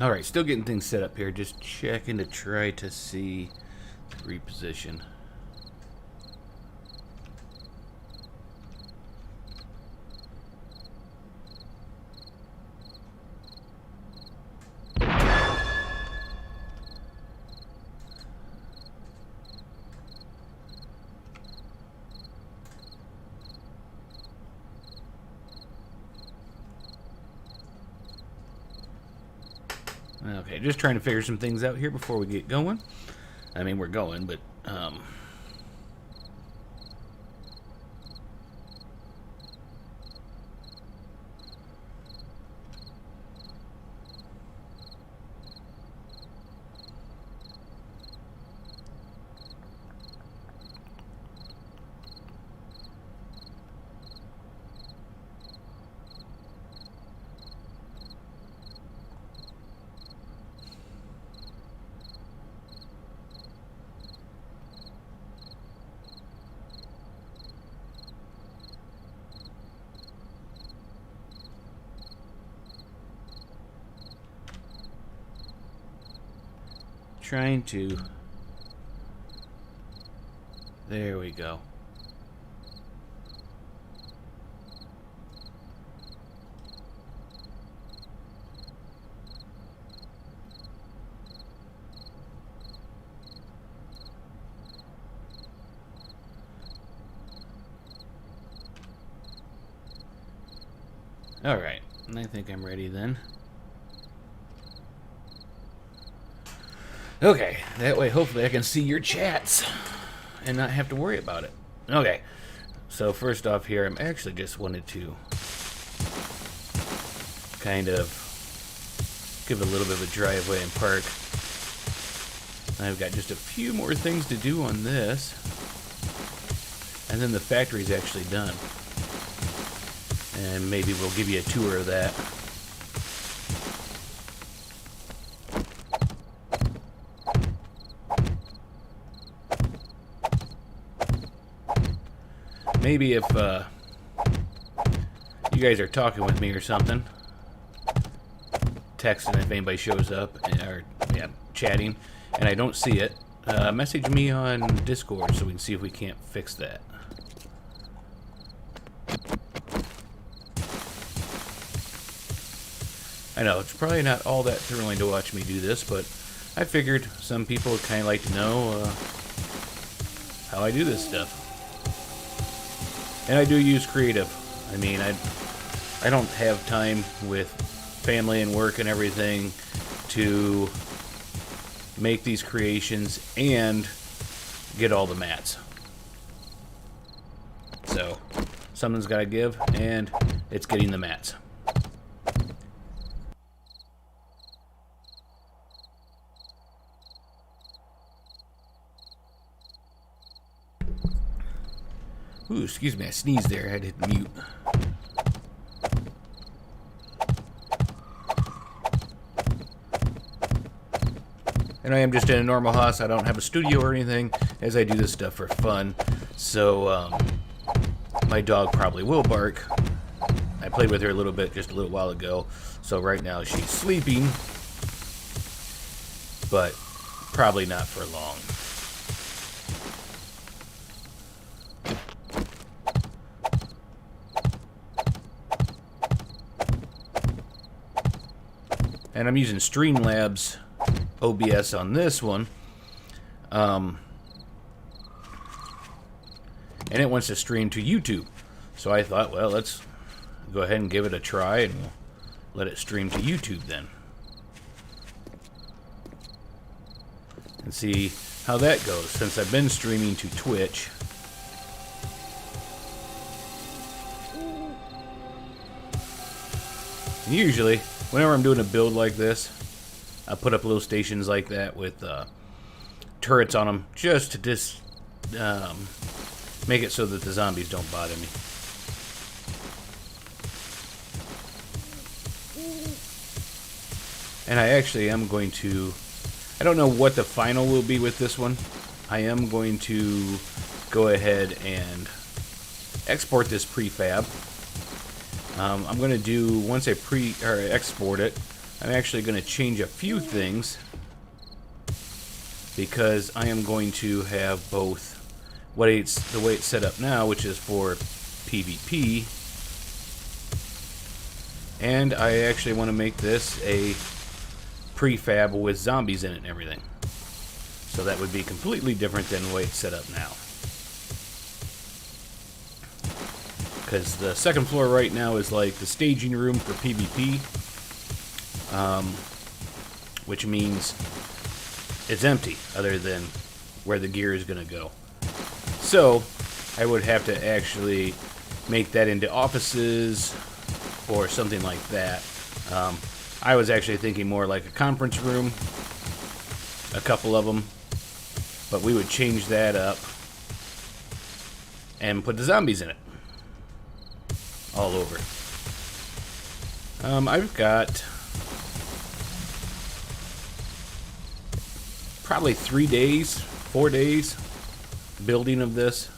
Alright, still getting things set up here. Just checking to try to see the reposition. Okay, just trying to figure some things out here before we get going. I mean, we're going, but, trying to... There we go. Alright, I think I'm ready then. Okay, that way hopefully I can see your chats and not have to worry about it. Okay, so first off here, I'm actually just wanted to kind of give a little bit of a driveway and park. I've got just a few more things to do on this, and then the factory's actually done. And maybe we'll give you a tour of that. Maybe if you guys are talking with me or something, texting if anybody shows up, or yeah, chatting, and I don't see it, message me on Discord so we can see if we can't fix that. I know, it's probably not all that thrilling to watch me do this, but I figured some people would kind of like to know how I do this stuff. And I do use creative. I mean, I don't have time with family and work and everything to make these creations and get all the mats. So, something's got to give, and it's getting the mats. Ooh, excuse me, I sneezed there. I had to hit mute. And I am just in a normal house. I don't have a studio or anything, as I do this stuff for fun. So, my dog probably will bark. I played with her a little bit just a little while ago. So right now she's sleeping. But probably not for long. And I'm using Streamlabs OBS on this one. And it wants to stream to YouTube. So I thought, well, let's go ahead and give it a try and we'll let it stream to YouTube then. And see how that goes, since I've been streaming to Twitch. And usually, whenever I'm doing a build like this, I put up little stations like that with turrets on them, just to make it so that the zombies don't bother me. And I actually am going to, I don't know what the final will be with this one. I am going to go ahead and export this prefab. I'm going to do, once I export it, I'm actually going to change a few things because I am going to have both the way it's set up now, which is for PvP, and I actually want to make this a prefab with zombies in it and everything. So that would be completely different than the way it's set up now. Because the second floor right now is like the staging room for PvP, which means it's empty other than where the gear is going to go. So I would have to actually make that into offices or something like that. I was actually thinking more like a conference room, a couple of them, but we would change that up and put the zombies in it all over. I've got probably 4 days building of this.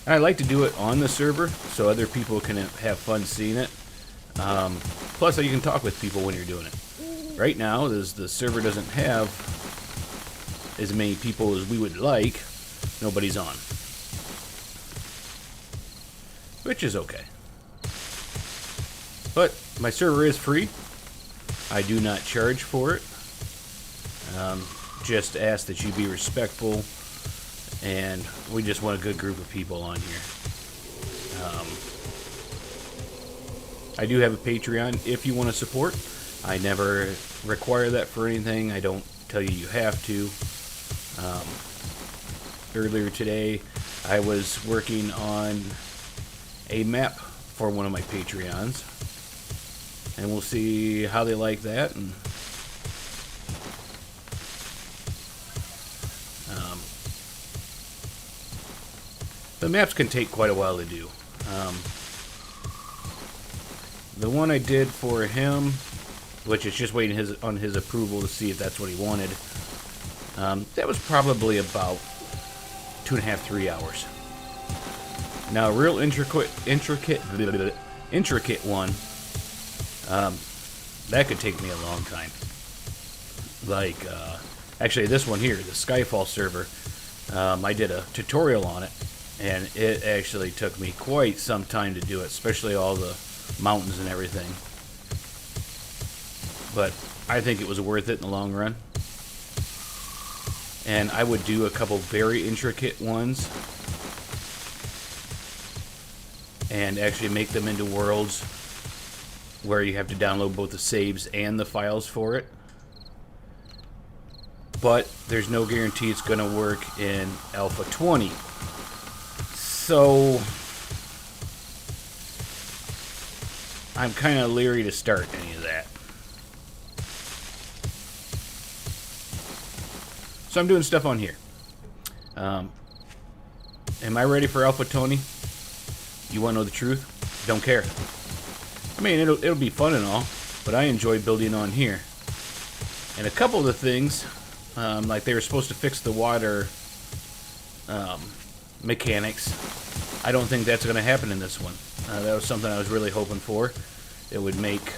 I like to do it on the server so other people can have fun seeing it. Plus, you can talk with people when you're doing it. Right now, the server doesn't have as many people as we would like. Nobody's on, which is okay. But my server is free. I do not charge for it. Just ask that you be respectful, and we just want a good group of people on here. I do have a Patreon if you want to support. I never require that for anything. I don't tell you you have to. Earlier today, I was working on a map for one of my Patreons, and we'll see how they like that. And the maps can take quite a while to do. The one I did for him, which is just waiting on his approval to see if that's what he wanted, that was probably about 2.5-3 hours. Now, a real intricate one, that could take me a long time. Like, actually, this one here, the Skyfall server, I did a tutorial on it, and it actually took me quite some time to do it, especially all the mountains and everything. But I think it was worth it in the long run. And I would do a couple very intricate ones and actually make them into worlds where you have to download both the saves and the files for it. But there's no guarantee it's going to work in Alpha 20. So I'm kind of leery to start any of that. So I'm doing stuff on here. Am I ready for Alpha 20? You want to know the truth? Don't care. I mean, it'll be fun and all, but I enjoy building on here. And a couple of the things, like they were supposed to fix the water mechanics, I don't think that's going to happen in this one. That was something I was really hoping for. It would make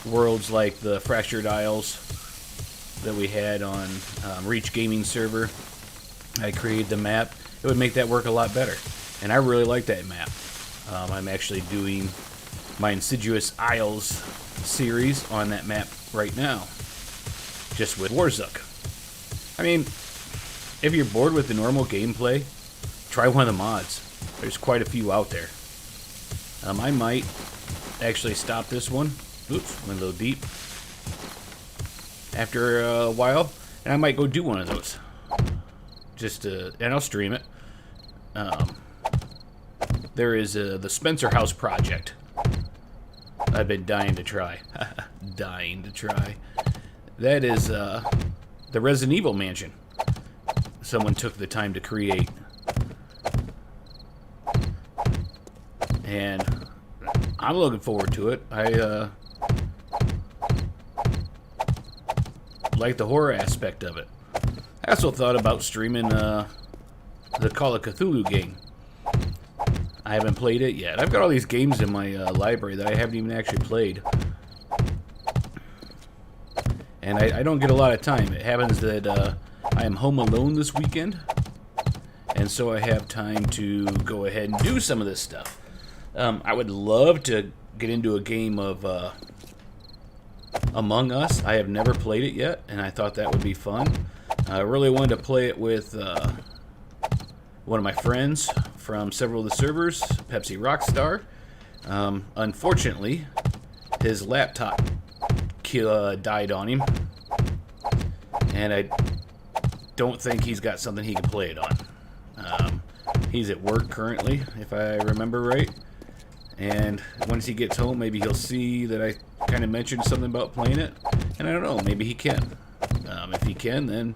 worlds like the Fractured Isles that we had on Reach Gaming server. I created the map. It would make that work a lot better. And I really like that map. I'm actually doing my Insidious Isles series on that map right now, just with Warzuk. I mean, if you're bored with the normal gameplay, try one of the mods. There's quite a few out there. I might actually stop this one. Oops, went a little deep. After a while, and I might go do one of those. And I'll stream it. There is the Spencer House project. I've been dying to try. Dying to try. That is the Resident Evil mansion. Someone took the time to create. And I'm looking forward to it. I like the horror aspect of it. I also thought about streaming the Call of Cthulhu game. I haven't played it yet. I've got all these games in my library that I haven't even actually played. And I don't get a lot of time. It happens that I am home alone this weekend. And so I have time to go ahead and do some of this stuff. I would love to get into a game of Among Us. I have never played it yet, and I thought that would be fun. I really wanted to play it with one of my friends from several of the servers, Pepsi Rockstar. Unfortunately, his laptop died on him, and I don't think he's got something he can play it on. He's at work currently, if I remember right, and once he gets home, maybe he'll see that I kind of mentioned something about playing it, and I don't know, maybe he can. If he can, then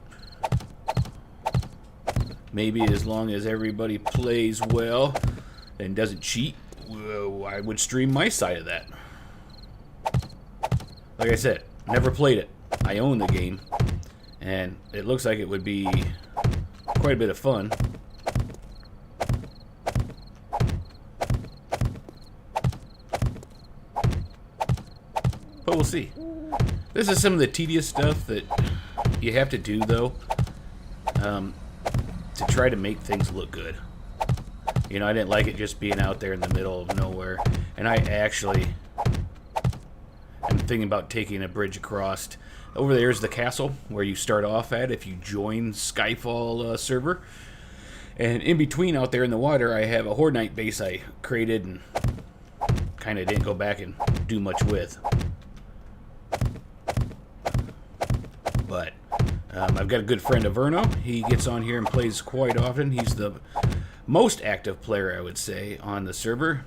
maybe as long as everybody plays well and doesn't cheat, I would stream my side of that. Like I said, never played it. I own the game, and it looks like it would be quite a bit of fun. But we'll see. This is some of the tedious stuff that you have to do, though, to try to make things look good. You know, I didn't like it just being out there in the middle of nowhere, and I actually am thinking about taking a bridge across. Over there's the castle where you start off at if you join Skyfall server, and in between out there in the water, I have a Horde Night base I created and kind of didn't go back and do much with. But I've got a good friend, Averno. He gets on here and plays quite often. He's the most active player, I would say, on the server.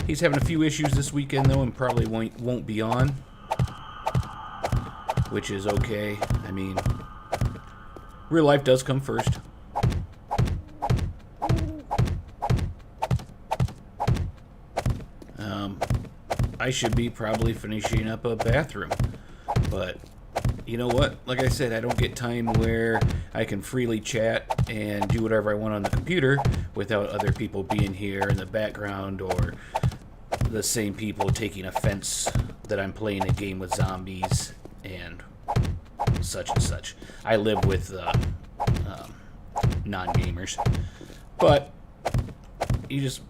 He's having a few issues this weekend, though, and probably won't be on, which is okay. I mean, real life does come first. I should be probably finishing up a bathroom. But you know what? Like I said, I don't get time where I can freely chat and do whatever I want on the computer without other people being here in the background or the same people taking offense that I'm playing a game with zombies and such and such. I live with non-gamers. But you just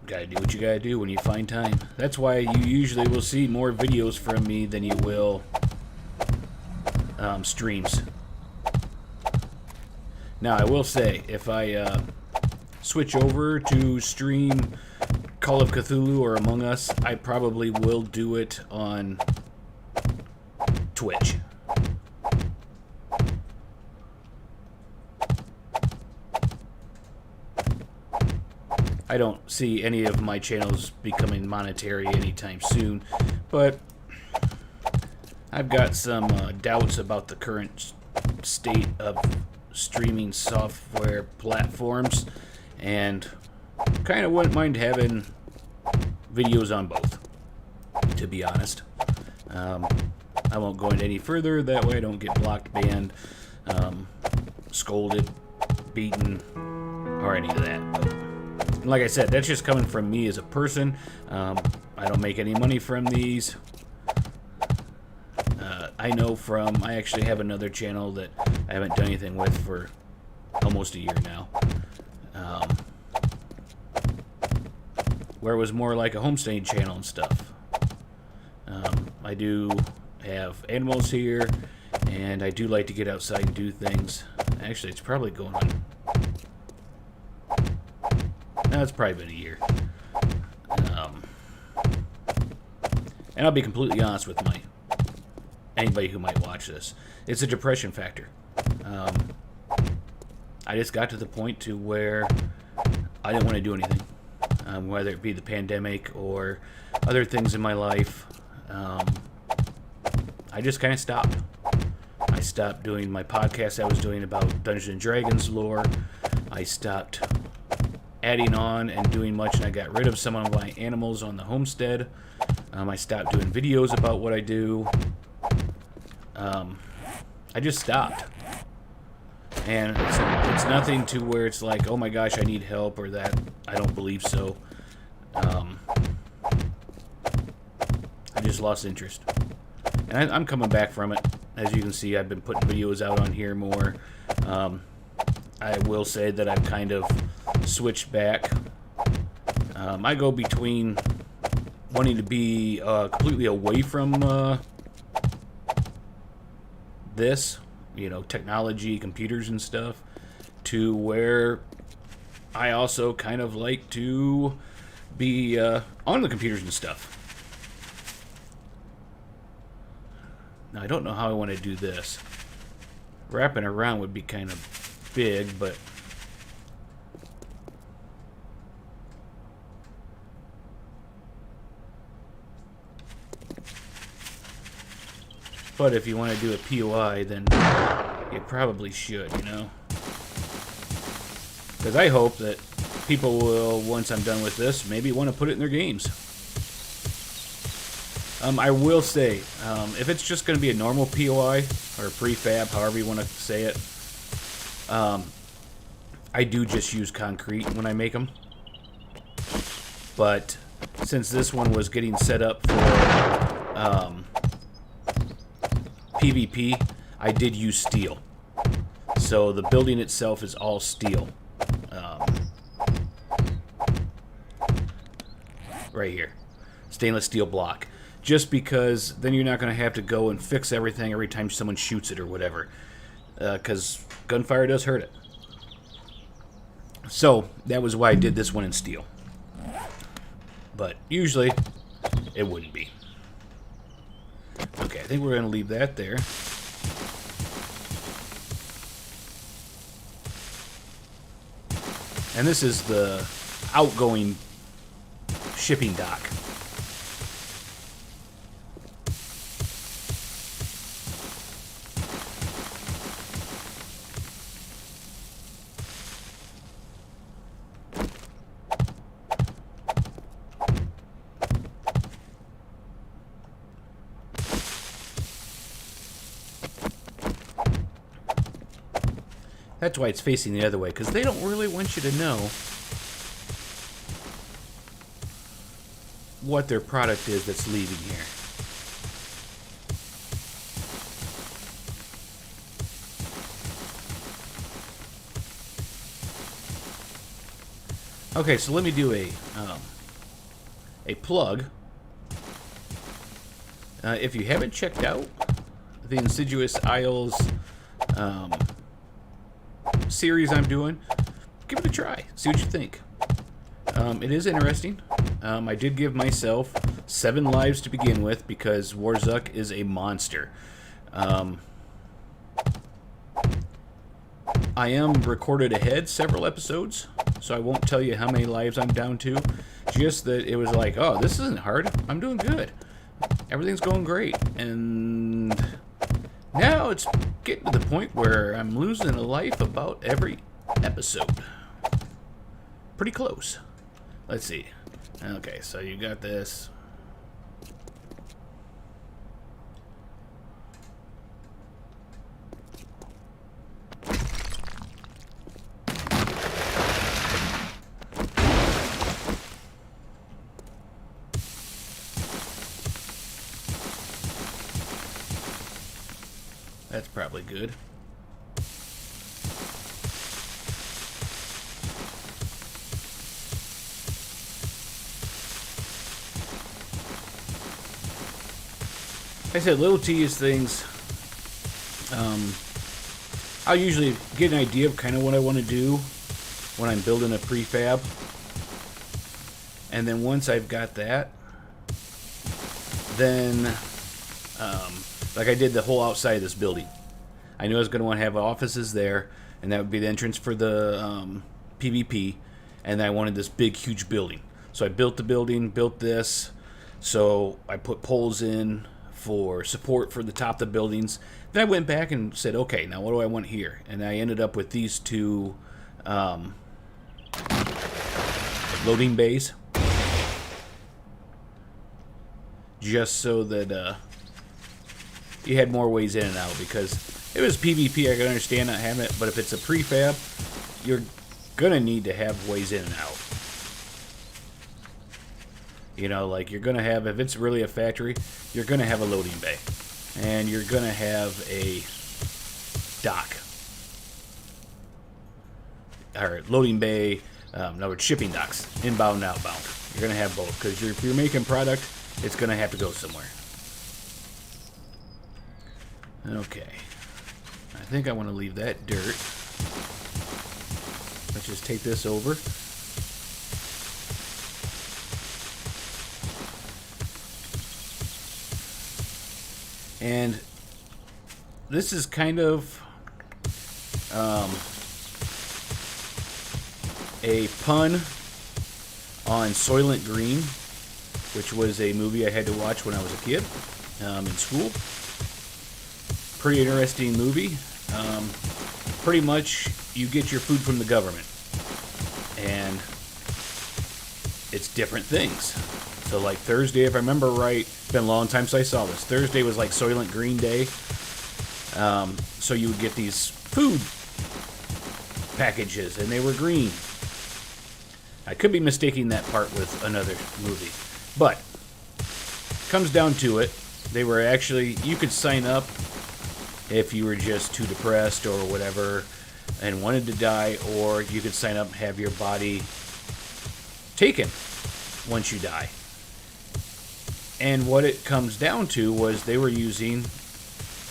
gotta do what you gotta do when you find time. That's why you usually will see more videos from me than you will streams. Now, I will say, if I switch over to stream Call of Cthulhu or Among Us, I probably will do it on Twitch. I don't see any of my channels becoming monetary anytime soon, but I've got some doubts about the current state of streaming software platforms, and kind of wouldn't mind having videos on both, to be honest. I won't go into any further, that way I don't get blocked, banned, scolded, beaten, or any of that. But like I said, that's just coming from me as a person. I don't make any money from these. I know I actually have another channel that I haven't done anything with for almost a year now. Where it was more like a homesteading channel and stuff. I do have animals here, and I do like to get outside and do things. Actually, it's probably going on. No, it's probably been a year. And I'll be completely honest with anybody who might watch this. It's a depression factor. I just got to the point to where I didn't want to do anything. Whether it be the pandemic or other things in my life. I just kind of stopped. I stopped doing my podcast I was doing about Dungeons and Dragons lore. I stopped adding on and doing much, and I got rid of some of my animals on the homestead. I stopped doing videos about what I do. I just stopped. And it's nothing to where it's like, oh my gosh, I need help, or that. I don't believe so. I just lost interest. And I'm coming back from it. As you can see, I've been putting videos out on here more. I will say that I've kind of switched back. I go between wanting to be completely away from this, you know, technology, computers and stuff, to where I also kind of like to be on the computers and stuff. Now, I don't know how I want to do this. Wrapping around would be kind of big, but if you want to do a POI, then you probably should, you know? Because I hope that people will, once I'm done with this, maybe want to put it in their games. I will say, if it's just going to be a normal POI, or prefab, however you want to say it, I do just use concrete when I make them. But since this one was getting set up for PvP, I did use steel. So the building itself is all steel. Right here. Stainless steel block. Just because then you're not going to have to go and fix everything every time someone shoots it or whatever. Because gunfire does hurt it. So that was why I did this one in steel. But usually it wouldn't be. Okay, I think we're going to leave that there. And this is the outgoing shipping dock. That's why it's facing the other way, because they don't really want you to know what their product is that's leaving here. Okay, so let me do a plug. If you haven't checked out the Insidious Isles series I'm doing, give it a try. See what you think. It is interesting. I did give myself 7 lives to begin with because Warzuk is a monster. I am recorded ahead several episodes, so I won't tell you how many lives I'm down to. Just that it was like, oh, this isn't hard. I'm doing good. Everything's going great. And now it's getting to the point where I'm losing a life about every episode. Pretty close. Let's see. Okay, so you got this. That's probably good. Like I said, little tedious things. I'll usually get an idea of kind of what I want to do when I'm building a prefab. And then once I've got that, then like I did the whole outside of this building. I knew I was going to want to have offices there, and that would be the entrance for the PvP, and I wanted this big, huge building. So I built the building, built this, so I put poles in for support for the top of the buildings. Then I went back and said, okay, now what do I want here? And I ended up with these 2 loading bays, just so that you had more ways in and out, because If it's PvP, I can understand not having it, but if it's a prefab, you're gonna need to have ways in and out. You know, like you're gonna have, if it's really a factory, you're gonna have a loading bay, and you're gonna have a dock, or loading bay. No, it's shipping docks, inbound and outbound. You're gonna have both, because if you're making product, it's gonna have to go somewhere. Okay, I think I want to leave that dirt. Let's just take this over. And this is kind of a pun on Soylent Green, which was a movie I had to watch when I was a kid in school. Pretty interesting movie. Pretty much you get your food from the government, and it's different things. So like Thursday, if I remember right, it's been a long time since I saw this. Thursday was like Soylent Green Day. So you would get these food packages, and they were green. I could be mistaking that part with another movie. But, comes down to it, they were actually, you could sign up if you were just too depressed or whatever and wanted to die, or you could sign up and have your body taken once you die. And what it comes down to was they were using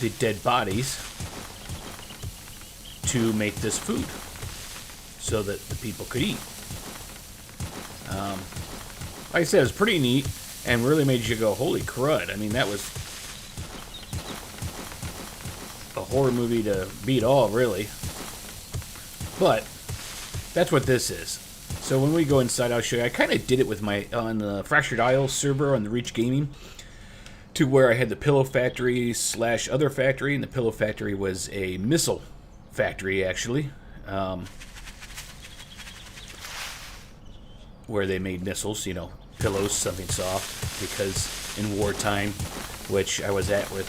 the dead bodies to make this food so that the people could eat. Like I said, it's pretty neat and really made you go, holy crud. I mean, that was a horror movie to beat all, really. But that's what this is. So when we go inside, I'll show you. I kind of did it with my on the Fractured Isles server on the Reach Gaming, to where I had the Pillow Factory / other factory, and the Pillow Factory was a missile factory, actually, where they made missiles, you know, pillows, something soft, because in wartime, which I was at with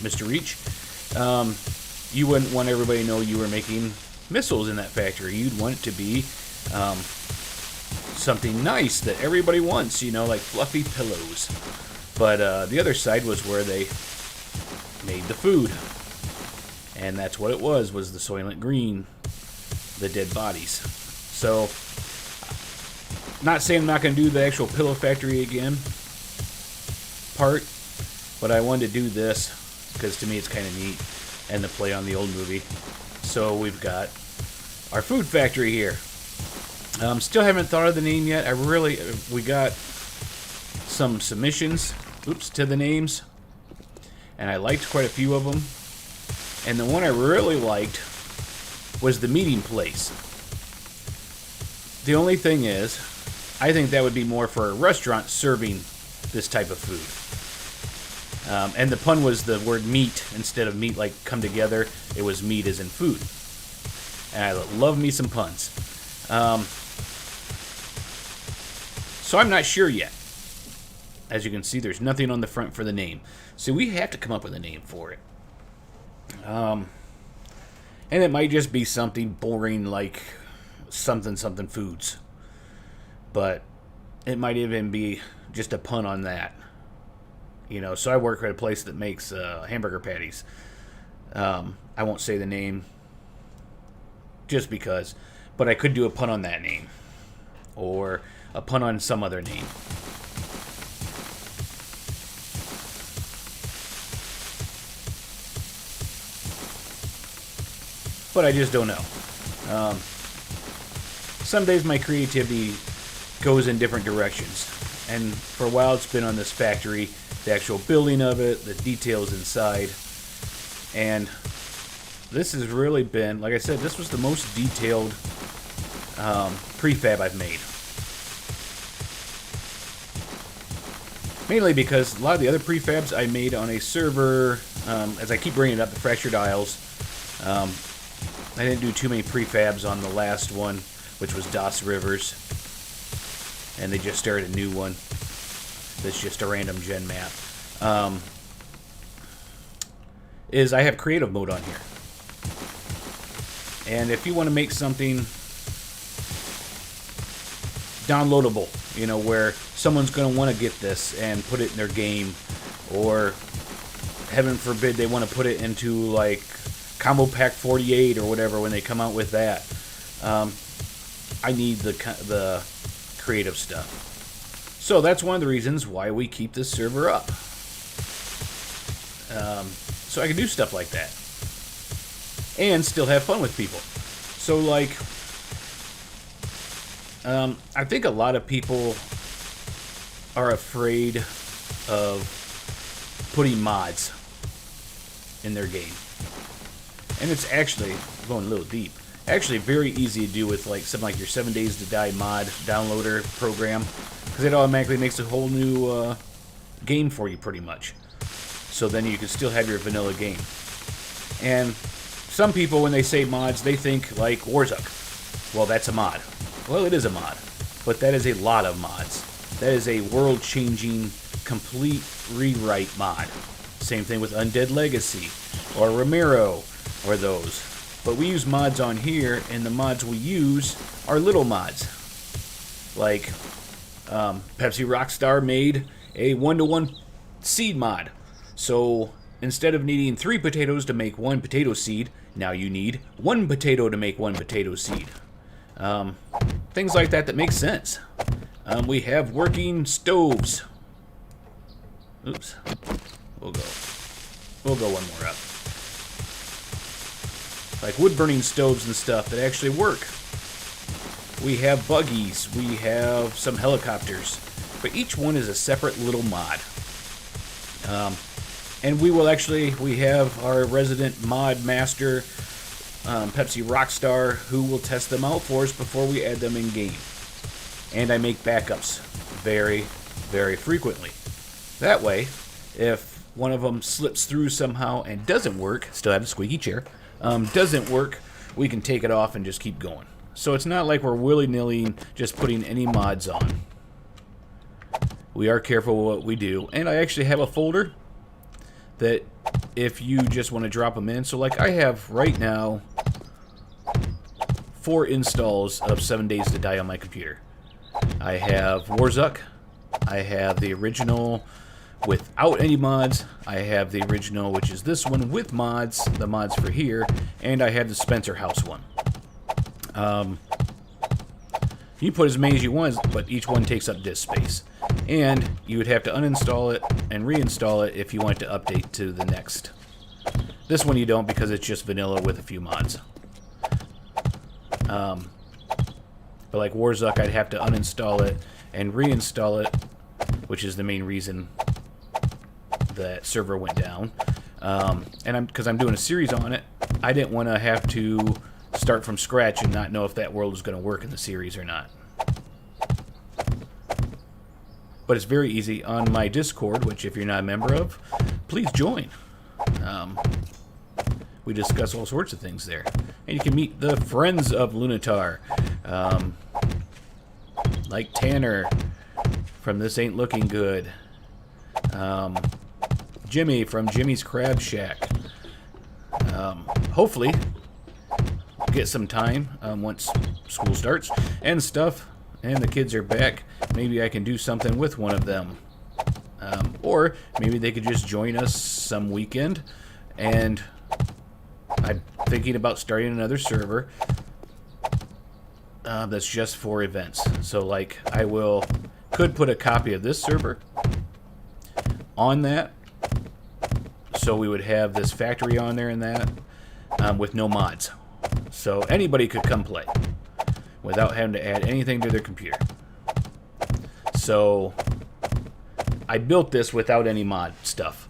Mr. Reach, you wouldn't want everybody to know you were making missiles in that factory. You'd want it to be something nice that everybody wants, you know, like fluffy pillows. But the other side was where they made the food. And that's what it was the Soylent Green, the dead bodies. So, not saying I'm not going to do the actual Pillow Factory again part, but I wanted to do this because to me it's kind of neat, and the play on the old movie. So we've got our food factory here. Still haven't thought of the name yet. We got some submissions, to the names, and I liked quite a few of them. And the one I really liked was the meeting place. The only thing is, I think that would be more for a restaurant serving this type of food. And the pun was the word meat instead of meat like come together. It was meat as in food. And I love me some puns. So I'm not sure yet. As you can see, there's nothing on the front for the name. So we have to come up with a name for it. And it might just be something boring like something foods. But it might even be just a pun on that. You know, so I work at a place that makes hamburger patties. I won't say the name just because, but I could do a pun on that name. Or a pun on some other name. But I just don't know. Some days my creativity goes in different directions. And for a while it's been on this factory, the actual building of it, the details inside. And this has really been, like I said, this was the most detailed prefab I've made. Mainly because a lot of the other prefabs I made on a server, as I keep bringing it up, the Fractured Isles, I didn't do too many prefabs on the last one, which was DOS Rivers. And they just started a new one that's just a random gen map. is I have creative mode on here. And if you want to make something downloadable, you know, where someone's going to want to get this and put it in their game, or heaven forbid they want to put it into like Combo Pack 48 or whatever when they come out with that, I need the creative stuff. So that's one of the reasons why we keep this server up. So I can do stuff like that and still have fun with people. So like, I think a lot of people are afraid of putting mods in their game. And it's actually, going a little deep, actually very easy to do with like something like your 7 Days to Die mod downloader program, because it automatically makes a whole new game for you pretty much. So then you can still have your vanilla game. And some people, when they say mods, they think like Warzuk. Well, that's a mod. Well, it is a mod, but that is a lot of mods. That is a world-changing, complete rewrite mod. Same thing with Undead Legacy, or Romero, or those. But we use mods on here, and the mods we use are little mods. Like, Pepsi Rockstar made a 1-to-1 seed mod. So, instead of needing 3 potatoes to make 1 potato seed, now you need 1 potato to make 1 potato seed. Things like that make sense. We have working stoves. Oops. We'll go one more up. Like wood-burning stoves and stuff that actually work. We have buggies. We have some helicopters. But each one is a separate little mod. And we have our resident mod master, Pepsi Rockstar, who will test them out for us before we add them in game. And I make backups very, very frequently. That way, if one of them slips through somehow and doesn't work, still have a squeaky chair, doesn't work, we can take it off and just keep going. So it's not like we're willy-nilly just putting any mods on. We are careful what we do. And I actually have a folder that if you just want to drop them in. So like I have right now 4 installs of 7 Days to Die on my computer. I have Warzuk. I have the original without any mods. I have the original, which is this one, with mods, the mods for here, and I have the Spencer House one. You put as many as you want, but each one takes up disk space. And you would have to uninstall it and reinstall it if you want to update to the next. This one you don't, because it's just vanilla with a few mods. But like Warzuk, I'd have to uninstall it and reinstall it, which is the main reason that server went down. And because I'm doing a series on it, I didn't want to have to start from scratch and not know if that world was going to work in the series or not. But it's very easy on my Discord, which if you're not a member of, please join. We discuss all sorts of things there. And you can meet the friends of Lunatar. Like Tanner from This Ain't Looking Good. Jimmy from Jimmy's Crab Shack. Hopefully, get some time once school starts and stuff, and the kids are back. Maybe I can do something with one of them. Or maybe they could just join us some weekend. And I'm thinking about starting another server that's just for events. So like could put a copy of this server on that, so we would have this factory on there and that, with no mods. So anybody could come play without having to add anything to their computer. So I built this without any mod stuff.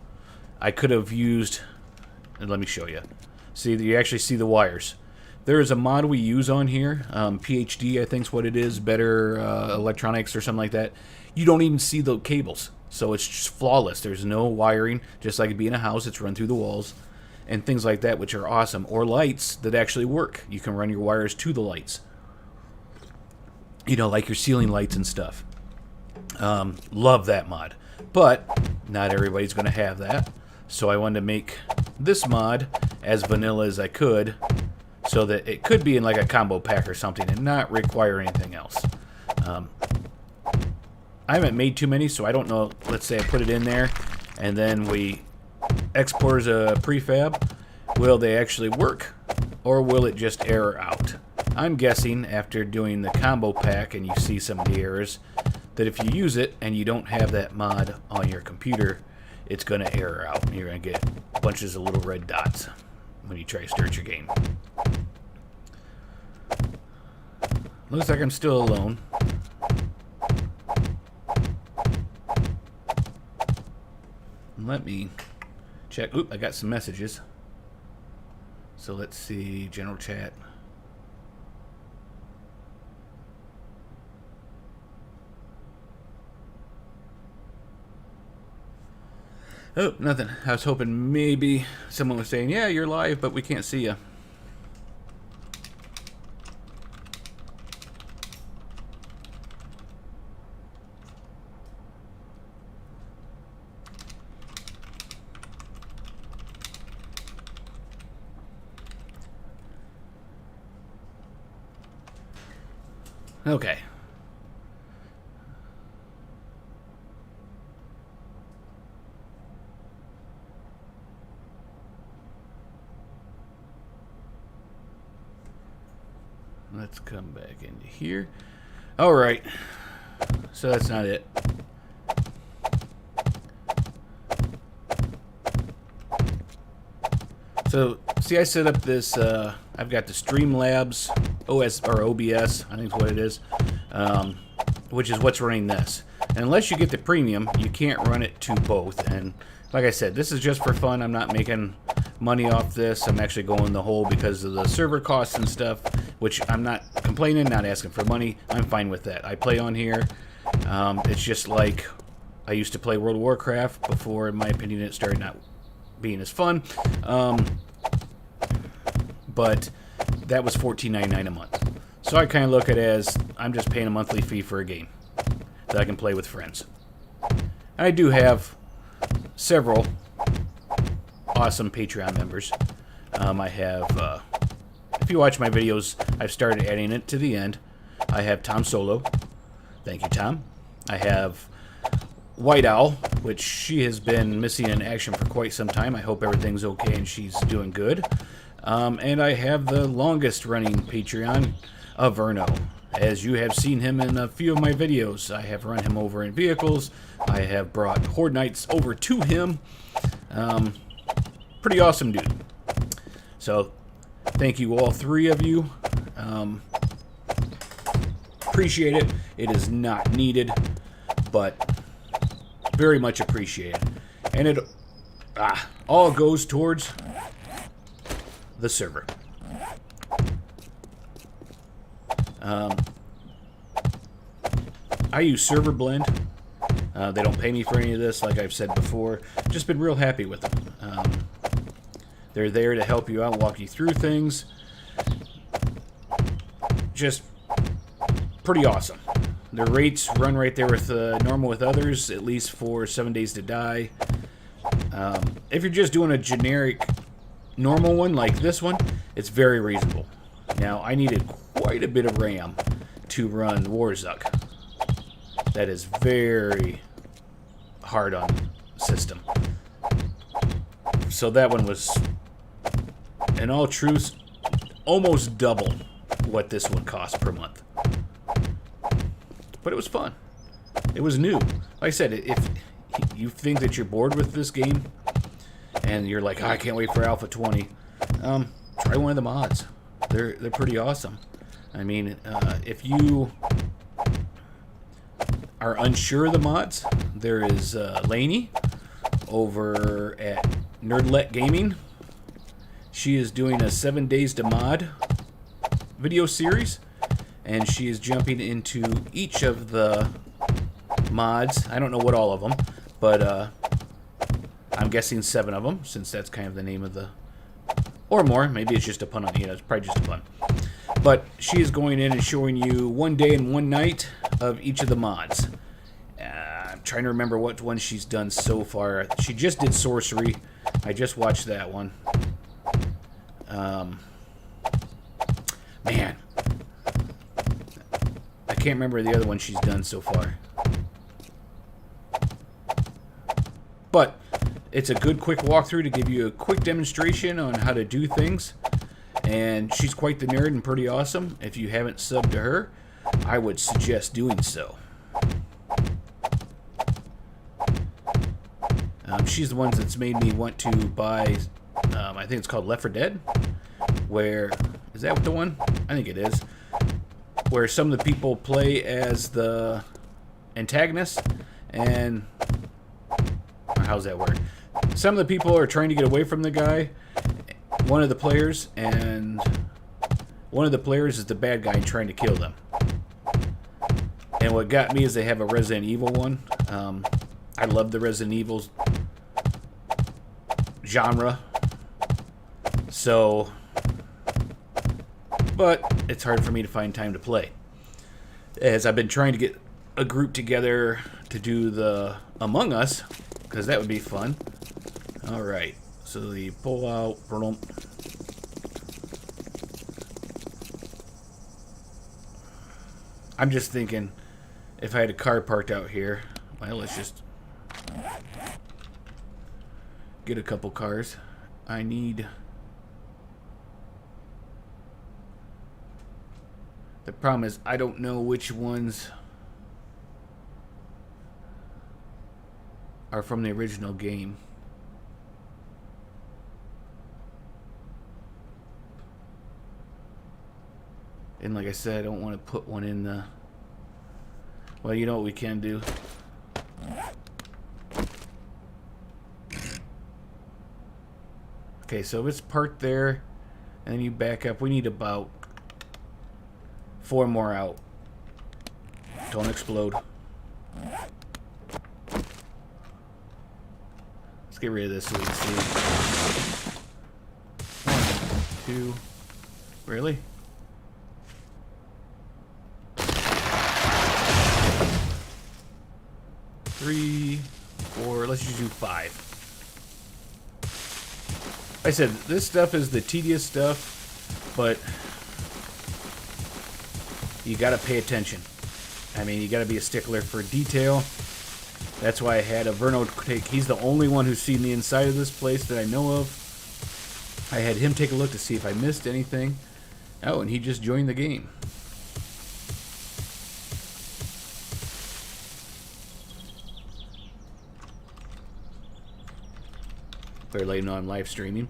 I could have used, and let me show you. See, you actually see the wires. There is a mod we use on here, PhD I think's what it is, Better Electronics or something like that. You don't even see the cables, so it's just flawless. There's no wiring, just like it'd be in a house. It's run through the walls and things like that, which are awesome. Or lights that actually work. You can run your wires to the lights. You know, like your ceiling lights and stuff. Love that mod. But not everybody's going to have that. So I wanted to make this mod as vanilla as I could, so that it could be in like a combo pack or something and not require anything else. I haven't made too many, so I don't know. Let's say I put it in there, and then we export as a prefab. Will they actually work, or will it just error out? I'm guessing, after doing the combo pack and you see some of the errors, that if you use it and you don't have that mod on your computer, it's going to error out. You're going to get bunches of little red dots when you try to start your game. Looks like I'm still alone. Let me check. Oop, I got some messages. So let's see, general chat. Oh, nothing. I was hoping maybe someone was saying, yeah, you're live, but we can't see you. Okay. Let's come back into here. All right. So that's not it. So, see, I set up this, I've got the Streamlabs OBS, I think is what it is, which is what's running this. And unless you get the premium, you can't run it to both. And like I said, this is just for fun. I'm not making money off this. I'm actually going the whole because of the server costs and stuff, which I'm not complaining, not asking for money. I'm fine with that. I play on here. It's just like I used to play World of Warcraft before, in my opinion, it started not being as fun. But that was $14.99 a month. So I kind of look at it as I'm just paying a monthly fee for a game that I can play with friends. And I do have several awesome Patreon members. I have, if you watch my videos, I've started adding it to the end. I have Tom Solo. Thank you, Tom. I have White Owl, which she has been missing in action for quite some time. I hope everything's okay and she's doing good. And I have the longest running Patreon, Averno. As you have seen him in a few of my videos, I have run him over in vehicles. I have brought Horde Knights over to him. Pretty awesome dude. So, thank you all three of you. Appreciate it. It is not needed, but very much appreciated. And it all goes towards the server. I use Server Blend. They don't pay me for any of this, like I've said before. Just been real happy with them. They're there to help you out, walk you through things. Just pretty awesome. Their rates run right there with normal with others, at least for 7 Days to Die. If you're just doing a generic normal one like this one, it's very reasonable. Now, I needed quite a bit of RAM to run Warzuk. That is very hard on system. So that one was, in all truth, almost double what this one cost per month. But it was fun. It was new. Like I said, if you think that you're bored with this game and you're like, oh, I can't wait for Alpha 20, try one of the mods. They're pretty awesome. I mean, if you are unsure of the mods, there is Lainey over at Nerdlet Gaming. She is doing a 7 Days to Mod video series, and she is jumping into each of the mods. I don't know what all of them, but I'm guessing 7 of them, since that's kind of the name of the... Or more. Maybe it's just a pun on it's probably just a pun. But she is going in and showing you 1 day and 1 night of each of the mods. I'm trying to remember what one she's done so far. She just did Sorcery. I just watched that one. Man. I can't remember the other one she's done so far. But it's a good quick walkthrough to give you a quick demonstration on how to do things. And she's quite the nerd and pretty awesome. If you haven't subbed to her, I would suggest doing so. She's the one that's made me want to buy, I think it's called Left 4 Dead, where, is that the one? I think it is. Where some of the people play as the antagonist, and, how's that work? Some of the people are trying to get away from the guy, one of the players, and one of the players is the bad guy trying to kill them. And what got me is they have a Resident Evil one. I love the Resident Evil genre. So, but it's hard for me to find time to play. As I've been trying to get a group together to do the Among Us, because that would be fun. Alright, so the pull out. I'm just thinking, if I had a car parked out here, well, let's just get a couple cars. I need... The problem is, I don't know which ones are from the original game. And like I said, I don't want to put one in the... Well, you know what we can do? Okay, so if it's parked there, and then you back up, we need about 4 more out. Don't explode. Let's get rid of this so we can see. 1, 2. Really? 3, 4. Let's just do 5. Like I said, this stuff is the tedious stuff, but you gotta pay attention. I mean, you gotta be a stickler for detail. That's why I had Averno take... He's the only one who's seen the inside of this place that I know of. I had him take a look to see if I missed anything. Oh, and he just joined the game. Better let him know I'm live streaming.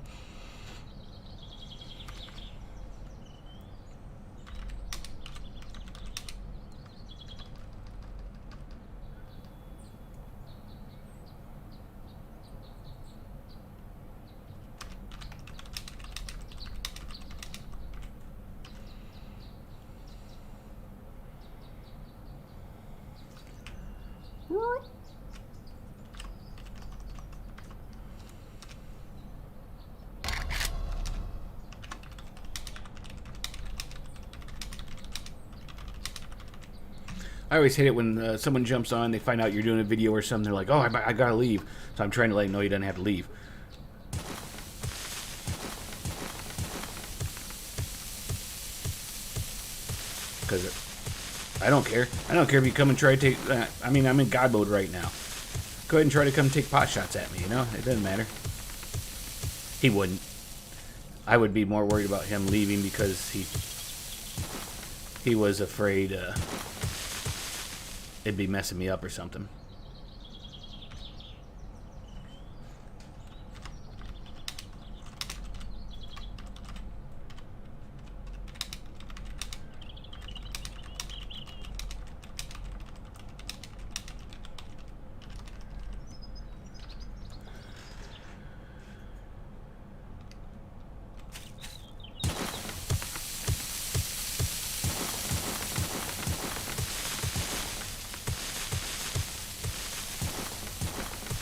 I always hate it when someone jumps on, they find out you're doing a video or something, they're like, oh, I gotta leave. So I'm trying to let them know you don't have to leave. Because I don't care. I don't care if you come and try to take... I mean, I'm in God mode right now. Go ahead and try to come take pot shots at me, you know? It doesn't matter. He wouldn't. I would be more worried about him leaving because he was afraid... it'd be messing me up or something.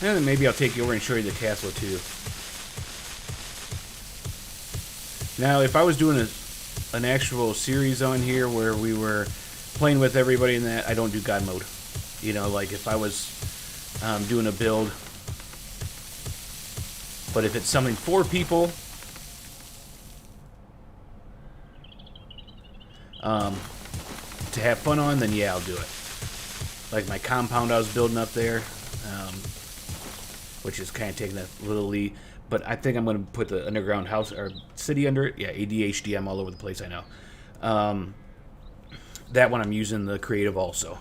And then maybe I'll take you over and show you the castle too. Now, if I was doing an actual series on here where we were playing with everybody in that, I don't do God mode. You know, like if I was doing a build, but if it's something for people, to have fun on, then yeah, I'll do it. Like my compound I was building up there, which is kind of taking a little lead, but I think I'm going to put the underground house or city under it. Yeah, ADHD, I'm all over the place, I know. That one I'm using the creative also.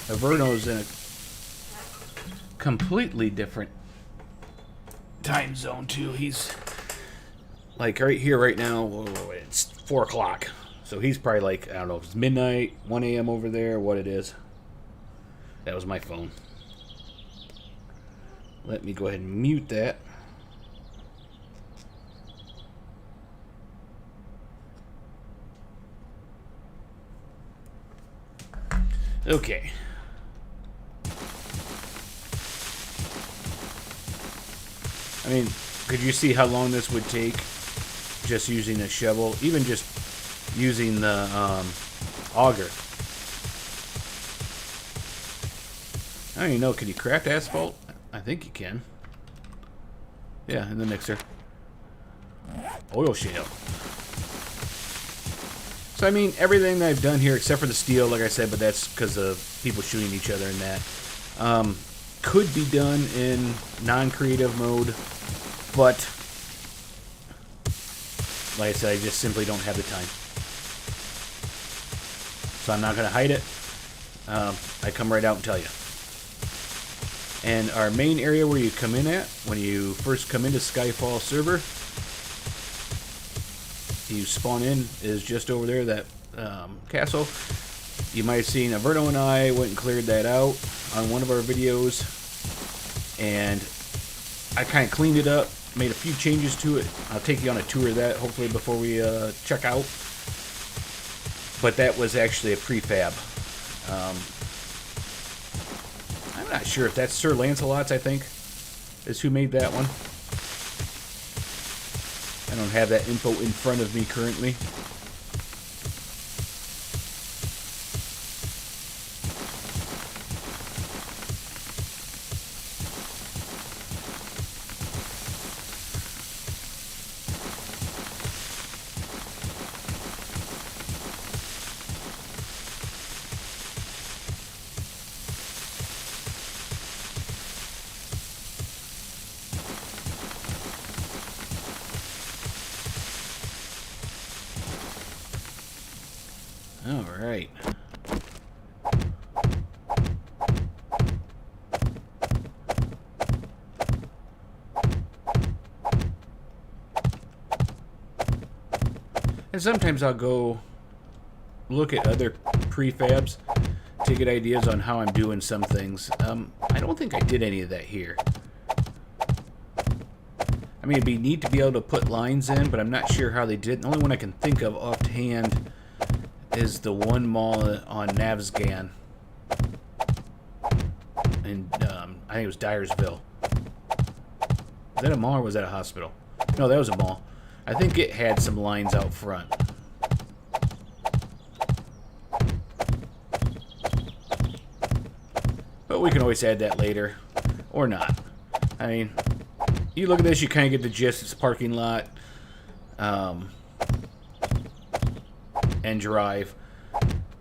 Averno's in a completely different time zone too. He's like right here right now. Whoa, it's 4 o'clock, so he's probably like, I don't know if it's midnight, 1 a.m. over there, what it is. That was my phone. Let me go ahead and mute that. Okay. I mean, could you see how long this would take just using a shovel? Even just using the auger. I don't even know, can you craft asphalt? I think you can. Yeah, in the mixer. Oil shale. So, I mean, everything that I've done here, except for the steel, like I said, but that's because of people shooting each other and that, could be done in non-creative mode, but, like I said, I just simply don't have the time. So I'm not going to hide it. I come right out and tell you. And our main area where you come in at, when you first come into Skyfall server, you spawn in, is just over there, that castle. You might have seen Averno and I went and cleared that out on one of our videos, and I kind of cleaned it up, made a few changes to it. I'll take you on a tour of that hopefully before we check out. But that was actually a prefab. I'm not sure if that's Sir Lancelot's, I think, is who made that one. I don't have that info in front of me currently. All right. And sometimes I'll go look at other prefabs to get ideas on how I'm doing some things. I don't think I did any of that here. I mean, it'd be neat to be able to put lines in, but I'm not sure how they did. The only one I can think of offhand is the one mall on Navsgan. And I think it was Dyersville. Was that a mall or was that a hospital? No, that was a mall. I think it had some lines out front. But we can always add that later. Or not. I mean, you look at this, you kind of get the gist. It's a parking lot. And drive.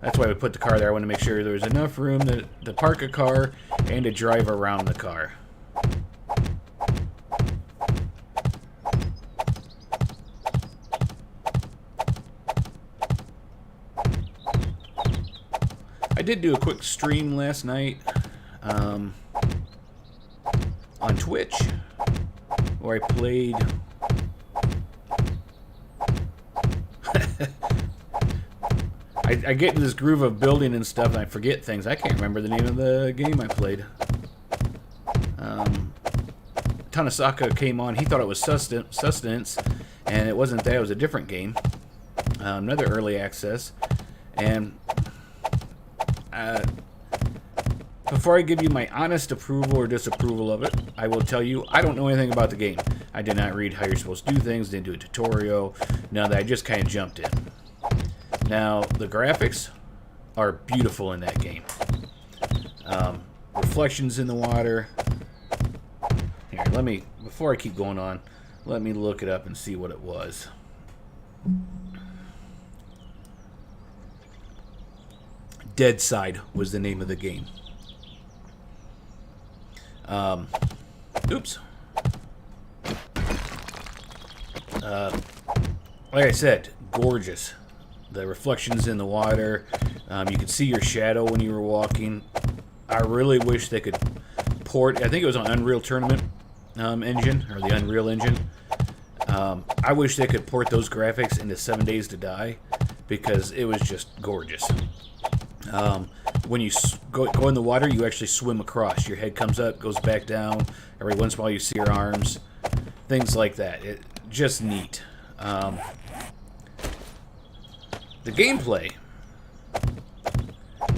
That's why we put the car there. I want to make sure there's enough room to park a car and to drive around the car. I did do a quick stream last night on Twitch where I played I get in this groove of building and stuff, and I forget things. I can't remember the name of the game I played. Tanasaka came on. He thought it was Sustenance, and it wasn't that. It was a different game. Another early access. And Before I give you my honest approval or disapproval of it, I will tell you I don't know anything about the game. I did not read how you're supposed to do things, didn't do a tutorial, none of that. I just kind of jumped in. Now, the graphics are beautiful in that game. Reflections in the water. Here, before I keep going on, let me look it up and see what it was. Dead Side was the name of the game. Oops. Like I said, gorgeous. The reflections in the water. You could see your shadow when you were walking. I really wish they could port. I think it was on Unreal Tournament engine, or the Unreal engine. I wish they could port those graphics into 7 Days to Die, because it was just gorgeous. When you go in the water, you actually swim across. Your head comes up, goes back down. Every once in a while, you see your arms. Things like that. Just neat. The gameplay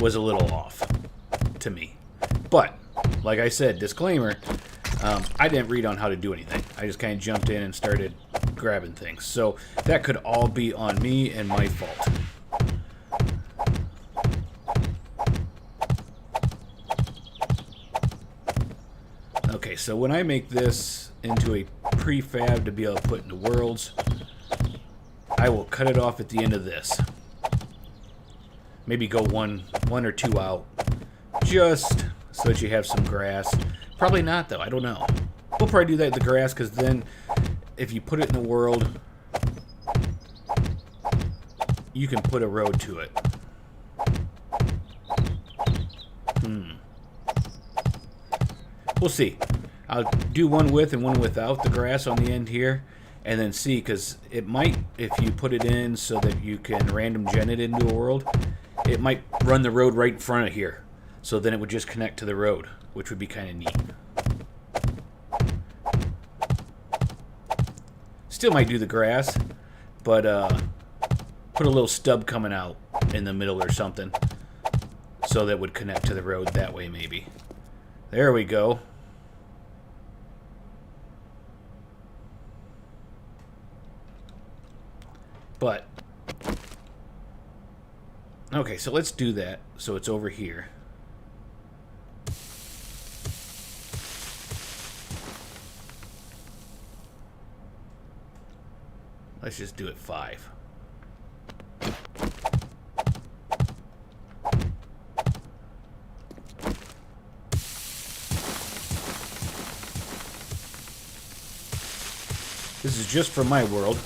was a little off to me. But, like I said, disclaimer, I didn't read on how to do anything. I just kind of jumped in and started grabbing things. So that could all be on me and my fault. Okay, so when I make this into a prefab to be able to put into worlds, I will cut it off at the end of this. Maybe go one or two out, just so that you have some grass. Probably not, though. I don't know. We'll probably do that with the grass, because then if you put it in the world, you can put a road to it. We'll see. I'll do one with and one without the grass on the end here, and then see, because it might, if you put it in so that you can random gen it into a world, it might run the road right in front of here. So then it would just connect to the road, which would be kind of neat. Still might do the grass, but put a little stub coming out in the middle or something, so that would connect to the road that way maybe. There we go. But, okay, so let's do that. So it's over here. Let's just do it 5. This is just for my world.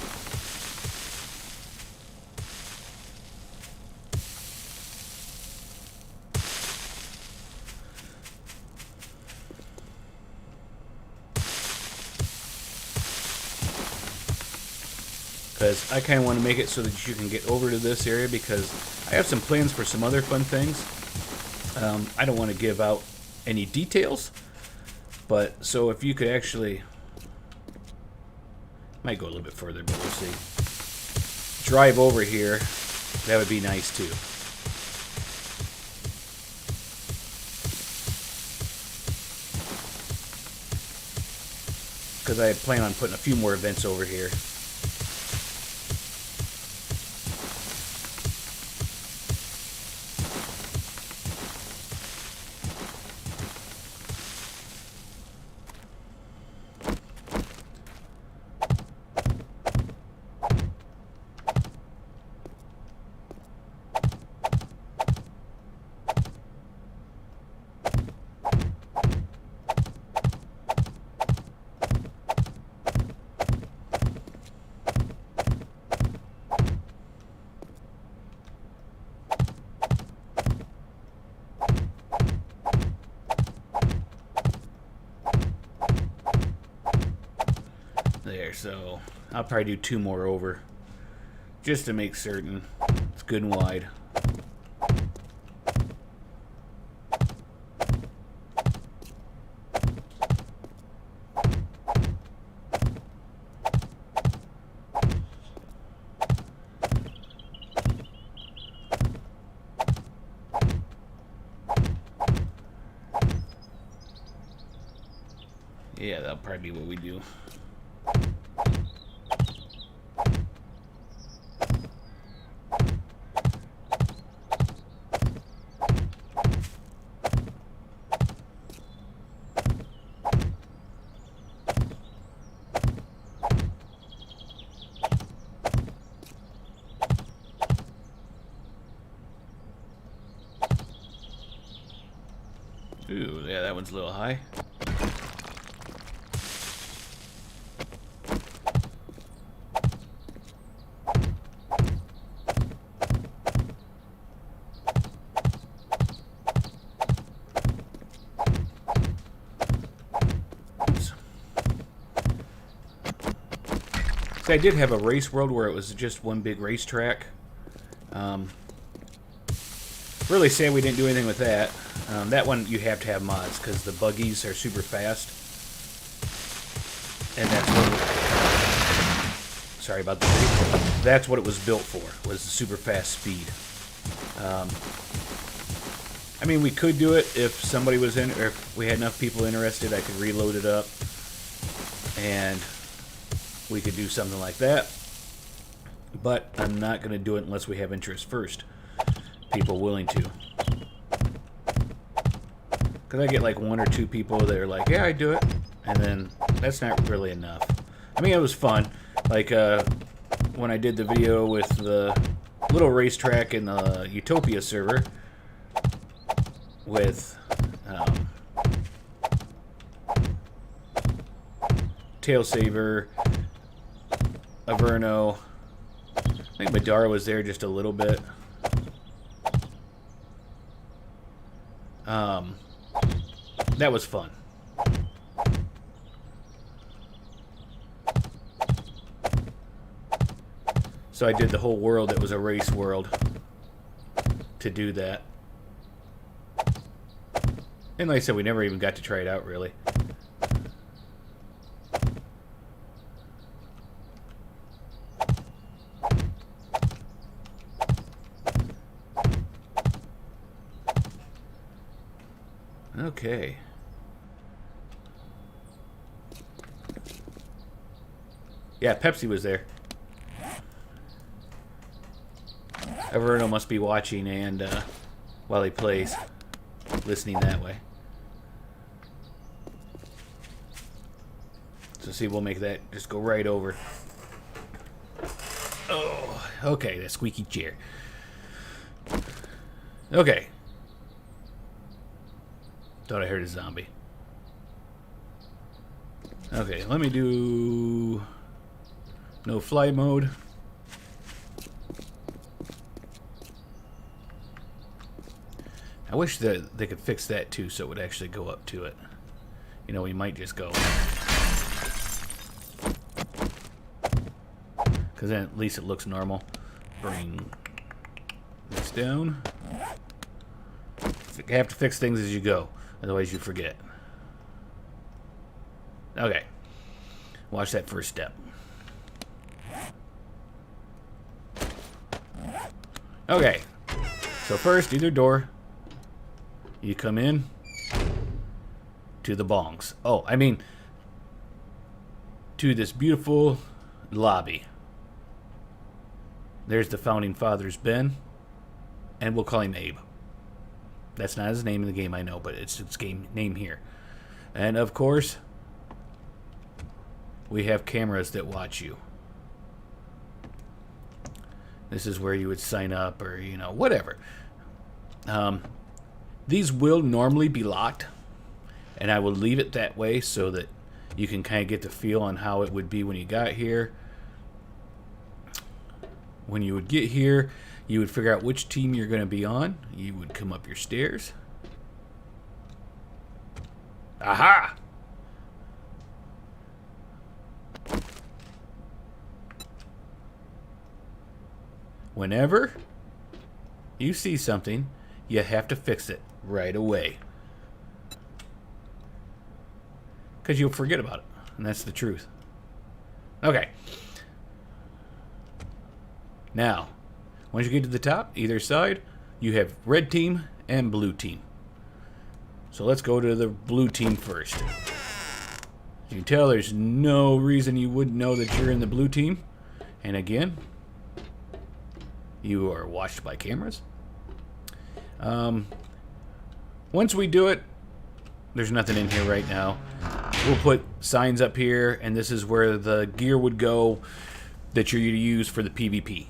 Because I kind of want to make it so that you can get over to this area, because I have some plans for some other fun things. I don't want to give out any details, but so if you could actually, might go a little bit further, but we'll see. Drive over here, that would be nice too. Because I plan on putting a few more events over here. There, so I'll probably do 2 more over, just to make certain it's good and wide. Yeah, that'll probably be what we do. Ooh, yeah, that one's a little high. Oops. See, I did have a race world where it was just one big racetrack. Really sad we didn't do anything with that. That one you have to have mods because the buggies are super fast, and that's what. Sorry about the video. That's what it was built for. Was the super fast speed. I mean, we could do it if somebody was in, or if we had enough people interested. I could reload it up, and we could do something like that. But I'm not going to do it unless we have interest first. People willing to. Because I get like 1 or 2 people that are like, yeah, I do it. And then that's not really enough. I mean, it was fun. Like when I did the video with the little racetrack in the Utopia server with Tailsaver, Averno. I think Madara was there just a little bit. That was fun. So I did the whole world. It was a race world to do that. And like I said, we never even got to try it out, really. Okay. Yeah, Pepsi was there. Everino must be watching and while he plays, listening that way. So see, we'll make that just go right over. Oh, okay, that squeaky chair. Okay. Thought I heard a zombie. Okay, let me do no fly mode. I wish that they could fix that too so it would actually go up to it. You know, we might just go. Because then at least it looks normal. Bring this down. You have to fix things as you go. Otherwise you forget. Okay. Watch that first step. Okay. So first, either door. You come in to the bongs. Oh, I mean, to this beautiful lobby. There's the founding father's Ben. And we'll call him Abe. That's not his name in the game, I know, but it's his game name here. And of course, we have cameras that watch you. This is where you would sign up or, you know, whatever. These will normally be locked, and I will leave it that way so that you can kind of get the feel on how it would be when you got here. When you would get here, you would figure out which team you're going to be on. You would come up your stairs. Aha! Whenever you see something, you have to fix it right away. Because you'll forget about it. And that's the truth. Okay. Now, once you get to the top, either side, you have red team and blue team. So let's go to the blue team first. As you can tell, there's no reason you wouldn't know that you're in the blue team. And again, you are watched by cameras. Once we do it, there's nothing in here right now. We'll put signs up here, and this is where the gear would go that you're to use for the PvP.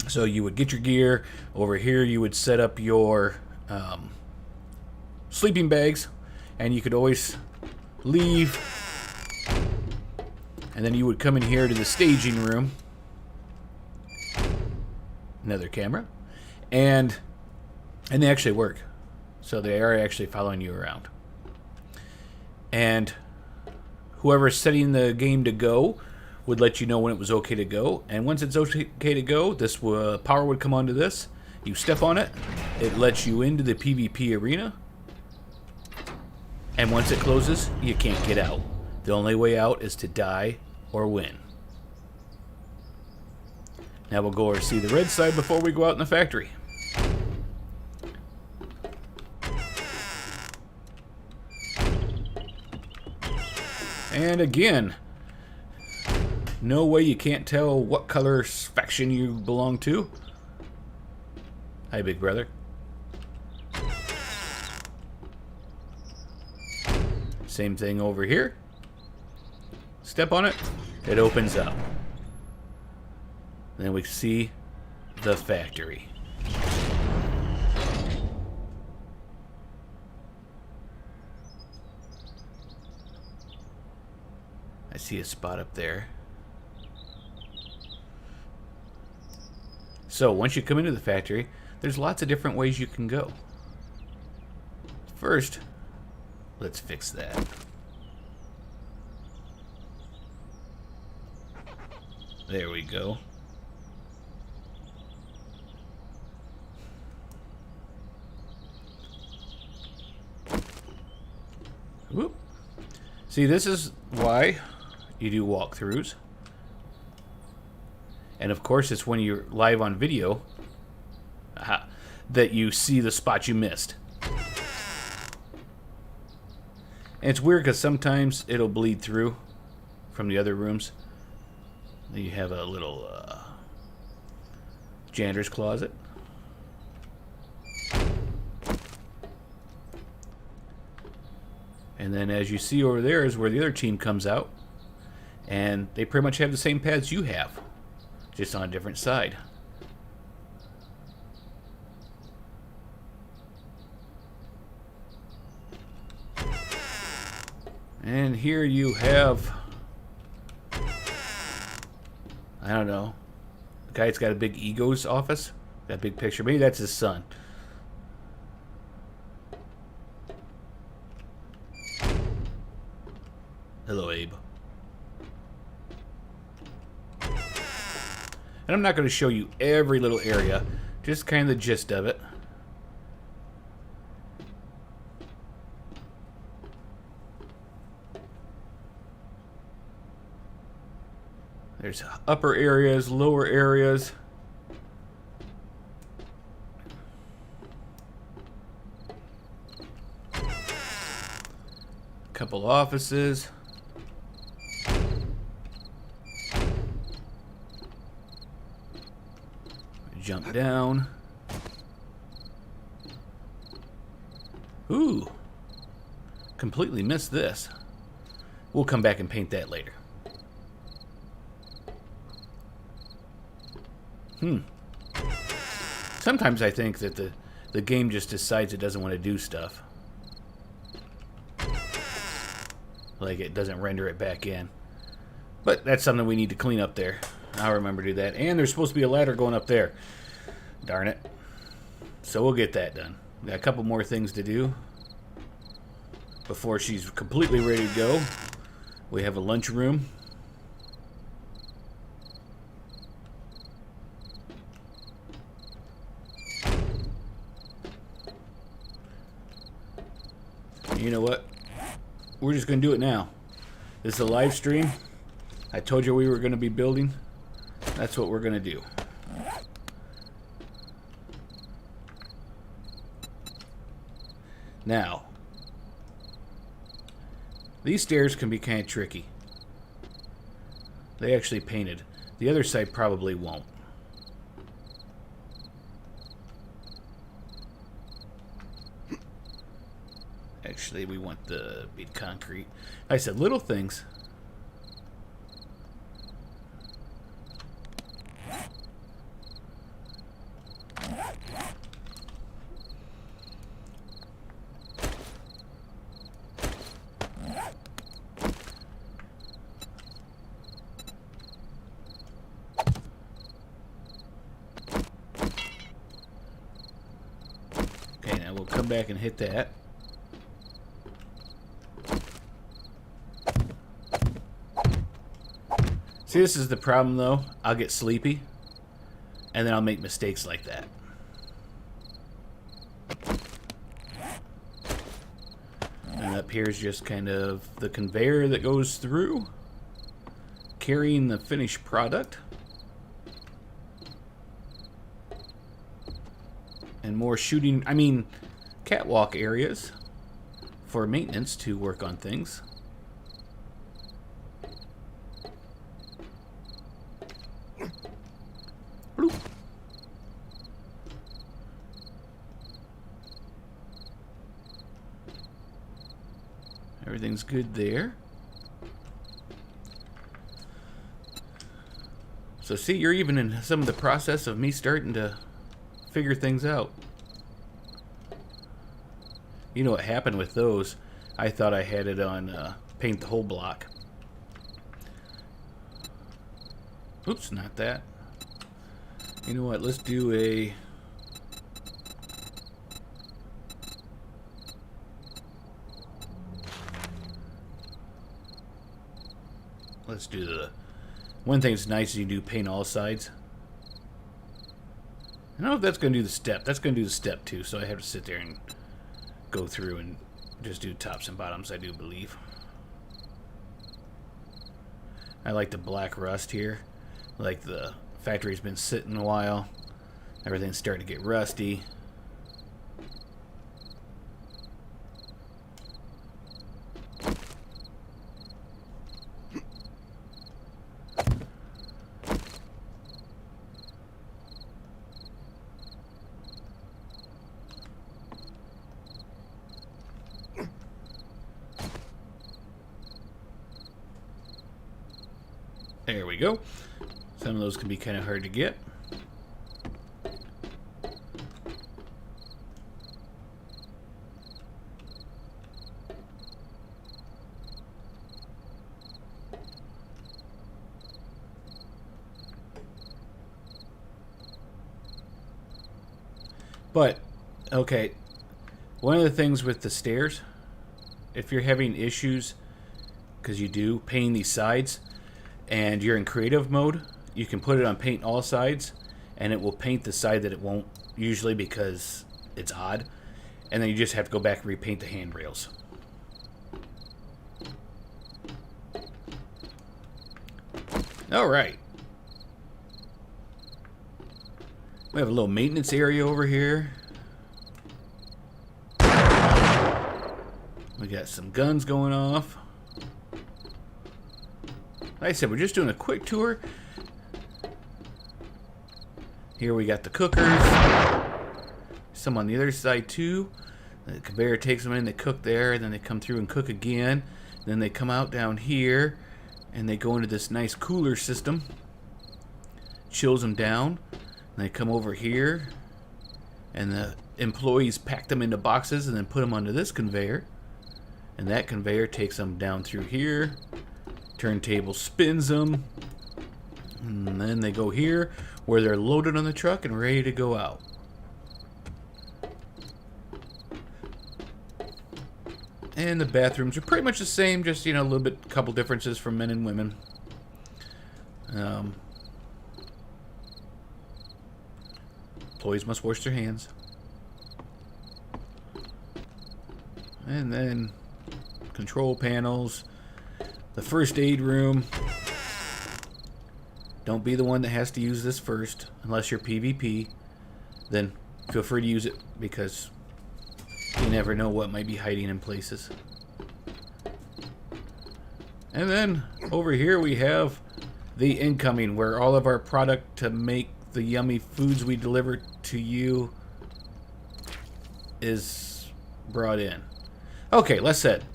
So you would get your gear. Over here you would set up your sleeping bags, and you could always leave, and then you would come in here to the staging room. Another camera, and they actually work, so they are actually following you around. And whoever's setting the game to go would let you know when it was okay to go, and once it's okay to go, this power would come onto this. You step on it, it lets you into the PvP arena, and once it closes, you can't get out. The only way out is to die or win. Now we'll go over see the red side before we go out in the factory. And again, no way you can't tell what color faction you belong to. Hi, big brother. Same thing over here. Step on it, it opens up. Then we see the factory. I see a spot up there. So once you come into the factory, there's lots of different ways you can go. First, let's fix that. There we go. Whoop. See, this is why you do walkthroughs. And of course, it's when you're live on video that you see the spot you missed. And it's weird because sometimes it'll bleed through from the other rooms. You have a little janitor's closet. And then as you see over there is where the other team comes out. And they pretty much have the same pads you have, just on a different side. And here you have, I don't know, the guy that's got a big Ego's office, that big picture. Maybe that's his son. Hello, Abe. And I'm not going to show you every little area, just kind of the gist of it. There's upper areas, lower areas. A couple offices. Jump down. Ooh. Completely missed this. We'll come back and paint that later. Sometimes I think that the game just decides it doesn't want to do stuff. Like it doesn't render it back in. But that's something we need to clean up there. I'll remember to do that. And there's supposed to be a ladder going up there. Darn it. So we'll get that done. Got a couple more things to do before she's completely ready to go. We have a lunchroom. You know what? We're just going to do it now. This is a live stream. I told you we were going to be building. That's what we're going to do. Now, These stairs can be kind of tricky. They actually painted. The other side probably won't. Actually, we want the bead concrete. I said little things. Okay, now we'll come back and hit that. See, this is the problem, though. I'll get sleepy, and then I'll make mistakes like that. And up here is just kind of the conveyor that goes through, carrying the finished product. And more shooting, catwalk areas for maintenance to work on things. Bloop. Everything's good there. So see, you're even in some of the process of me starting to figure things out. You know what happened with those? I thought I had it on paint the whole block. Oops, not that. You know what? Let's do a... Let's do the... One thing that's nice is you do paint all sides. I don't know if that's going to do the step. That's going to do the step too, so I have to sit there and go through and just do tops and bottoms, I do believe. I like the black rust here. Like the factory's been sitting a while. Everything's starting to get rusty. There we go. Some of those can be kind of hard to get. But, okay, one of the things with the stairs, if you're having issues, because you do, painting these sides, and you're in creative mode, you can put it on paint all sides, and it will paint the side that it won't, usually because it's odd, and then you just have to go back and repaint the handrails. Alright. We have a little maintenance area over here. We got some guns going off. Like I said, we're just doing a quick tour. Here we got the cookers. Some on the other side too. The conveyor takes them in, they cook there, and then they come through and cook again. Then they come out down here, and they go into this nice cooler system. Chills them down. And they come over here, and the employees pack them into boxes and then put them onto this conveyor. And that conveyor takes them down through here. Turntable spins them, and then they go here where they're loaded on the truck and ready to go out. And the bathrooms are pretty much the same, just, you know, a little bit, couple differences from men and women. Employees must wash their hands. And then control panels. The first aid room. Don't be the one that has to use this first, unless you're PvP. Then feel free to use it, because you never know what might be hiding in places. And then over here we have the incoming, where all of our product to make the yummy foods we deliver to you is brought in. Okay, enough said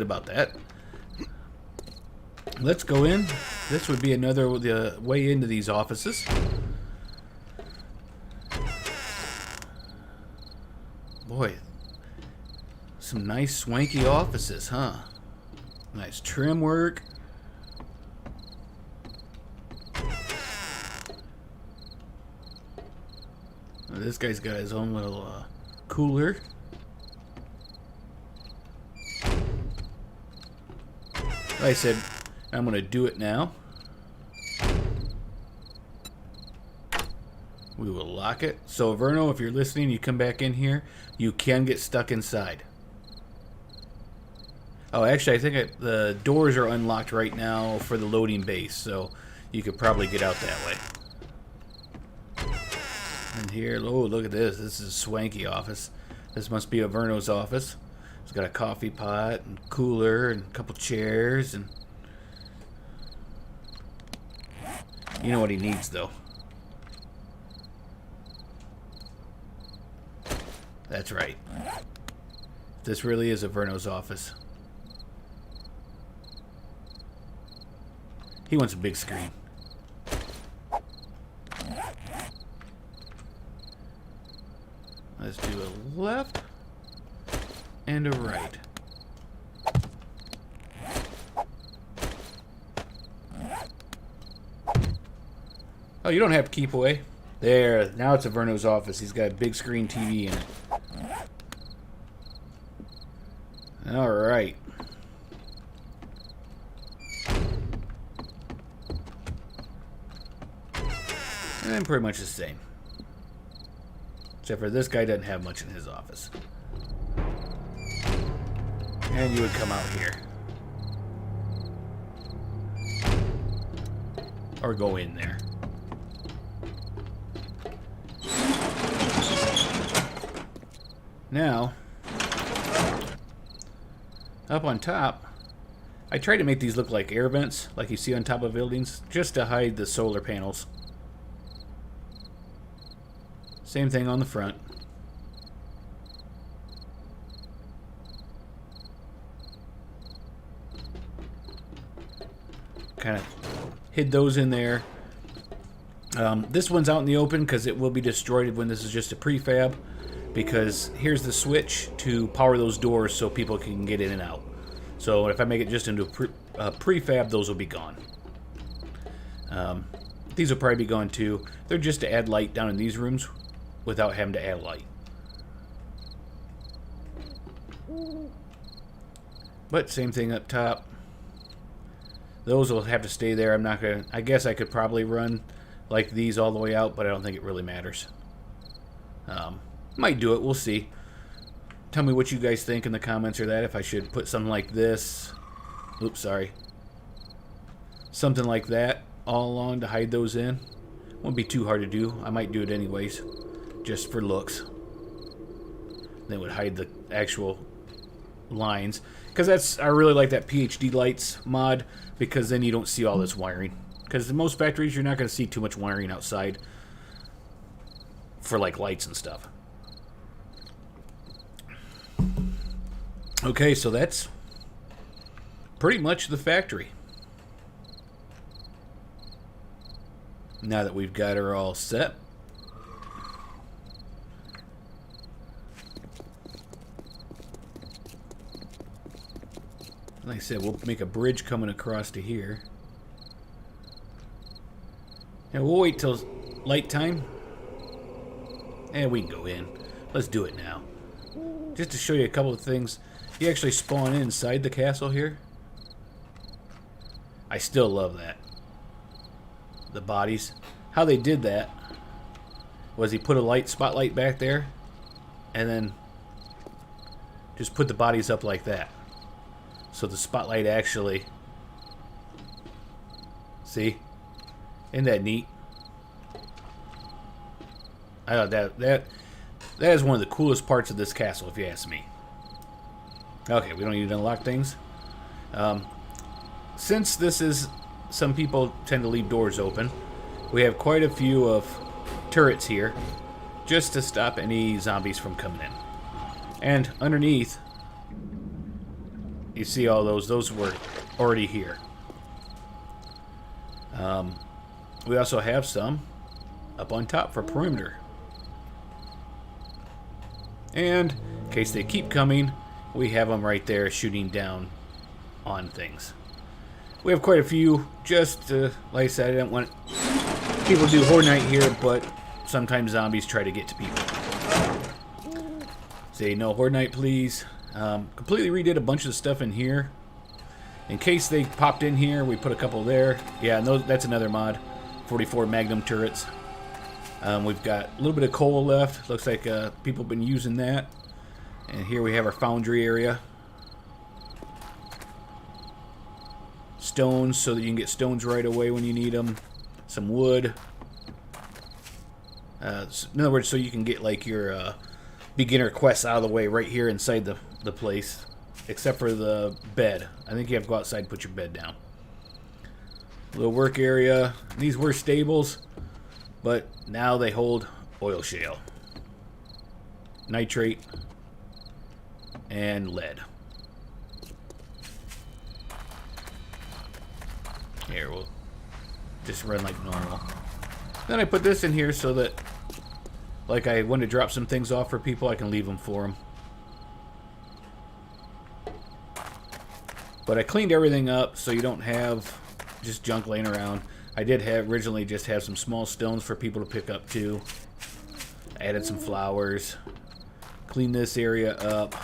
about that. Let's go in. This would be another way into these offices. Boy, some nice swanky offices, huh? Nice trim work. This guy's got his own little cooler. Like I said, I'm going to do it now. We will lock it. So, Verno, if you're listening, you come back in here, you can get stuck inside. Oh, actually, I think the doors are unlocked right now for the loading base, so you could probably get out that way. And here, oh, look at this. This is a swanky office. This must be a Verno's office. It's got a coffee pot and cooler and a couple chairs. And you know what he needs, though. That's right. This really is a Verno's office. He wants a big screen. Let's do a left and a right. Oh, you don't have to keep away. There, now it's a Verno's office. He's got a big screen TV in it. All right. And pretty much the same. Except for this guy doesn't have much in his office. And you would come out here. Or go in there. Now, up on top, I try to make these look like air vents, like you see on top of buildings, just to hide the solar panels. Same thing on the front. Kind of hid those in there. This one's out in the open because it will be destroyed when this is just a prefab. Because here's the switch to power those doors so people can get in and out. So if I make it just into a prefab, those will be gone. These will probably be gone too. They're just to add light down in these rooms without having to add light. But same thing up top. Those will have to stay there. I'm not gonna. I guess I could probably run like these all the way out, but I don't think it really matters. Might do it. We'll see. Tell me what you guys think in the comments or that. If I should put something like this. Oops, sorry. Something like that all along to hide those in. Won't be too hard to do. I might do it anyways, just for looks. Then would hide the actual lines, because I really like that PhD lights mod, because then you don't see all this wiring. Because in most factories you're not going to see too much wiring outside for like lights and stuff. Okay, so that's pretty much the factory. Now that we've got her all set, like I said, we'll make a bridge coming across to here. And we'll wait till light time. And we can go in. Let's do it now. Just to show you a couple of things. You actually spawn inside the castle here. I still love that. The bodies. How they did that was he put a spotlight back there and then just put the bodies up like that. So the spotlight actually, see? Isn't that neat? I thought that is one of the coolest parts of this castle, if you ask me. Okay, we don't need to unlock things. since this is, some people tend to leave doors open, we have quite a few of turrets here just to stop any zombies from coming in. And underneath, you see all those were already here. We also have some up on top for perimeter. And in case they keep coming, we have them right there shooting down on things. We have quite a few, just like I said, I don't want people to do Horde Night here, but sometimes zombies try to get to people. Say no Horde Night, please. Completely redid a bunch of stuff in here. In case they popped in here, we put a couple there. Yeah, and that's another mod. 44 Magnum turrets. We've got a little bit of coal left. Looks like people have been using that. And here we have our foundry area. Stones, so that you can get stones right away when you need them. Some wood. In other words, so you can get like your beginner quests out of the way right here inside the place. Except for the bed. I think you have to go outside and put your bed down. Little work area. These were stables, but now they hold oil shale, nitrate, and lead. Here, we'll just run like normal. Then I put this in here so that, like, I want to drop some things off for people, I can leave them for them. But I cleaned everything up so you don't have just junk laying around. I did originally just have some small stones for people to pick up too. I added some flowers. Cleaned this area up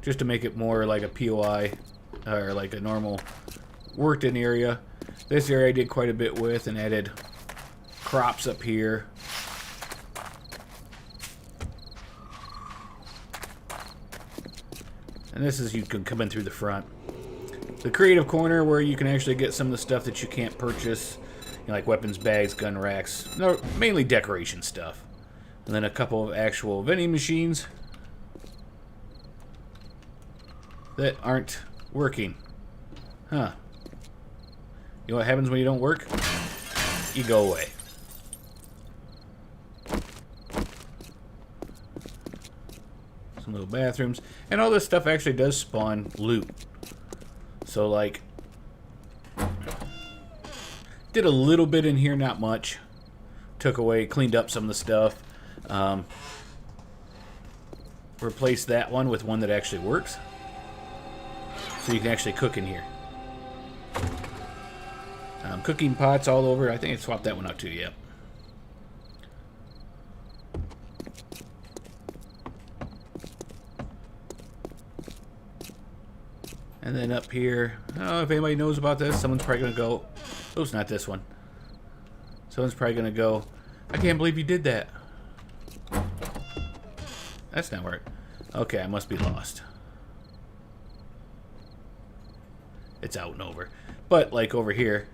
just to make it more like a POI or like a normal worked in area. This area I did quite a bit with and added crops up here. And this is, you can come in through the front. The creative corner where you can actually get some of the stuff that you can't purchase, you know, like weapons bags, gun racks, no, mainly decoration stuff. And then a couple of actual vending machines that aren't working. Huh. You know what happens when you don't work? You go away. Some little bathrooms. And all this stuff actually does spawn loot. So, like, did a little bit in here, not much. Took away, cleaned up some of the stuff. Replaced that one with one that actually works. So you can actually cook in here. Cooking pots all over. I think I swapped that one out too, yep. And then up here, I don't know if anybody knows about this. Someone's probably going to go, oh, it's not this one. Someone's probably going to go, I can't believe you did that. That's not right. Okay, I must be lost. It's out and over. But, like over here,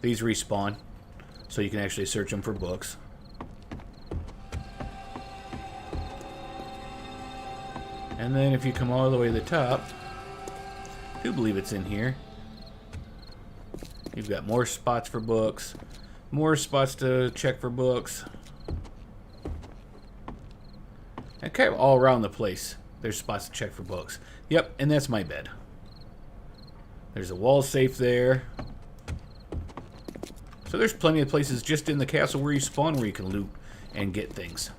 these respawn. So you can actually search them for books. And then if you come all the way to the top, I do believe it's in here. You've got more spots for books, more spots to check for books. And kind of all around the place, there's spots to check for books. Yep, and that's my bed. There's a wall safe there. So there's plenty of places just in the castle where you spawn where you can loot and get things.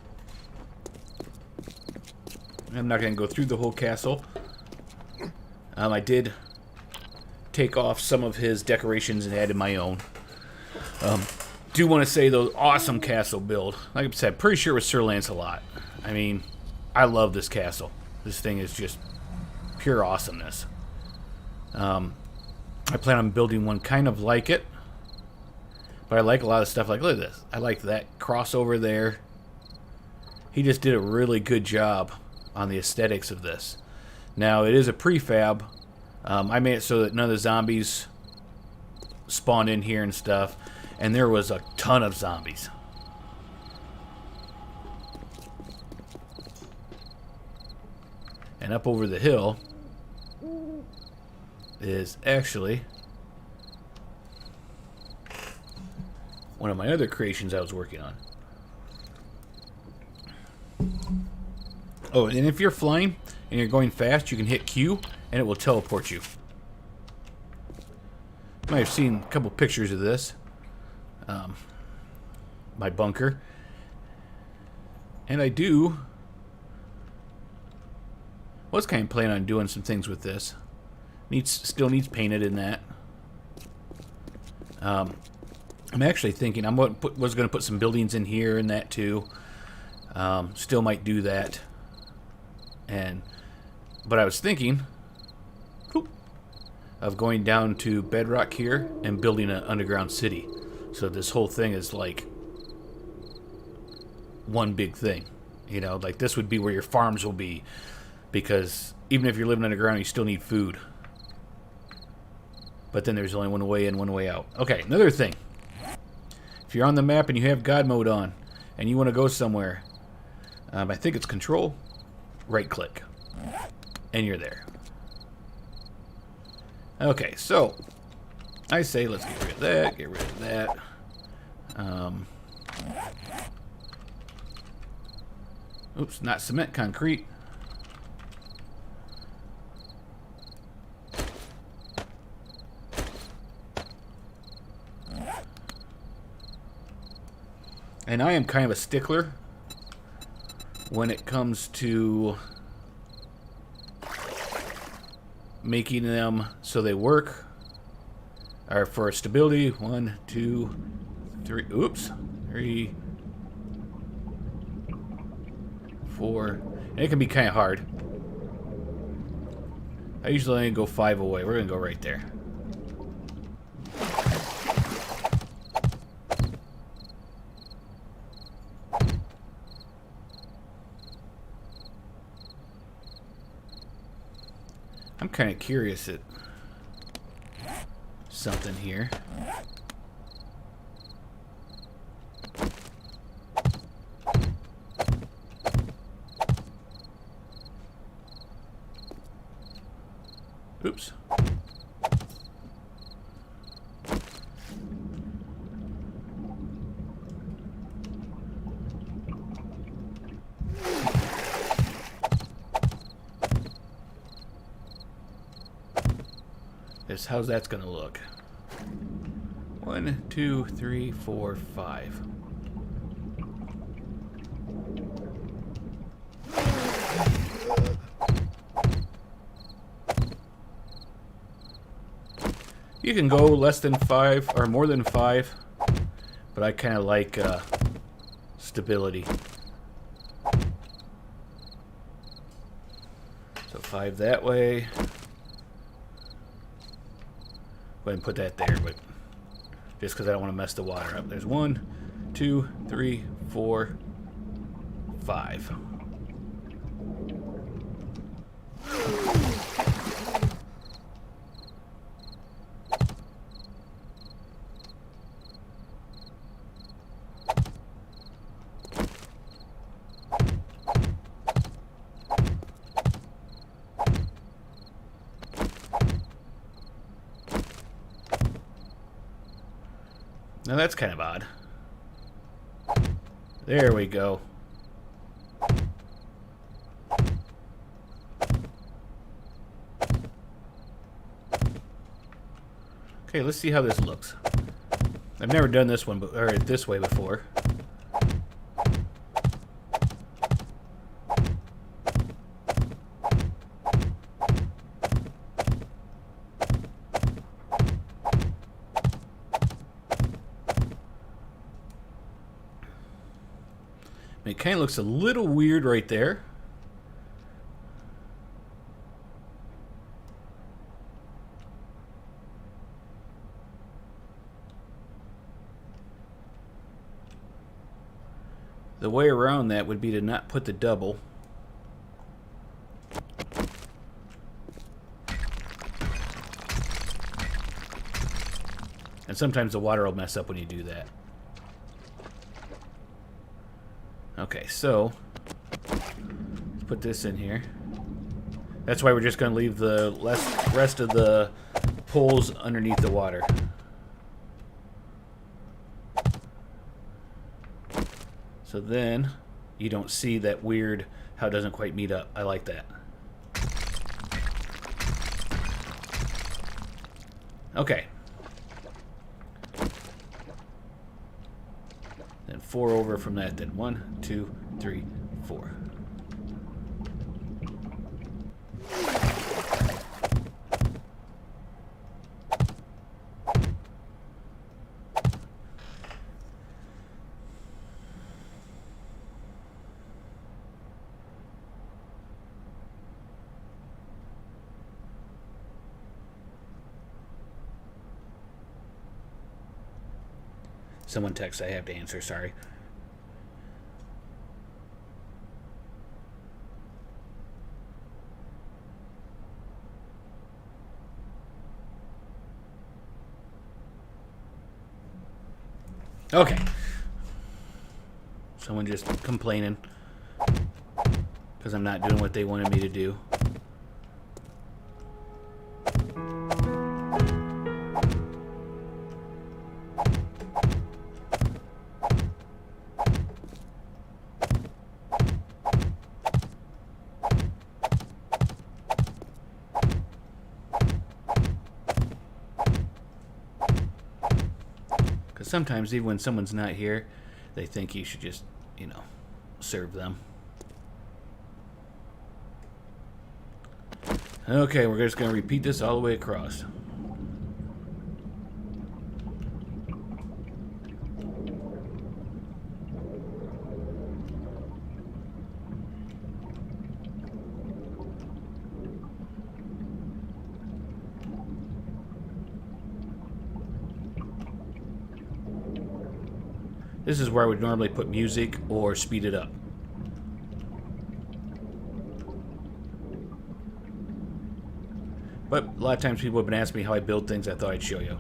I'm not going to go through the whole castle. I did take off some of his decorations and added my own. Do want to say, though, awesome castle build. Like I said, pretty sure it was Sir Lancelot. I mean, I love this castle. This thing is just pure awesomeness. I plan on building one kind of like it. But I like a lot of stuff. Like, look at this. I like that crossover there. He just did a really good job on the aesthetics of this. Now, it is a prefab. I made it so that none of the zombies spawn in here and stuff. And there was a ton of zombies. And up over the hill, is actually one of my other creations I was working on. Oh, and if you're flying and you're going fast, you can hit Q and it will teleport you. You might have seen a couple pictures of this. My bunker. And I was kind of planning on doing some things with this. Still needs painted in that. I'm actually thinking was going to put some buildings in here and that too. Still might do that. But I was thinking of going down to bedrock here and building an underground city. So this whole thing is like one big thing. You know, like this would be where your farms will be. Because even if you're living underground, you still need food. But then there's only one way in, one way out. Okay, another thing. If you're on the map and you have God mode on, and you want to go somewhere, I think it's Control, right click, and you're there. Okay, so I say let's get rid of that, get rid of that. Oops, not cement, concrete. And I am kind of a stickler when it comes to making them so they work. Or for stability, 1, 2, 3, oops, 3, 4. And it can be kind of hard. I usually only go 5 away. We're going to go right there. I'm kind of curious at something here. Oops. How's that gonna look? 1, 2, 3, 4, 5. You can go less than 5 or more than 5, but I kind of like stability. So 5 that way. Go ahead and put that there, but just because I don't want to mess the water up. There's 1, 2, 3, 4, 5. Now that's kind of odd. There we go. Okay, let's see how this looks. I've never done this one, or this way before. It kind of looks a little weird right there. The way around that would be to not put the double. And sometimes the water will mess up when you do that. Okay, so let's put this in here. That's why we're just going to leave the rest of the holes underneath the water. So then you don't see that weird how it doesn't quite meet up. I like that. Okay. Then 4 over from that then. 1, 2, 3, 4. Someone texts, I have to answer, sorry. Okay. Someone just complaining because I'm not doing what they wanted me to do. Sometimes, even when someone's not here, they think you should just, serve them. Okay, we're just going to repeat this all the way across. This is where I would normally put music or speed it up. But a lot of times people have been asking me how I build things. I thought I'd show you.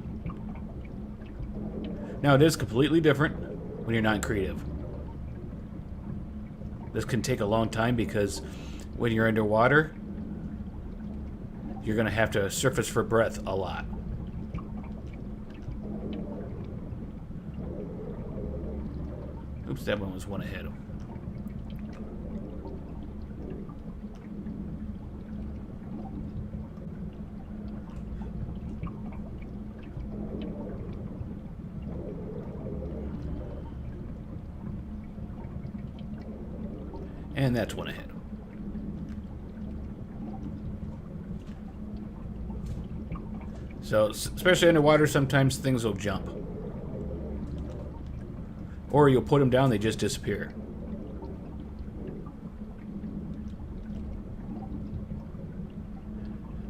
Now it is completely different when you're not creative. This can take a long time because when you're underwater, you're going to have to surface for breath a lot. Oops, that one was one ahead of him. And that's one ahead. So, especially underwater, sometimes things will jump. Or you'll put them down, they just disappear.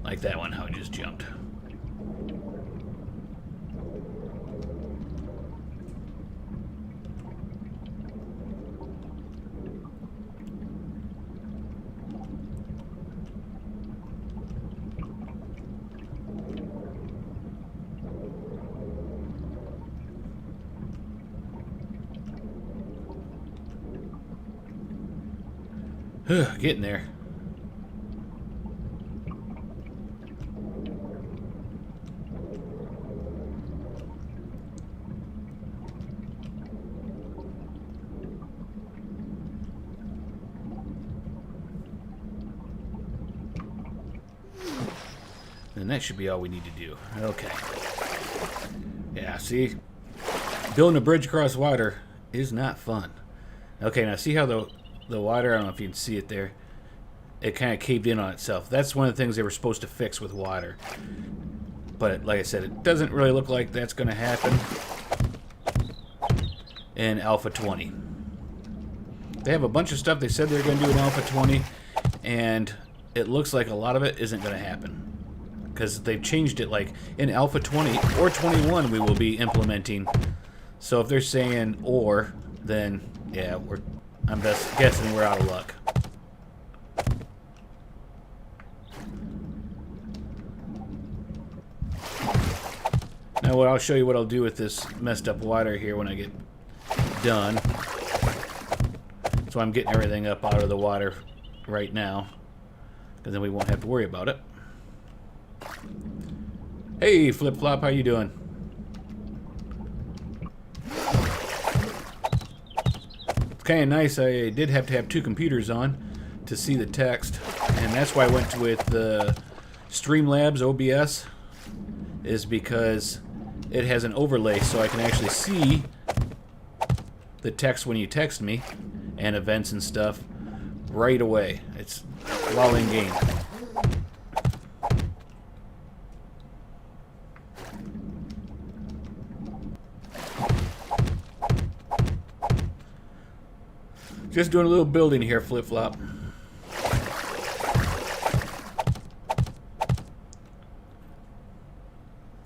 Like that one, how it just jumped. Getting there. And that should be all we need to do. Okay. Yeah, see? Building a bridge across water is not fun. Okay, now see how the water, I don't know if you can see it there, it kind of caved in on itself. That's one of the things they were supposed to fix with water. But like I said, it doesn't really look like that's going to happen in Alpha 20. They have a bunch of stuff they said they were going to do in Alpha 20, and it looks like a lot of it isn't going to happen. Because they've changed it, like in Alpha 20 or 21 we will be implementing. So if they're saying or, then yeah, I'm best guessing we're out of luck. Now I'll show you what I'll do with this messed up water here when I get done. So I'm getting everything up out of the water right now, because then we won't have to worry about it. Hey, Flip Flop, how you doing? It's kind of nice. I did have to have two computers on to see the text, and that's why I went with Streamlabs OBS, is because it has an overlay so I can actually see the text when you text me and events and stuff right away. It's while in game. Just doing a little building here, Flip Flop.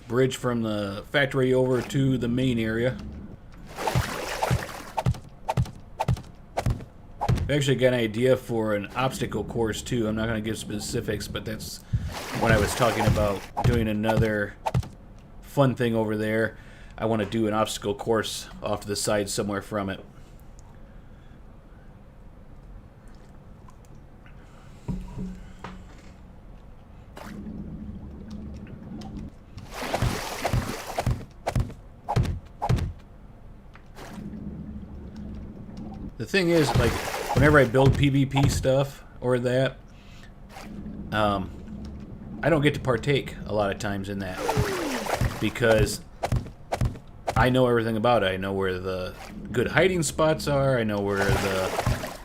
Bridge from the factory over to the main area. I've actually got an idea for an obstacle course too. I'm not going to give specifics, but that's when I was talking about doing another fun thing over there. I want to do an obstacle course off to the side somewhere from it. The thing is, like, whenever I build PvP stuff or that, I don't get to partake a lot of times in that because I know everything about it. I know where the good hiding spots are. I know where the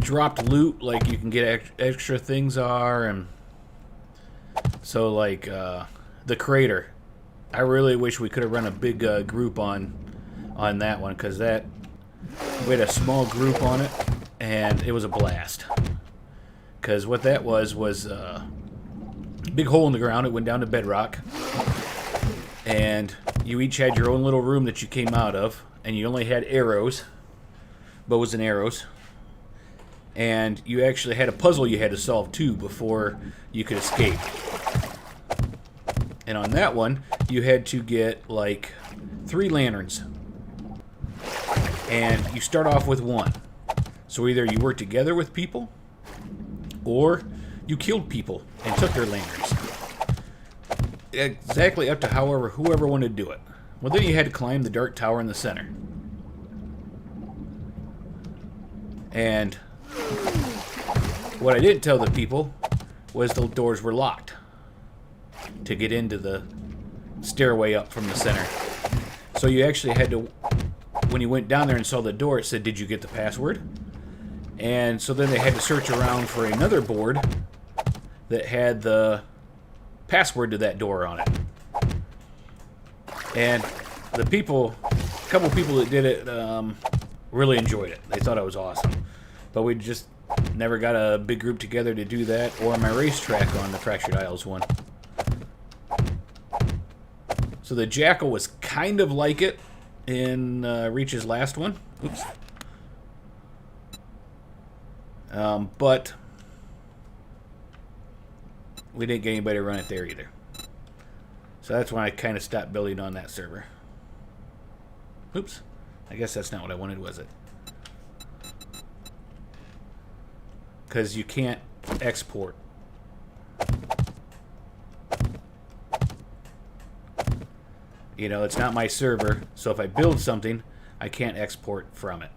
dropped loot, like you can get extra things, are, and so like the crater. I really wish we could have run a big group on that one, because that we had a small group on it, and it was a blast. Because what that was a big hole in the ground. It went down to bedrock, and you each had your own little room that you came out of, and you only had arrows, bows and arrows, and you actually had a puzzle you had to solve too before you could escape. And on that one, you had to get like 3 lanterns. And you start off with 1. So either you worked together with people, or you killed people and took their lanterns. Exactly up to whoever wanted to do it. Well, then you had to climb the dark tower in the center. And what I didn't tell the people was the doors were locked to get into the stairway up from the center. So you actually had to, when you went down there and saw the door, it said, "Did you get the password?" And so then they had to search around for another board that had the password to that door on it. And the people, a couple people that did it, really enjoyed it. They thought it was awesome. But we just never got a big group together to do that, or my racetrack on the Fractured Isles one. So the Jackal was kind of like it in Reach's last one. Oops. But we didn't get anybody to run it there either. So that's when I kind of stopped building on that server. Oops. I guess that's not what I wanted, was it? Because you can't export. You know, it's not my server, so if I build something, I can't export from it.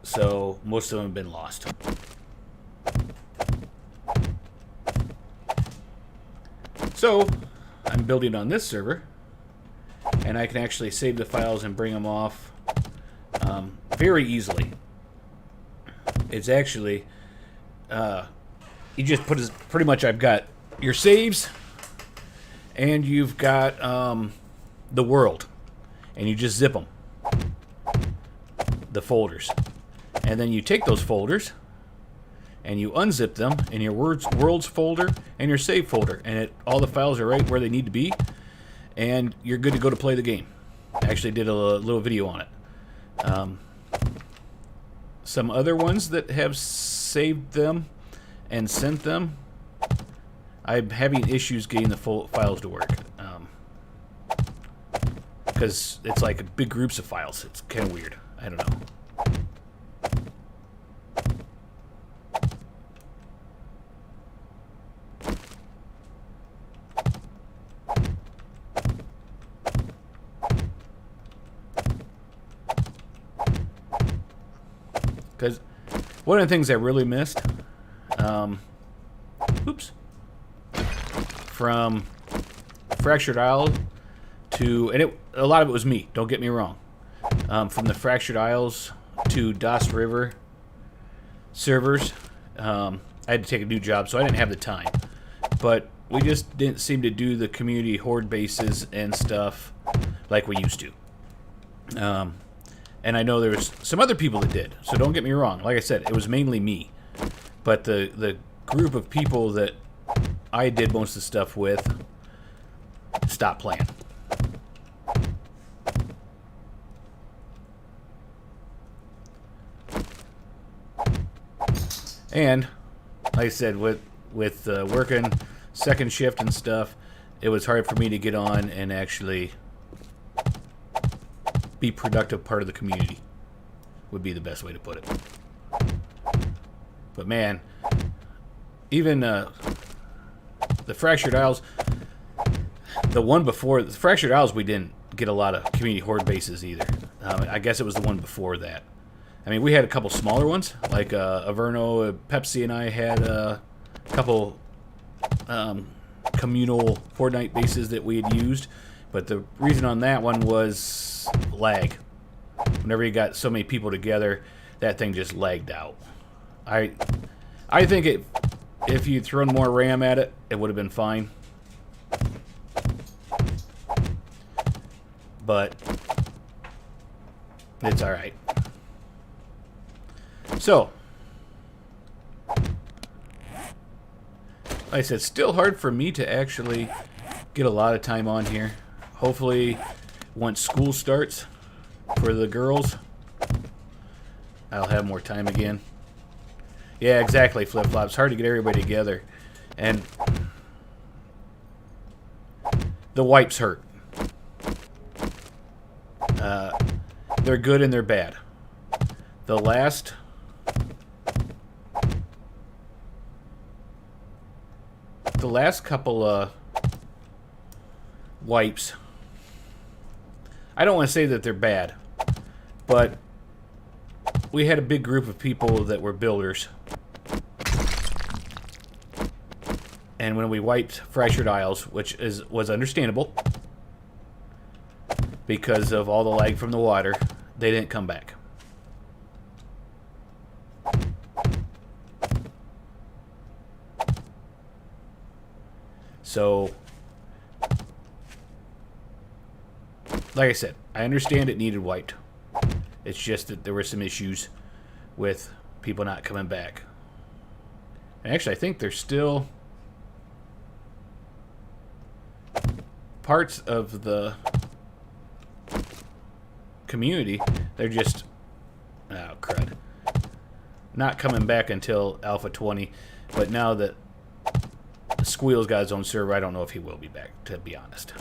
So most of them have been lost. So I'm building on this server, and I can actually save the files and bring them off very easily. It's actually you just put pretty much, I've got your saves, and you've got the world, and you just zip them, the folders, and then you take those folders and you unzip them in your worlds folder and your save folder, and all the files are right where they need to be, and you're good to go to play the game. I actually did a little video on it. Some other ones that have saved them and sent them, I'm having issues getting the files to work. Because it's like big groups of files. It's kind of weird. I don't know. Because one of the things I really missed, oops, from Fractured Isle to, and a lot of it was me, don't get me wrong, from the Fractured Isles to Das River servers, I had to take a new job, so I didn't have the time. But we just didn't seem to do the community horde bases and stuff like we used to. And I know there was some other people that did, so don't get me wrong. Like I said, it was mainly me. But the group of people that I did most of the stuff with stopped playing. And like I said, with working second shift and stuff, it was hard for me to get on and actually be productive part of the community, would be the best way to put it. But man, even the Fractured Isles, the one before the Fractured Isles, we didn't get a lot of community horde bases either. I guess it was the one before that. I mean, we had a couple smaller ones, like Averno, Pepsi, and I had a couple communal Fortnite bases that we had used. But the reason on that one was lag. Whenever you got so many people together, that thing just lagged out. I think if you'd thrown more RAM at it, it would have been fine. But it's alright. So, like I said, still hard for me to actually get a lot of time on here. Hopefully, once school starts for the girls, I'll have more time again. Yeah, exactly, Flip-Flop. It's hard to get everybody together. And the wipes hurt. They're good and they're bad. The last couple wipes, I don't want to say that they're bad, but we had a big group of people that were builders, and when we wiped Fractured Isles, which was understandable because of all the lag from the water, they didn't come back. So, like I said, I understand it needed wiped. It's just that there were some issues with people not coming back. And actually, I think there's still parts of the community, they're just, oh crud, not coming back until Alpha 20. But now that Squeal's got his own server, I don't know if he will be back, to be honest.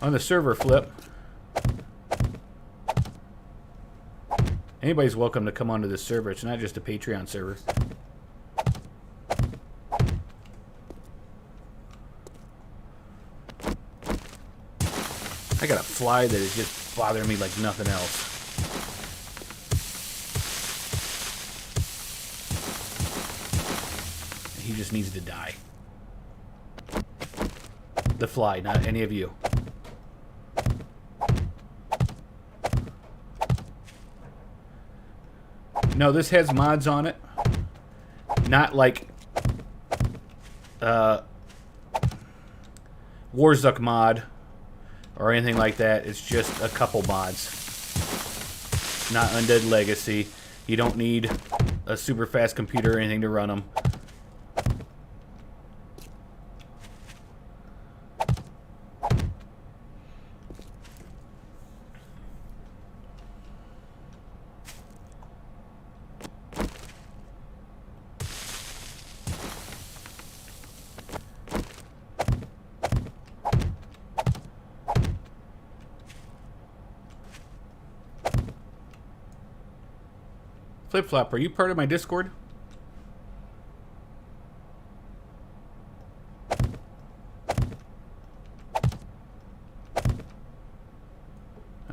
On the server flip, anybody's welcome to come onto this server. It's not just a Patreon server. I got a fly that is just bothering me like nothing else. He just needs to die. The fly, not any of you. No, this has mods on it. Not like Warzuk mod or anything like that. It's just a couple mods. Not Undead Legacy. You don't need a super fast computer or anything to run them. Flip-Flop, are you part of my Discord?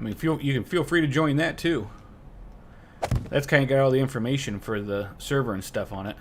mean, you can feel free to join that too. That's kind of got all the information for the server and stuff on it.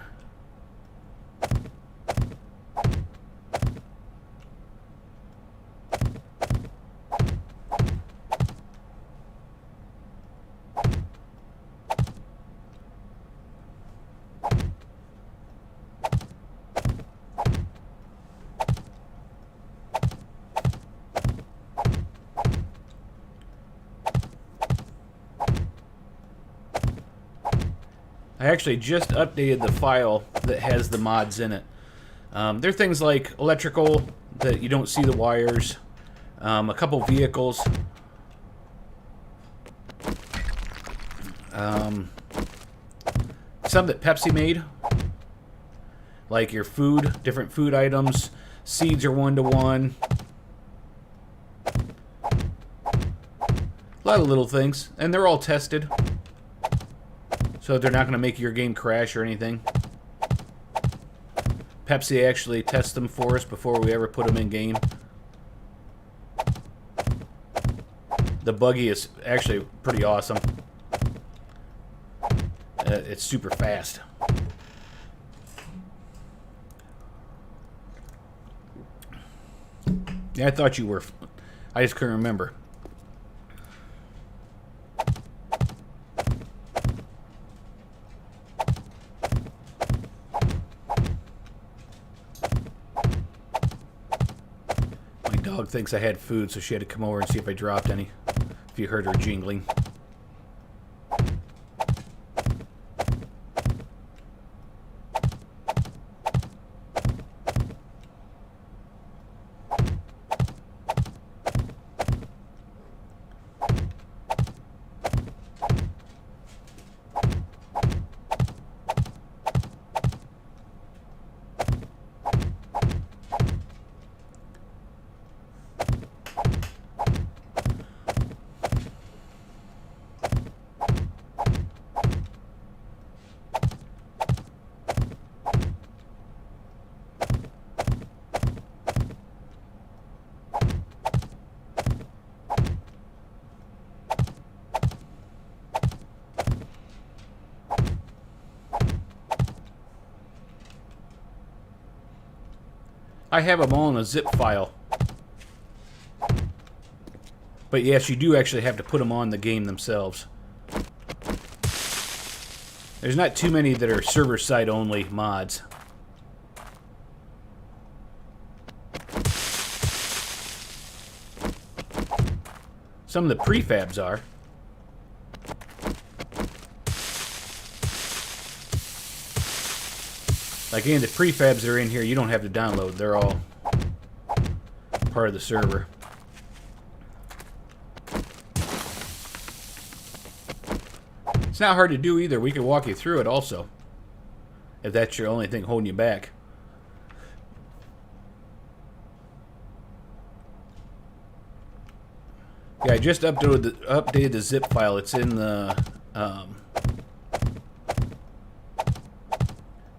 I actually just updated the file that has the mods in it. There are things like electrical that you don't see the wires, a couple vehicles, some that Pepsi made, like your food, different food items, seeds are 1-to-1. A lot of little things, and they're all tested. So they're not going to make your game crash or anything. Pepsi actually tests them for us before we ever put them in game. The buggy is actually pretty awesome. It's super fast. Yeah, I thought you were. I just couldn't remember. Dog thinks I had food, so she had to come over and see if I dropped any. If you heard her jingling. I have them all in a zip file. But yes, you do actually have to put them on the game themselves. There's not too many that are server-side only mods. Some of the prefabs are. Like any of the prefabs that are in here, you don't have to download. They're all part of the server. It's not hard to do either. We can walk you through it also, if that's your only thing holding you back. Yeah, I just updated the zip file. It's in the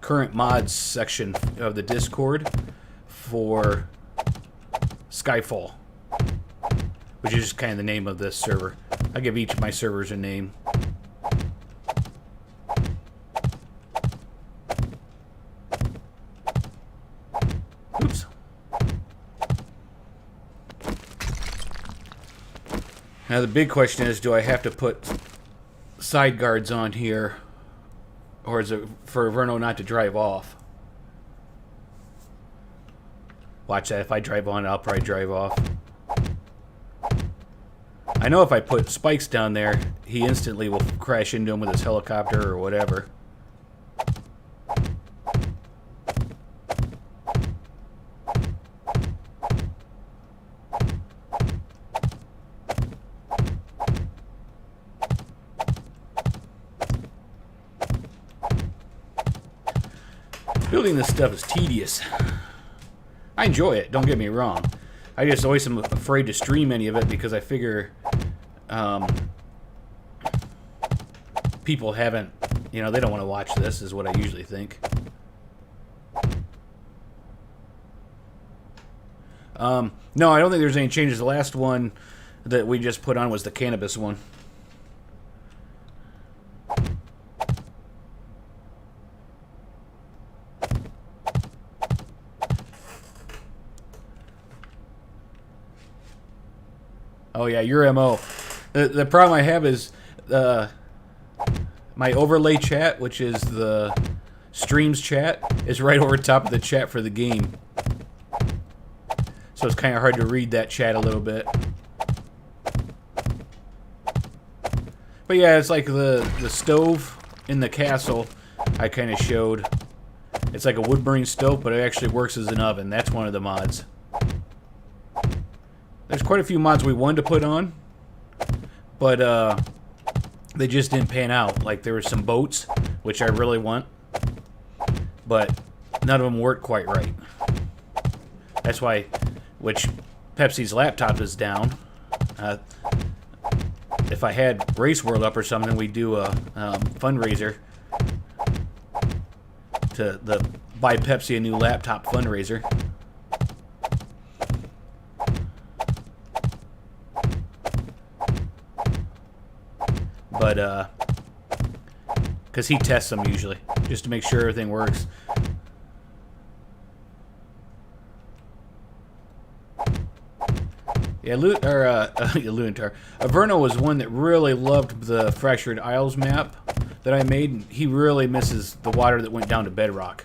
current mods section of the Discord for Skyfall, which is kind of the name of this server. I give each of my servers a name. Oops. Now the big question is, do I have to put side guards on here, or is it for Verno not to drive off? Watch that. If I drive on, I'll probably drive off. I know if I put spikes down there, he instantly will crash into him with his helicopter or whatever. Building this stuff is tedious. I enjoy it, don't get me wrong. I just always am afraid to stream any of it because I figure people haven't, you know, they don't want to watch this, is what I usually think. No, I don't think there's any changes. The last one, that we just put on was the cannabis one. Oh yeah, your MO. The problem I have is my overlay chat, which is the streams chat, is right over top of the chat for the game. So it's kind of hard to read that chat a little bit. But yeah, it's like the stove in the castle I kind of showed. It's like a wood burning stove, but it actually works as an oven. That's one of the mods. There's quite a few mods we wanted to put on, but they just didn't pan out. Like there were some boats, which I really want, but none of them worked quite right. That's why, which Pepsi's laptop is down. If I had Race World up or something, we'd do a fundraiser to buy Pepsi a new laptop fundraiser. But, because he tests them usually, just to make sure everything works. Yeah, Luntar. Averno was one that really loved the Fractured Isles map that I made. He really misses the water that went down to bedrock.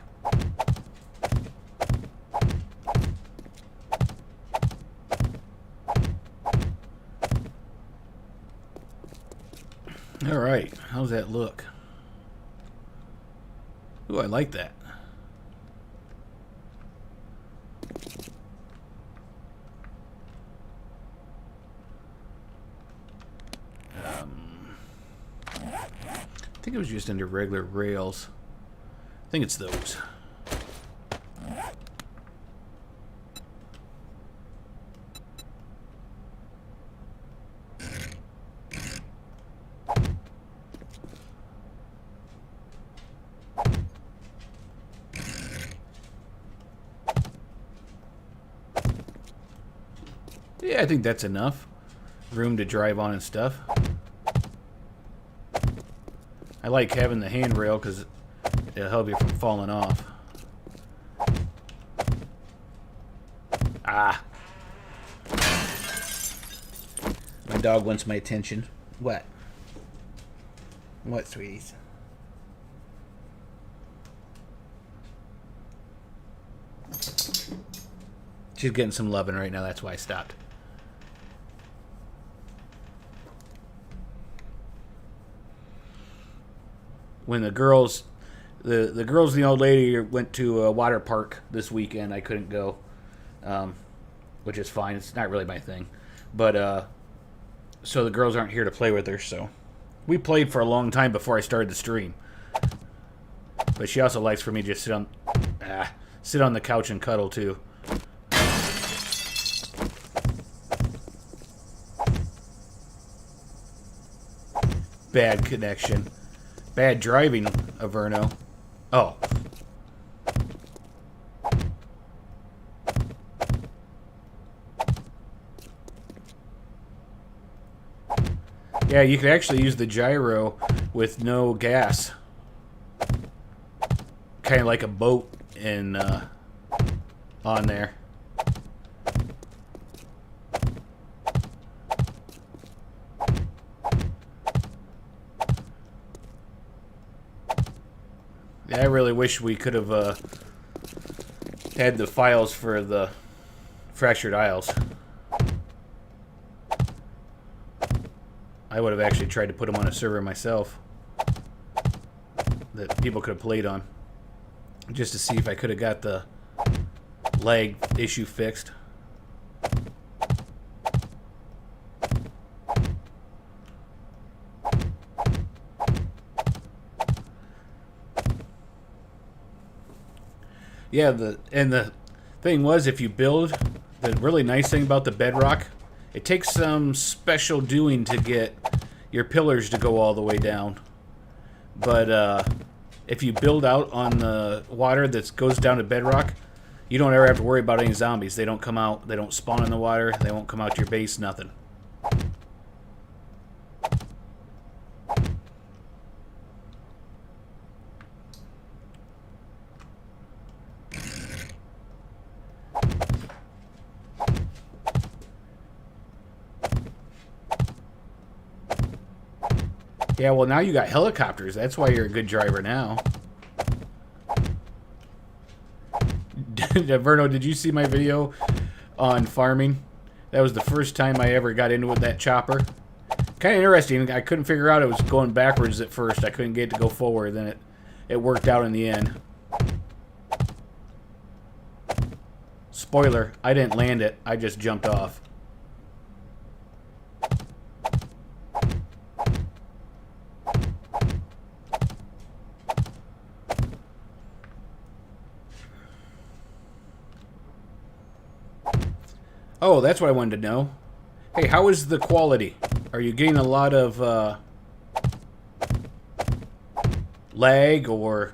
Alright, how's that look? Ooh, I like that. I think it was just under regular rails. I think it's those. Yeah, I think that's enough room to drive on and stuff. I like having the handrail because it'll help you from falling off. Ah. My dog wants my attention. What? What, sweeties? She's getting some loving right now, that's why I stopped. When the girls, the girls and the old lady went to a water park this weekend, I couldn't go, which is fine. It's not really my thing, but so the girls aren't here to play with her. So we played for a long time before I started the stream. But she also likes for me to just sit on the couch and cuddle too. Bad connection. Bad driving, Averno. Oh. Yeah, you could actually use the gyro with no gas. Kind of like a boat in on there. I really wish we could have had the files for the Fractured Isles. I would have actually tried to put them on a server myself that people could have played on, just to see if I could have got the lag issue fixed. Yeah, the thing was, if you build, the really nice thing about the bedrock, it takes some special doing to get your pillars to go all the way down. But if you build out on the water that goes down to bedrock, you don't ever have to worry about any zombies. They don't come out, they don't spawn in the water, they won't come out to your base, nothing. Yeah, well, now you got helicopters. That's why you're a good driver now. Verno, did you see my video on farming? That was the first time I ever got into it with that chopper. Kind of interesting. I couldn't figure out it was going backwards at first. I couldn't get it to go forward. Then it worked out in the end. Spoiler, I didn't land it. I just jumped off. Oh, that's what I wanted to know. Hey, how is the quality? Are you getting a lot of lag, or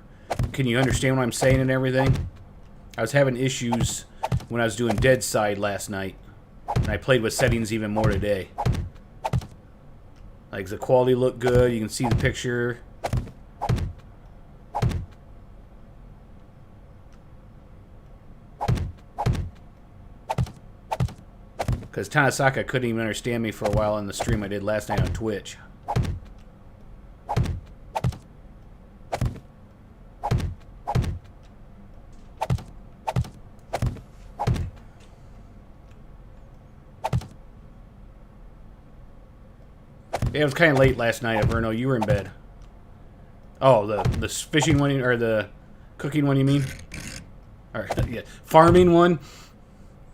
can you understand what I'm saying and everything? I was having issues when I was doing Dead Side last night, and I played with settings even more today. Like, the quality looked good, you can see the picture. Because Tanasaka couldn't even understand me for a while in the stream I did last night on Twitch. Yeah, it was kind of late last night, Averno. You were in bed. Oh, the fishing one, or the cooking one, you mean? Or, yeah, farming one.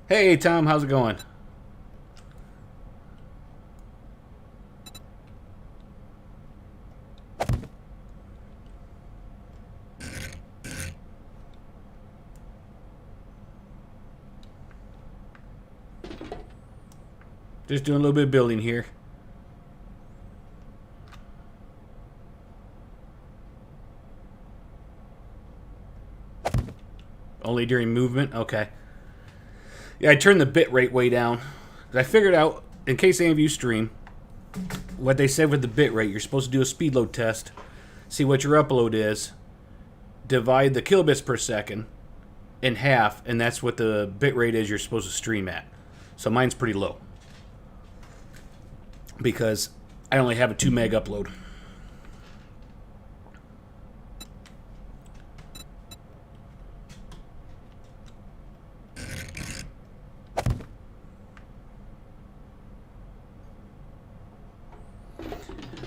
Hey, Tom, how's it going? Just doing a little bit of building here. Only during movement? Okay. Yeah, I turned the bit rate way down. I figured out, in case any of you stream, what they said with the bit rate. You're supposed to do a speed load test, see what your upload is, divide the kilobits per second in half, and that's what the bit rate is you're supposed to stream at. So mine's pretty low, because I only have a 2 meg upload.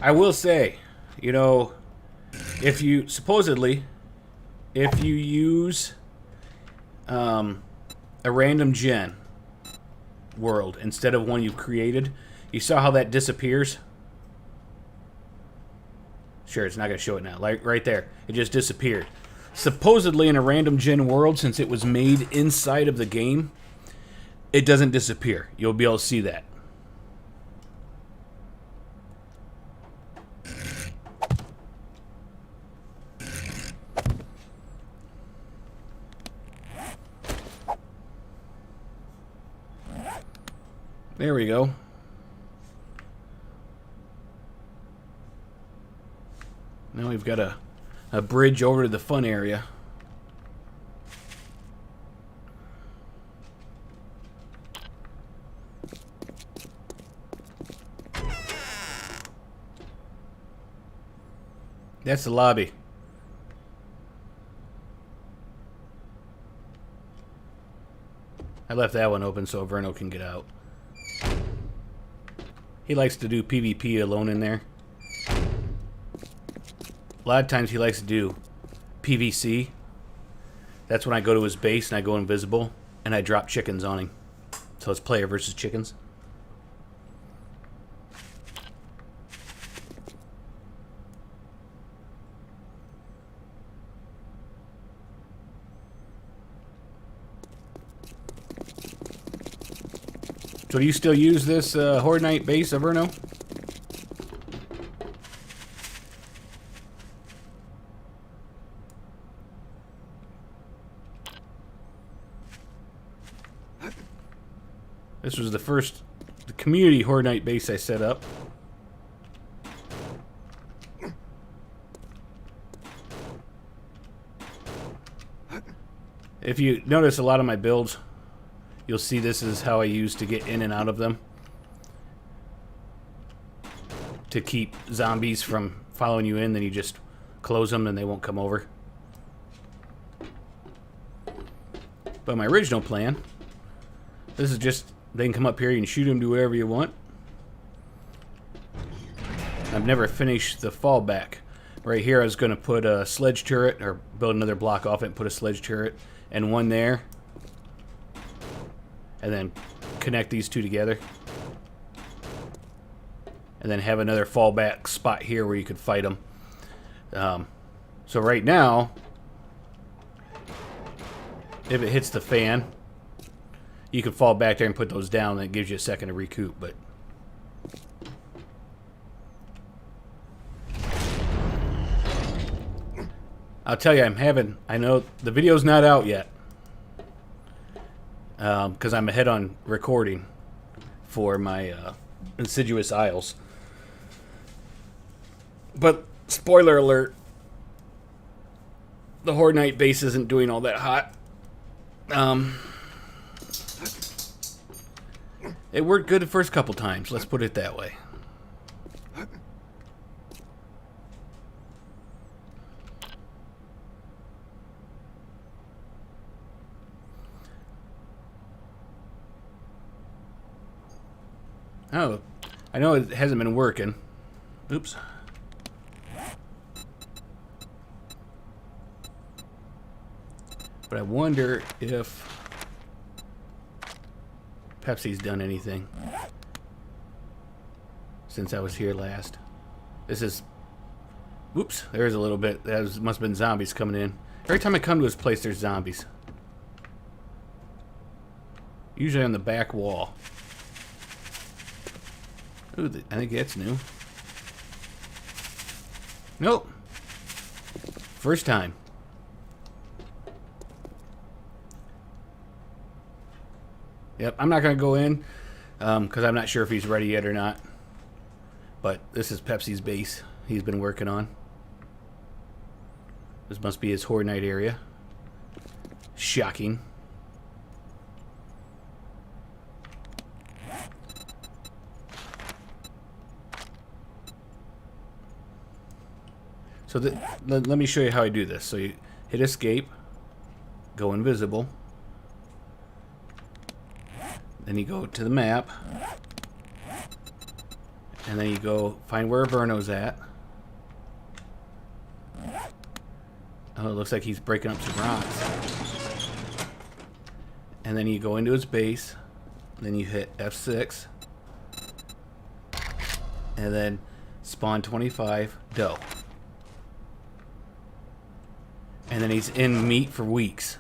I will say, you know, if you use a random gen world instead of one you've created, you saw how that disappears? Sure, it's not going to show it now. Like right there, it just disappeared. Supposedly in a random gen world, since it was made inside of the game, it doesn't disappear. You'll be able to see that. There we go. Now we've got a bridge over to the fun area. That's the lobby. I left that one open so Verno can get out. He likes to do PvP alone in there. A lot of times he likes to do PvC. That's when I go to his base and I go invisible and I drop chickens on him. So it's player versus chickens. So do you still use this Horde Night base, Averno? This was the community Horde Night base I set up. If you notice a lot of my builds, you'll see this is how I use to get in and out of them. to keep zombies from following you in. Then you just close them and they won't come over. But my original plan, this is just, they can come up here, you can shoot them, do whatever you want. I've never finished the fallback. Right here I was going to put a sledge turret, or build another block off it and put a sledge turret, and one there. And then connect these two together. And then have another fallback spot here where you could fight them. So right now, if it hits the fan, you can fall back there and put those down, and it gives you a second to recoup. But I'll tell you, I know the video's not out yet, because I'm ahead on recording for my Insidious Isles. But spoiler alert, the Horde Night base isn't doing all that hot. It worked good the first couple times, let's put it that way. Oh, I know it hasn't been working. Oops. But I wonder if Pepsi's done anything since I was here last. This is... Oops, there's a little bit. That must have been zombies coming in. Every time I come to this place, there's zombies. Usually on the back wall. Ooh, I think that's new. Nope. First time. Yep, I'm not going to go in because I'm not sure if he's ready yet or not. But this is Pepsi's base he's been working on. This must be his Horde Night area. Shocking. So let me show you how I do this. So you hit escape, go invisible, then you go to the map, and then you go find where Verno's at. Oh, it looks like he's breaking up some rocks. And then you go into his base, then you hit F6, and then spawn 25 dough. And then he's in meat for weeks.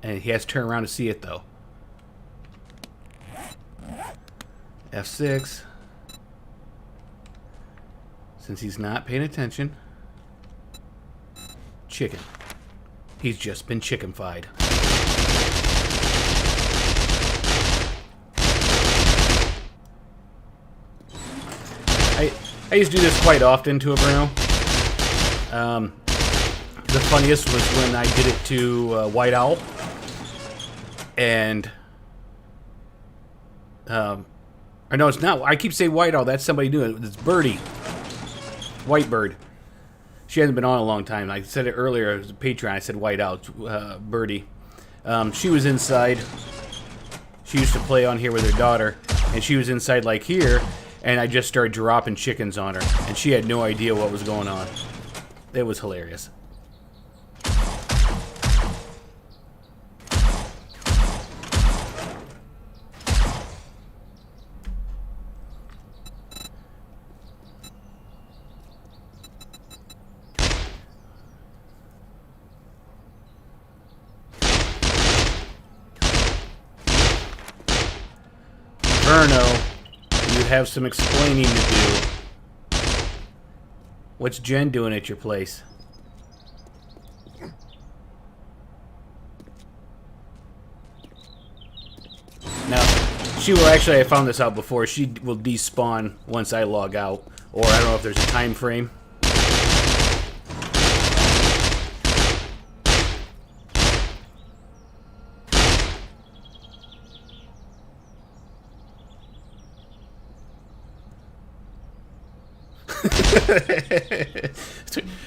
And he has to turn around to see it, though. F6. Since he's not paying attention. Chicken. He's just been chicken-fied. I used to do this quite often to a Bruno. The funniest was when I did it to White Owl, and or no, it's not. I keep saying White Owl. That's somebody new. It's Birdie, White Bird. She hasn't been on a long time. I said it earlier as a Patreon. I said White Owl, Birdie. She was inside. She used to play on here with her daughter, and she was inside like here, and I just started dropping chickens on her, and she had no idea what was going on. It was hilarious. Verno, you have some explaining to do. What's Jen doing at your place? Now, she will actually, I found this out before, she will despawn once I log out. Or I don't know if there's a time frame.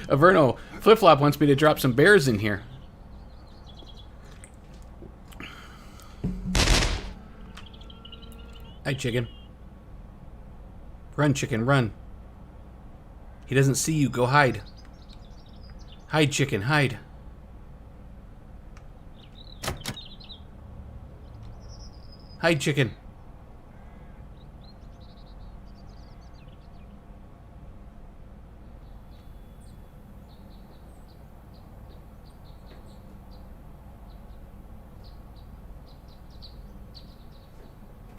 Averno, Flip Flop wants me to drop some bears in here. Hi, chicken. Run, chicken, run. He doesn't see you. Go hide. Hide, chicken, hide. Hide, chicken.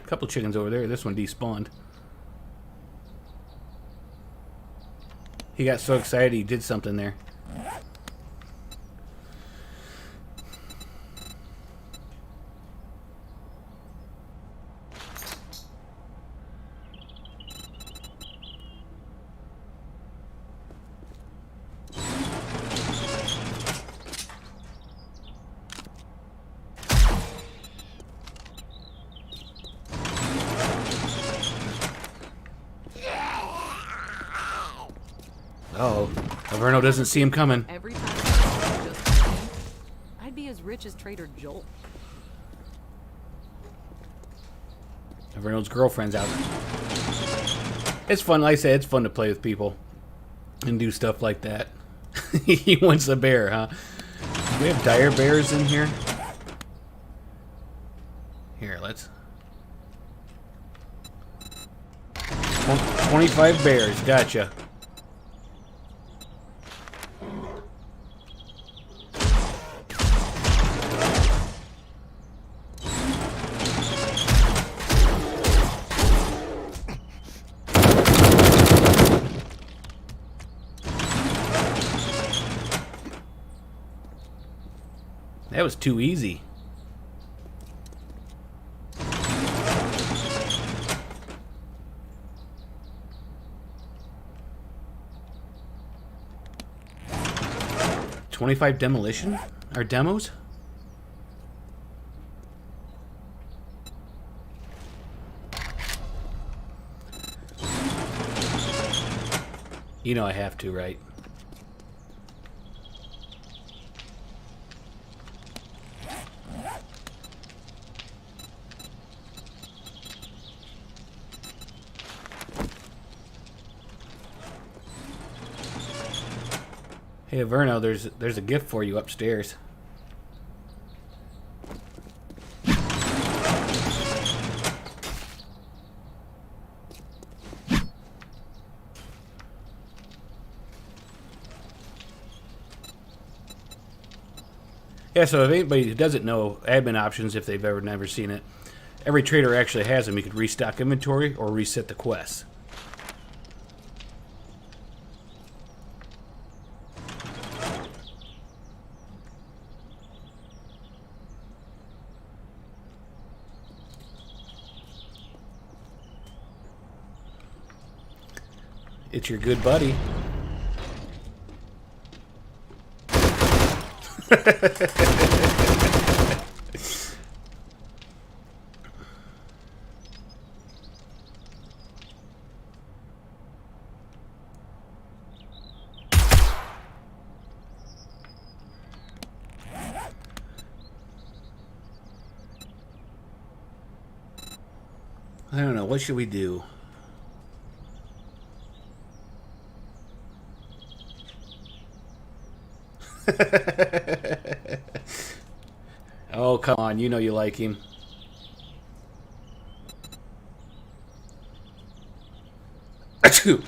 Couple chickens over there. This one despawned. He got so excited he did something there. Uh-oh. Averno doesn't see him coming. Every time I just win, I'd be as rich as Trader Joel. Averno's girlfriend's out. It's fun, like I said, it's fun to play with people and do stuff like that. He wants a bear, huh? Do we have dire bears in here? Here, let's... 25 bears, gotcha. That was too easy. $25 demolition? Or demos? You know I have to, right? Hey, Averno, there's a gift for you upstairs. Yeah, so if anybody who doesn't know admin options, if they've ever never seen it, every trader actually has them. You could restock inventory or reset the quests. It's your good buddy. I don't know. What should we do? Oh, come on. You know you like him. Achoo!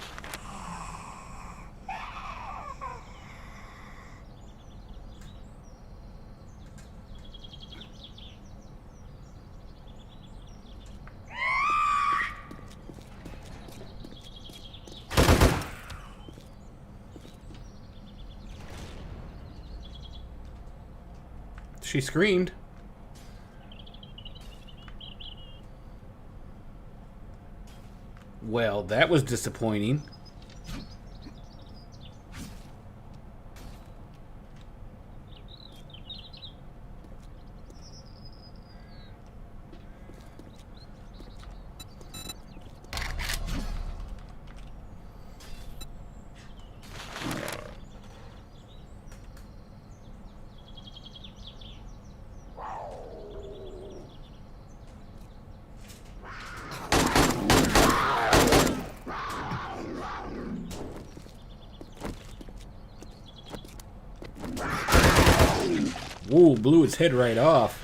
She screamed. Well, that was disappointing. Whoa, blew its head right off.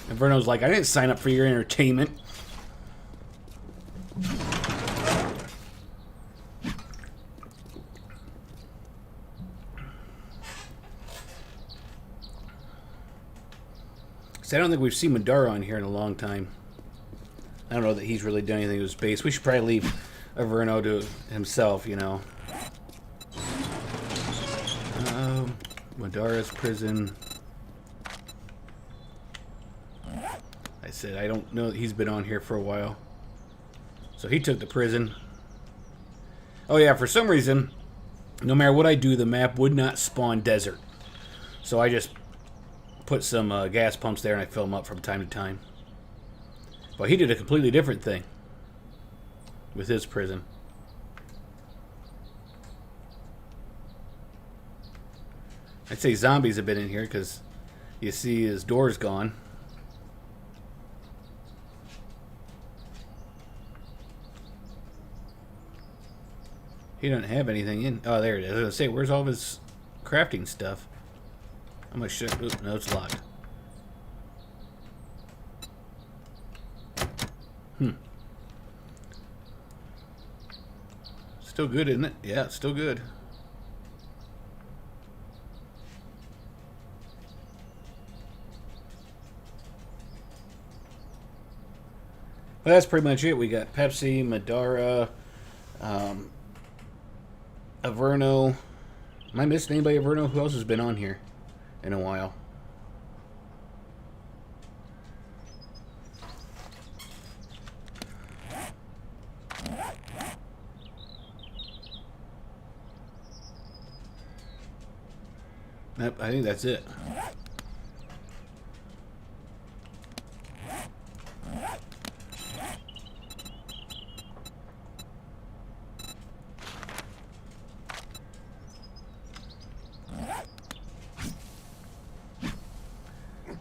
And Verno's like, I didn't sign up for your entertainment. I don't think we've seen Madara on here in a long time. I don't know that he's really done anything to his base. We should probably leave Averno to himself, you know. Madara's prison. I said, I don't know that he's been on here for a while. So he took the prison. Oh yeah, for some reason, no matter what I do, the map would not spawn desert. So I just put some gas pumps there and I fill them up from time to time. But he did a completely different thing with his prison. I'd say zombies have been in here because you see his door's gone. He doesn't have anything in. Oh, there it is. I was going to say, where's all of his crafting stuff? How much shit? Oop, no, it's locked. Still good, isn't it? Yeah, it's still good. Well, that's pretty much it. We got Pepsi, Madara, Averno. Am I missing anybody, Averno? Who else has been on here in a while? Nope, I think that's it.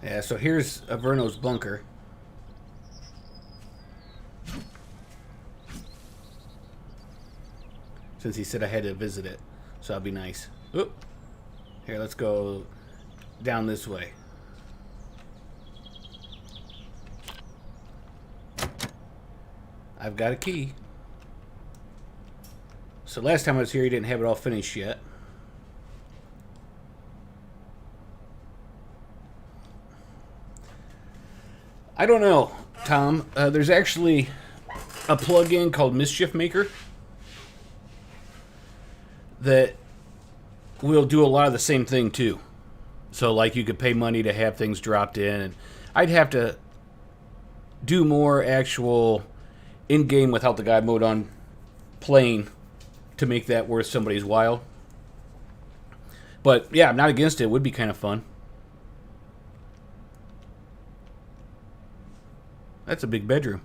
Yeah, so here's Averno's bunker. Since he said I had to visit it, so that'll be nice. Oop. Here, let's go down this way. I've got a key. So last time I was here, he didn't have it all finished yet. I don't know, Tom. There's actually a plugin called Mischief Maker that will do a lot of the same thing too. So like you could pay money to have things dropped in, and I'd have to do more actual in-game without the guide mode on playing to make that worth somebody's while. But yeah, I'm not against it. It would be kind of fun. That's a big bedroom.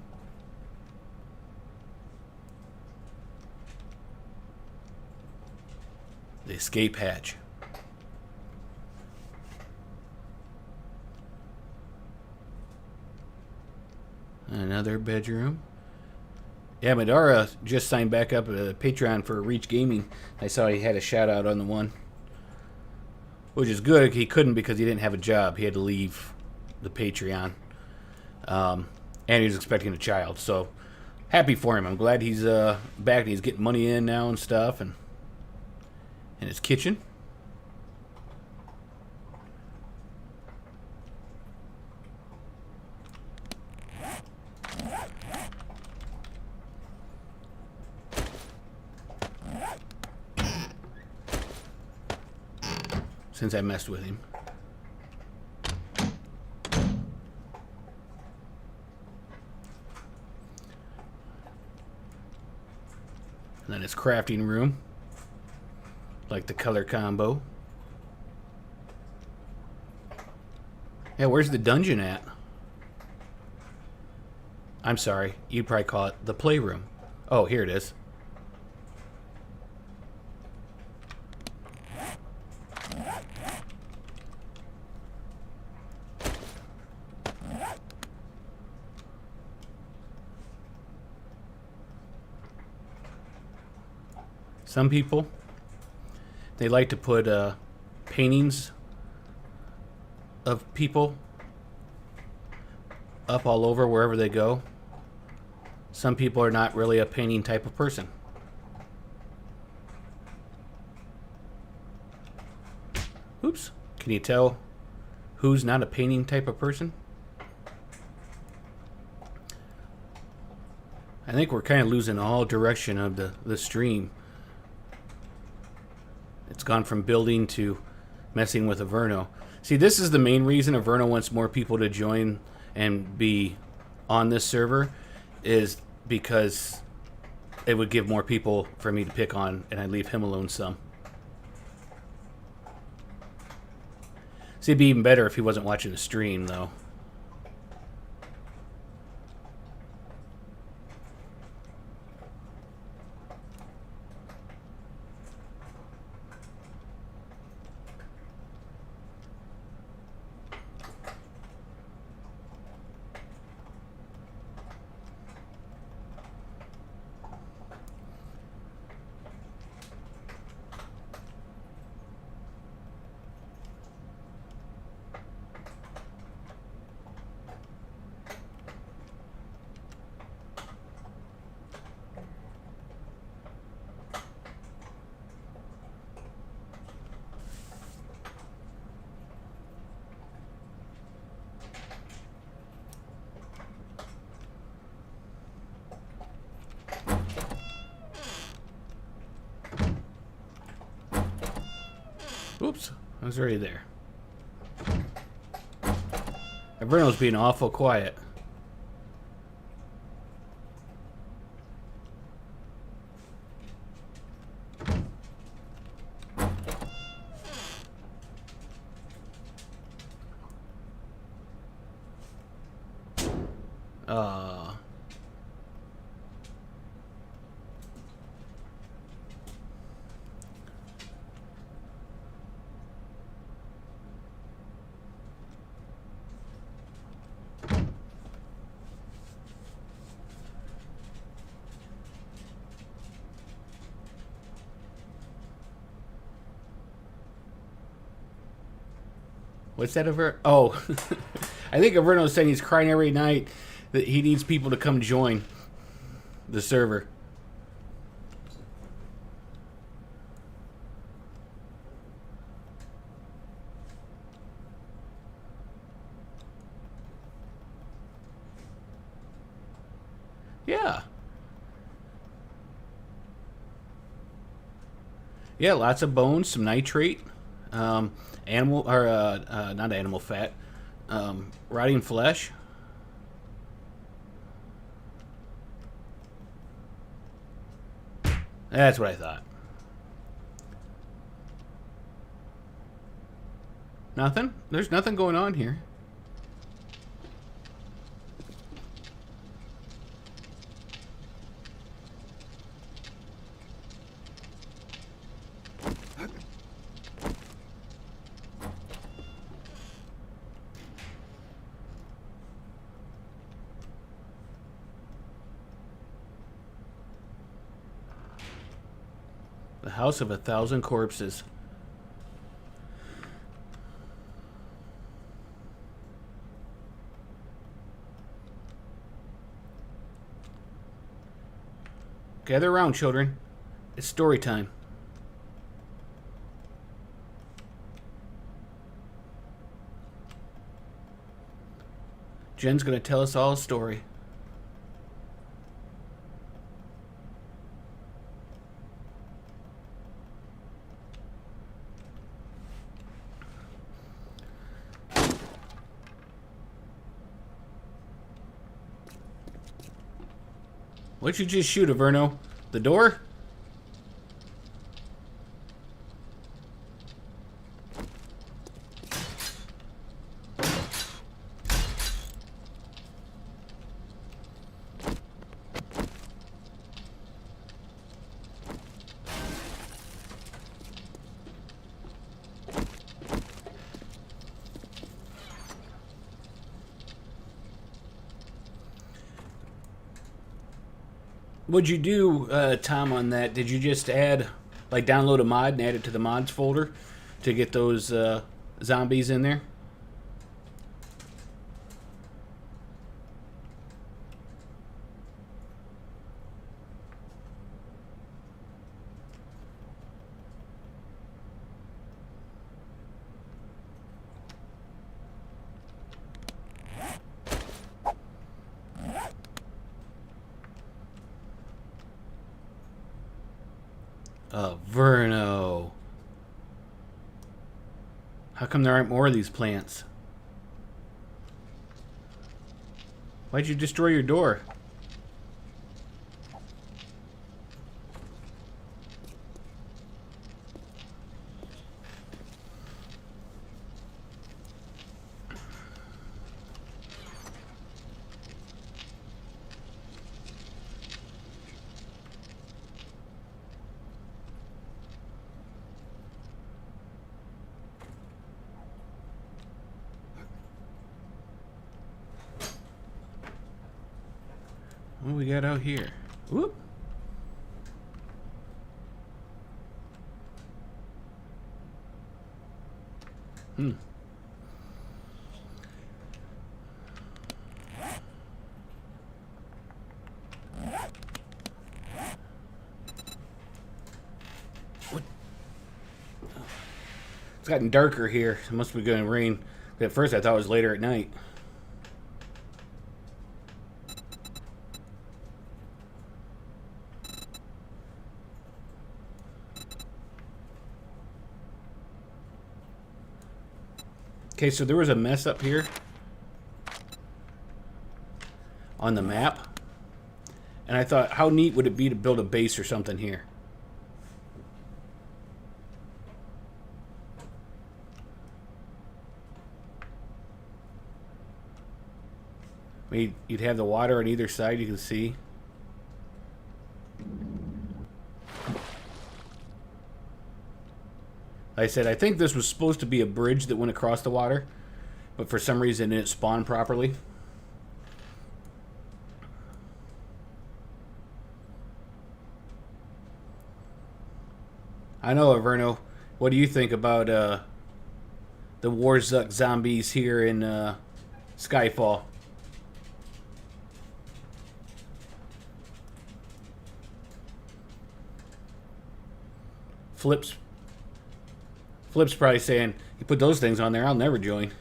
The escape hatch. Another bedroom. Yeah, Madara just signed back up a Patreon for Reach Gaming. I saw he had a shout out on the one. Which is good. He couldn't because he didn't have a job. He had to leave the Patreon. And he was expecting a child. So, happy for him. I'm glad he's back and he's getting money in now and stuff. And his kitchen. Since I messed with him. And then his crafting room. Like the color combo. Yeah, where's the dungeon at? I'm sorry. You'd probably call it the playroom. Oh, here it is. Some people, they like to put paintings of people up all over wherever they go. Some people are not really a painting type of person. Oops. Can you tell who's not a painting type of person? I think we're kind of losing all direction of the stream. It's gone from building to messing with Averno. See, this is the main reason Averno wants more people to join and be on this server, is because it would give more people for me to pick on, and I'd leave him alone some. See, it'd be even better if he wasn't watching the stream, though. Oops, I was already there. Averno's being awful quiet. What's that over? Oh, I think Averno's saying he's crying every night that he needs people to come join the server. Yeah. Yeah, lots of bones, some nitrate, animal, or not animal fat, rotting flesh. That's what I thought. Nothing? There's nothing going on here. The House of 1,000 Corpses. Gather around, children. It's story time. Jen's gonna tell us all a story. What'd you just shoot, Averno? The door? What'd you do, Tom, on that? Did you just add like download a mod and add it to the mods folder to get those zombies in there. Verno. How come there aren't more of these plants? Why'd you destroy your door? What do we got out here? Whoop. What? It's gotten darker here. It must be going to rain. At first I thought it was later at night. Okay, so there was a mess up here on the map. And I thought, how neat would it be to build a base or something here? I mean, you'd have the water on either side, you can see. Like I said, I think this was supposed to be a bridge that went across the water, but for some reason it didn't spawn properly. I know, Averno. What do you think about the Warzuk zombies here in Skyfall? Flip's probably saying, you put those things on there, I'll never join.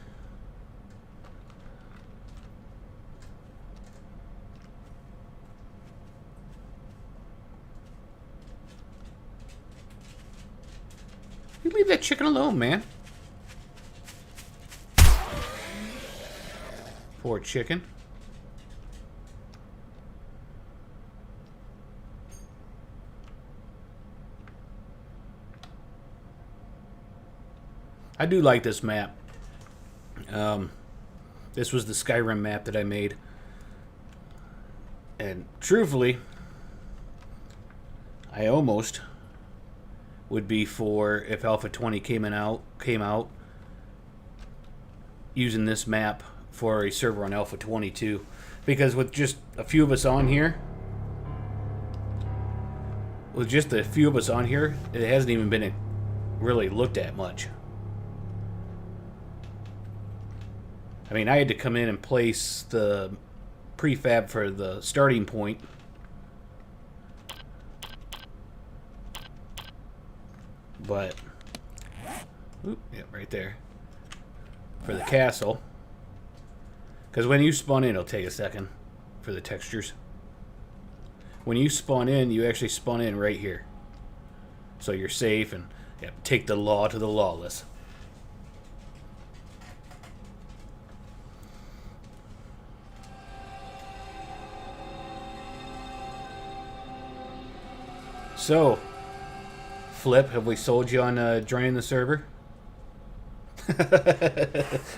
You leave that chicken alone, man. Poor chicken. I do like this map. This was the Skyrim map that I made. And truthfully, I almost would be for, if Alpha 20 came out using this map for a server on Alpha 22. Because with just a few of us on here, it hasn't even been really looked at much. I mean, I had to come in and place the prefab for the starting point. But, yeah, right there. For the castle. Because when you spawn in, it'll take a second for the textures. When you spawn in, you actually spawn in right here. So you're safe and take the law to the lawless. So, Flip, have we sold you on joining the server?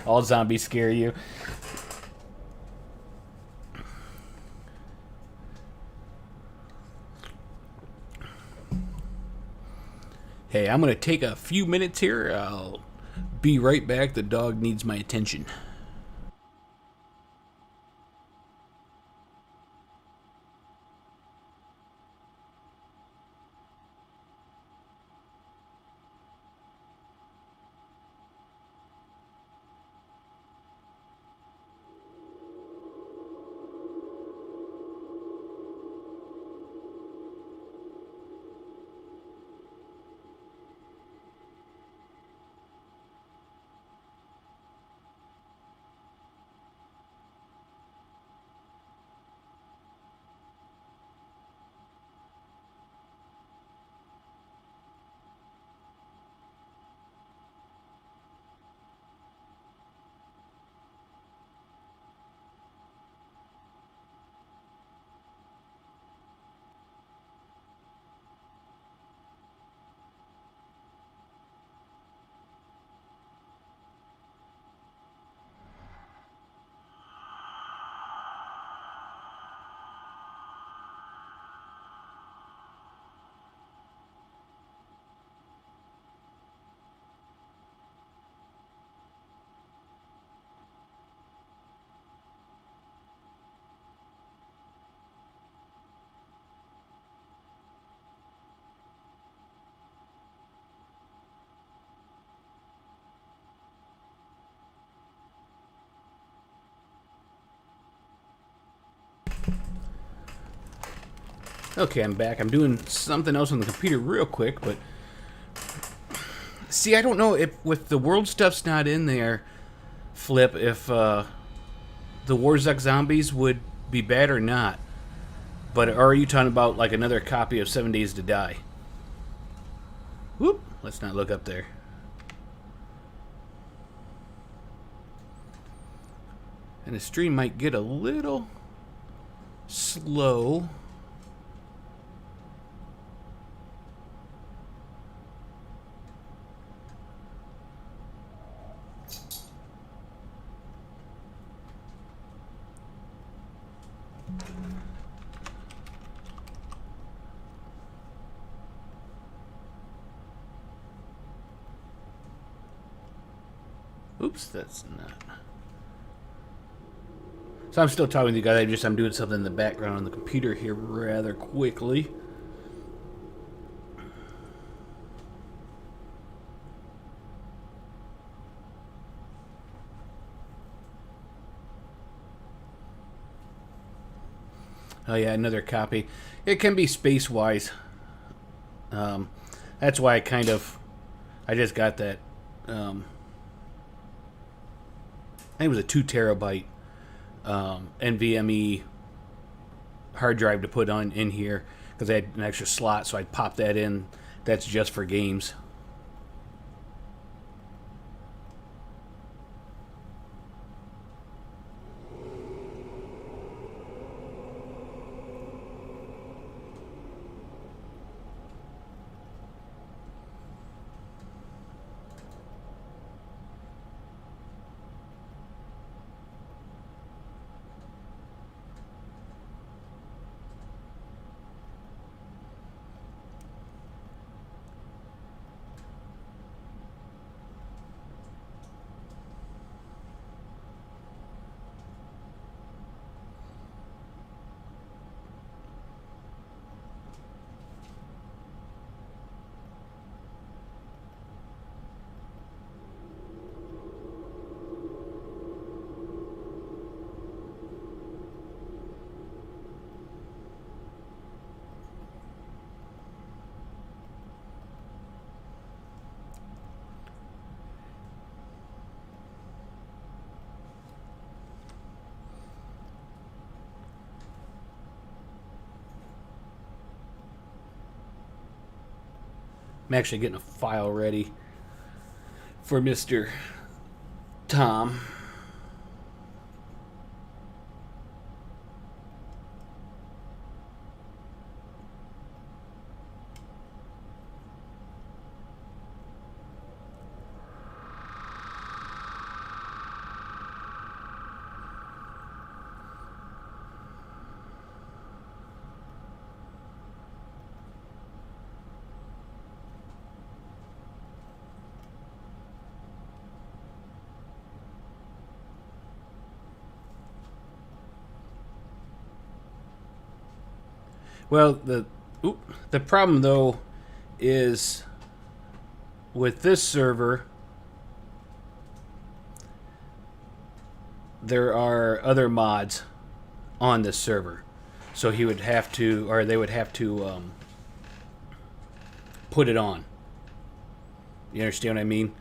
All zombies scare you. Hey, I'm going to take a few minutes here. I'll be right back. The dog needs my attention. Okay, I'm back. I'm doing something else on the computer real quick, but... See, I don't know if with the world stuff's not in there, Flip, if the Warzak zombies would be bad or not. But are you talking about like another copy of 7 Days to Die? Whoop! Let's not look up there. And the stream might get a little slow. Oops, that's not. So I'm still talking with you guys. I'm doing something in the background on the computer here rather quickly. Oh yeah, another copy. It can be space-wise. That's why I just got that. I think it was a 2 terabyte NVMe hard drive to put on in here because I had an extra slot, so I'd pop that in. That's just for games. I'm actually getting a file ready for Mr. Tom. Well, the problem though is with this server there are other mods on this server, so he would have to, or they would have to put it on. You understand what I mean?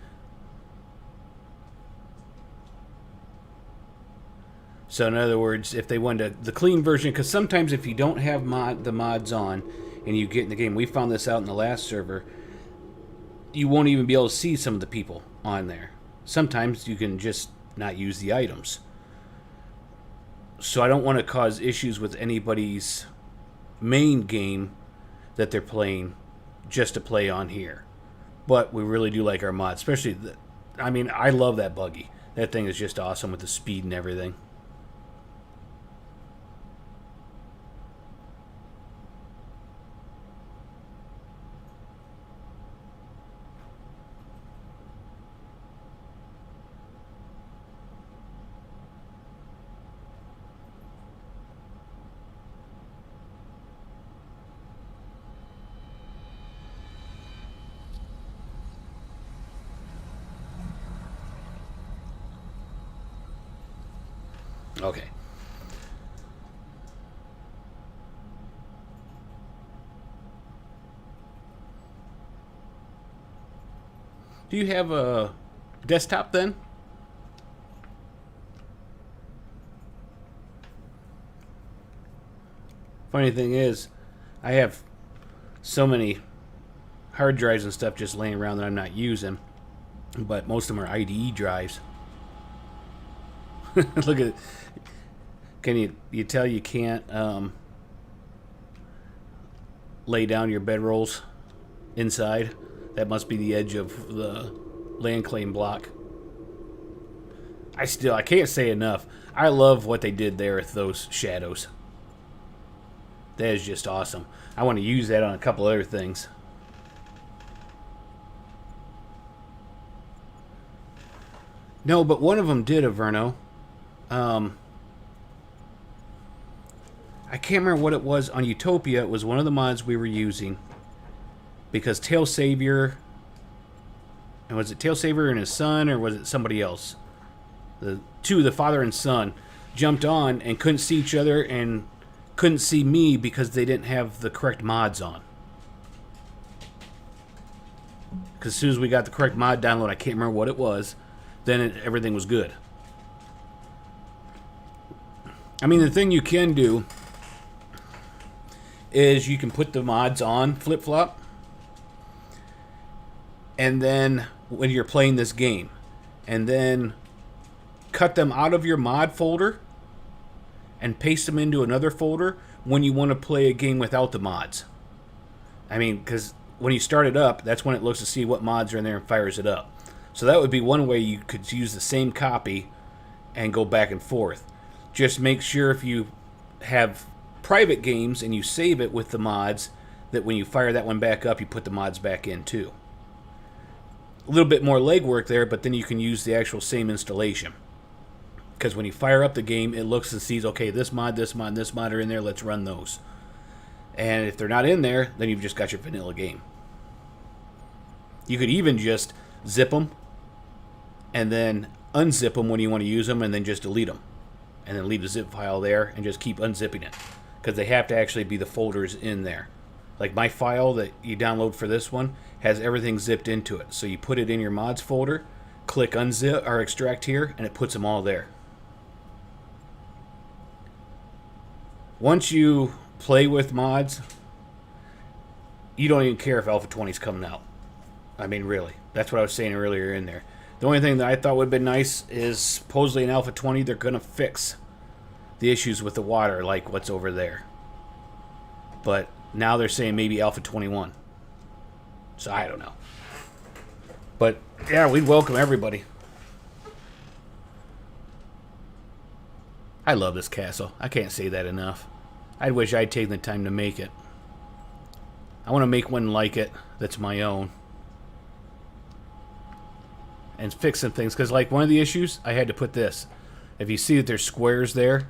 So in other words, if they wanted the clean version, because sometimes if you don't have the mods on and you get in the game, we found this out in the last server, you won't even be able to see some of the people on there. Sometimes you can just not use the items. So I don't want to cause issues with anybody's main game that they're playing just to play on here. But we really do like our mods, especially, I love that buggy. That thing is just awesome with the speed and everything. Okay. Do you have a desktop then? Funny thing is, I have so many hard drives and stuff just laying around that I'm not using, but most of them are IDE drives. Look at it. Can you tell you can't lay down your bedrolls inside? That must be the edge of the land claim block. I can't say enough. I love what they did there with those shadows. That is just awesome. I want to use that on a couple other things. No, but one of them did, Averno. I can't remember what it was on Utopia. It was one of the mods we were using. Because Tail Savior... And was it Tail Savior and his son, or was it somebody else? The father and son, jumped on and couldn't see each other and couldn't see me because they didn't have the correct mods on. Because as soon as we got the correct mod download, I can't remember what it was, then everything was good. I mean, the thing you can do is you can put the mods on flip-flop, and then when you're playing this game, and then cut them out of your mod folder and paste them into another folder when you want to play a game without the mods. I mean, because when you start it up, that's when it looks to see what mods are in there and fires it up. So that would be one way you could use the same copy and go back and forth. Just make sure if you have private games and you save it with the mods, that when you fire that one back up, you put the mods back in too. A little bit more legwork there, but then you can use the actual same installation. Because when you fire up the game, it looks and sees, okay, this mod, this mod, and this mod are in there, let's run those. And if they're not in there, then you've just got your vanilla game. You could even just zip them, and then unzip them when you want to use them, and then just delete them. And then leave the zip file there, and just keep unzipping it. Because they have to actually be the folders in there. Like my file that you download for this one has everything zipped into it. So you put it in your mods folder, click unzip or extract here, and it puts them all there. Once you play with mods, you don't even care if Alpha 20 is coming out. I mean, really. That's what I was saying earlier in there. The only thing that I thought would have been nice is supposedly in Alpha 20 they're going to fix the issues with the water, like what's over there. But now they're saying maybe Alpha 21. So I don't know. But yeah, we'd welcome everybody. I love this castle. I can't say that enough. I wish I'd taken the time to make it. I want to make one like it that's my own. And fix some things. Because like one of the issues, I had to put this. If you see that there's squares there,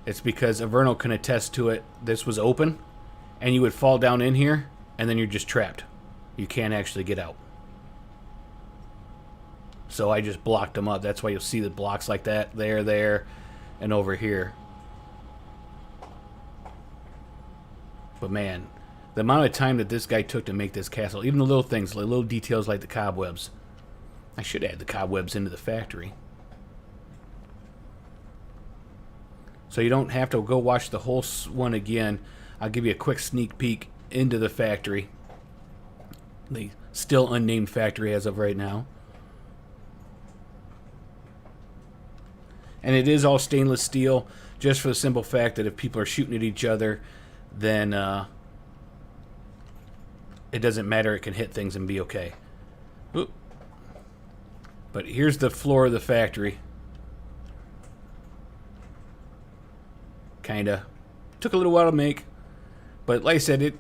it's because Averno can attest to it. This was open. And you would fall down in here. And then you're just trapped. You can't actually get out. So I just blocked them up. That's why you'll see the blocks like that. There, and over here. But man, the amount of time that this guy took to make this castle, even the little things, like little details like the cobwebs. I should add the cobwebs into the factory. So you don't have to go watch the whole one again. I'll give you a quick sneak peek into the factory. The still unnamed factory as of right now. And it is all stainless steel, just for the simple fact that if people are shooting at each other, then it doesn't matter. It can hit things and be okay. Oop. But here's the floor of the factory. Kinda. Took a little while to make. But like I said,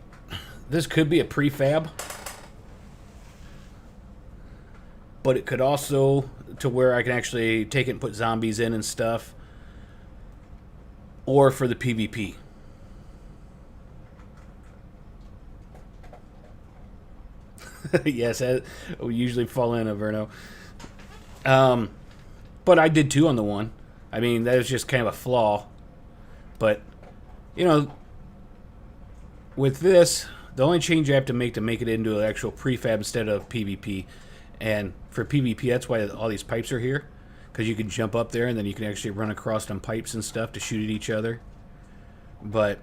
this could be a prefab. But it could also, to where I can actually take it and put zombies in and stuff. Or for the PvP. Yes, we usually fall in, Averno. But I did too on the one. I mean, that was just kind of a flaw. But, you know, with this, the only change I have to make it into an actual prefab instead of PvP, And for PvP, that's why all these pipes are here, because you can jump up there and then you can actually run across them pipes and stuff to shoot at each other. But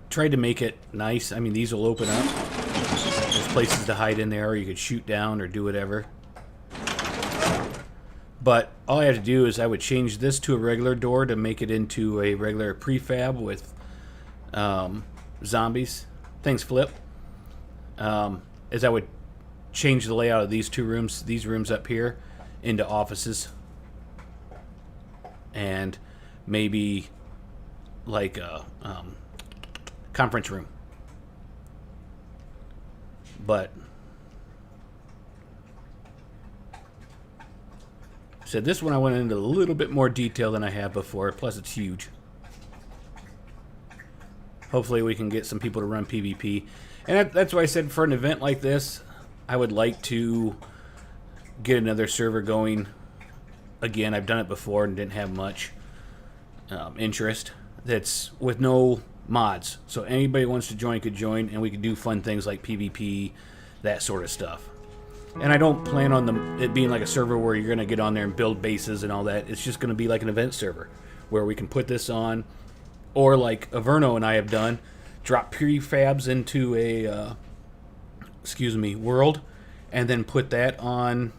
tried to make it nice. I mean, these will open up. There's places to hide in there, or you could shoot down or do whatever. But all I have to do is I would change this to a regular door to make it into a regular prefab with zombies. Things flip. As I would change the layout of these these rooms up here, into offices. And maybe like a conference room. But so this one I went into a little bit more detail than I have before, plus it's huge. Hopefully we can get some people to run PvP. And that's why I said for an event like this, I would like to get another server going. Again, I've done it before and didn't have much interest. That's with no mods. So anybody who wants to join could join, and we could do fun things like PvP, that sort of stuff. And I don't plan on it being like a server where you're going to get on there and build bases and all that. It's just going to be like an event server where we can put this on, or like Averno and I have done, drop prefabs into a world, and then put that on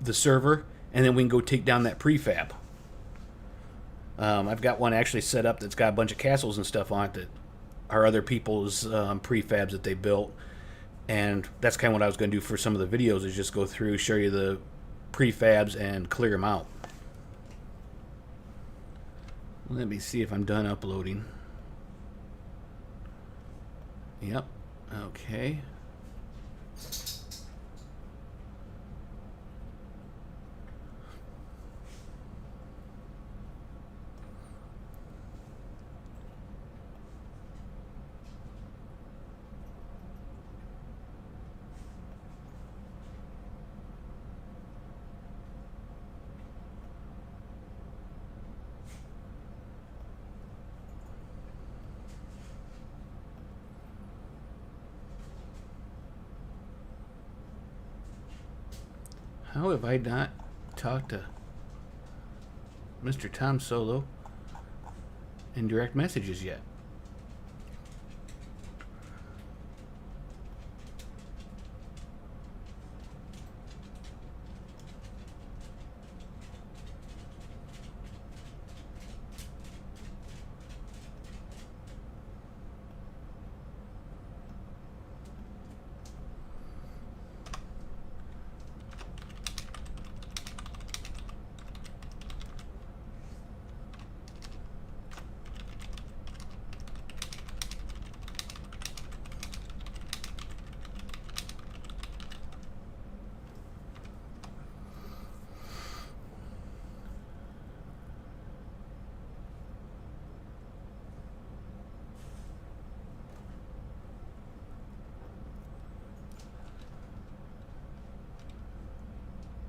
the server, and then we can go take down that prefab. I've got one actually set up that's got a bunch of castles and stuff on it that are other people's prefabs that they built. And that's kind of what I was going to do for some of the videos, is just go through, show you the prefabs, and clear them out. Let me see if I'm done uploading. Yep. Okay. How have I not talked to Mr. Tom Solo in direct messages yet?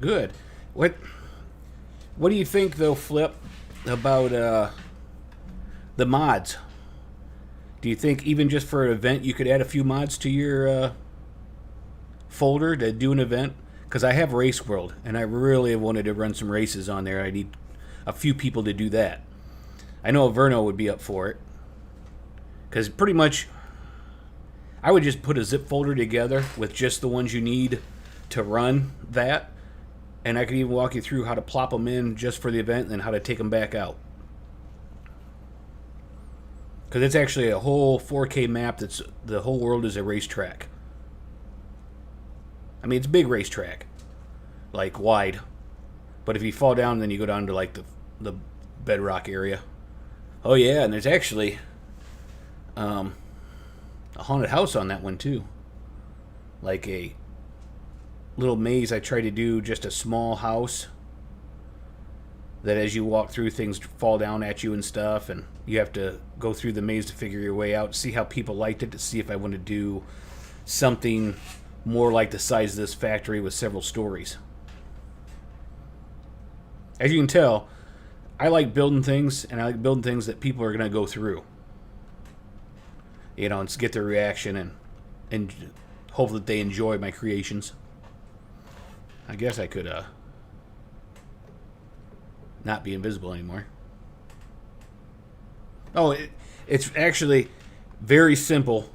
Good. What do you think, though, Flip, about the mods? Do you think even just for an event you could add a few mods to your folder to do an event? Because I have Race World, and I really have wanted to run some races on there. I need a few people to do that. I know Averno would be up for it. Because pretty much I would just put a zip folder together with just the ones you need to run that. And I could even walk you through how to plop them in just for the event and then how to take them back out. Because it's actually a whole 4K map that's the whole world is a racetrack. I mean, it's a big racetrack. Like, wide. But if you fall down, then you go down to, like, the bedrock area. Oh, yeah, and there's actually a haunted house on that one, too. Like a little maze I tried to do, just a small house that as you walk through, things fall down at you and stuff, and you have to go through the maze to figure your way out, see how people liked it, to see if I want to do something more like the size of this factory with several stories. As you can tell, I like building things, and I like building things that people are going to go through. You know, and get their reaction and hope that they enjoy my creations. I guess I could not be invisible anymore. Oh, it's actually very simple,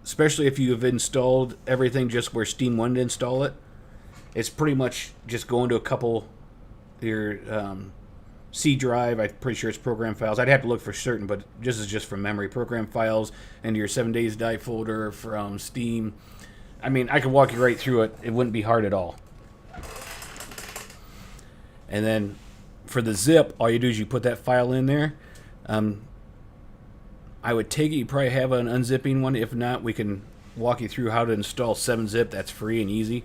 especially if you have installed everything just where Steam wanted to install it. It's pretty much just going to a couple your C drive. I'm pretty sure it's program files. I'd have to look for certain, but this is just from memory. Program files into your 7 Days Die folder from Steam. I mean, I could walk you right through it. It wouldn't be hard at all. And then for the zip, all you do is you put that file in there. I would take it you probably have an unzipping one. If not, we can walk you through how to install 7-zip. That's free and easy.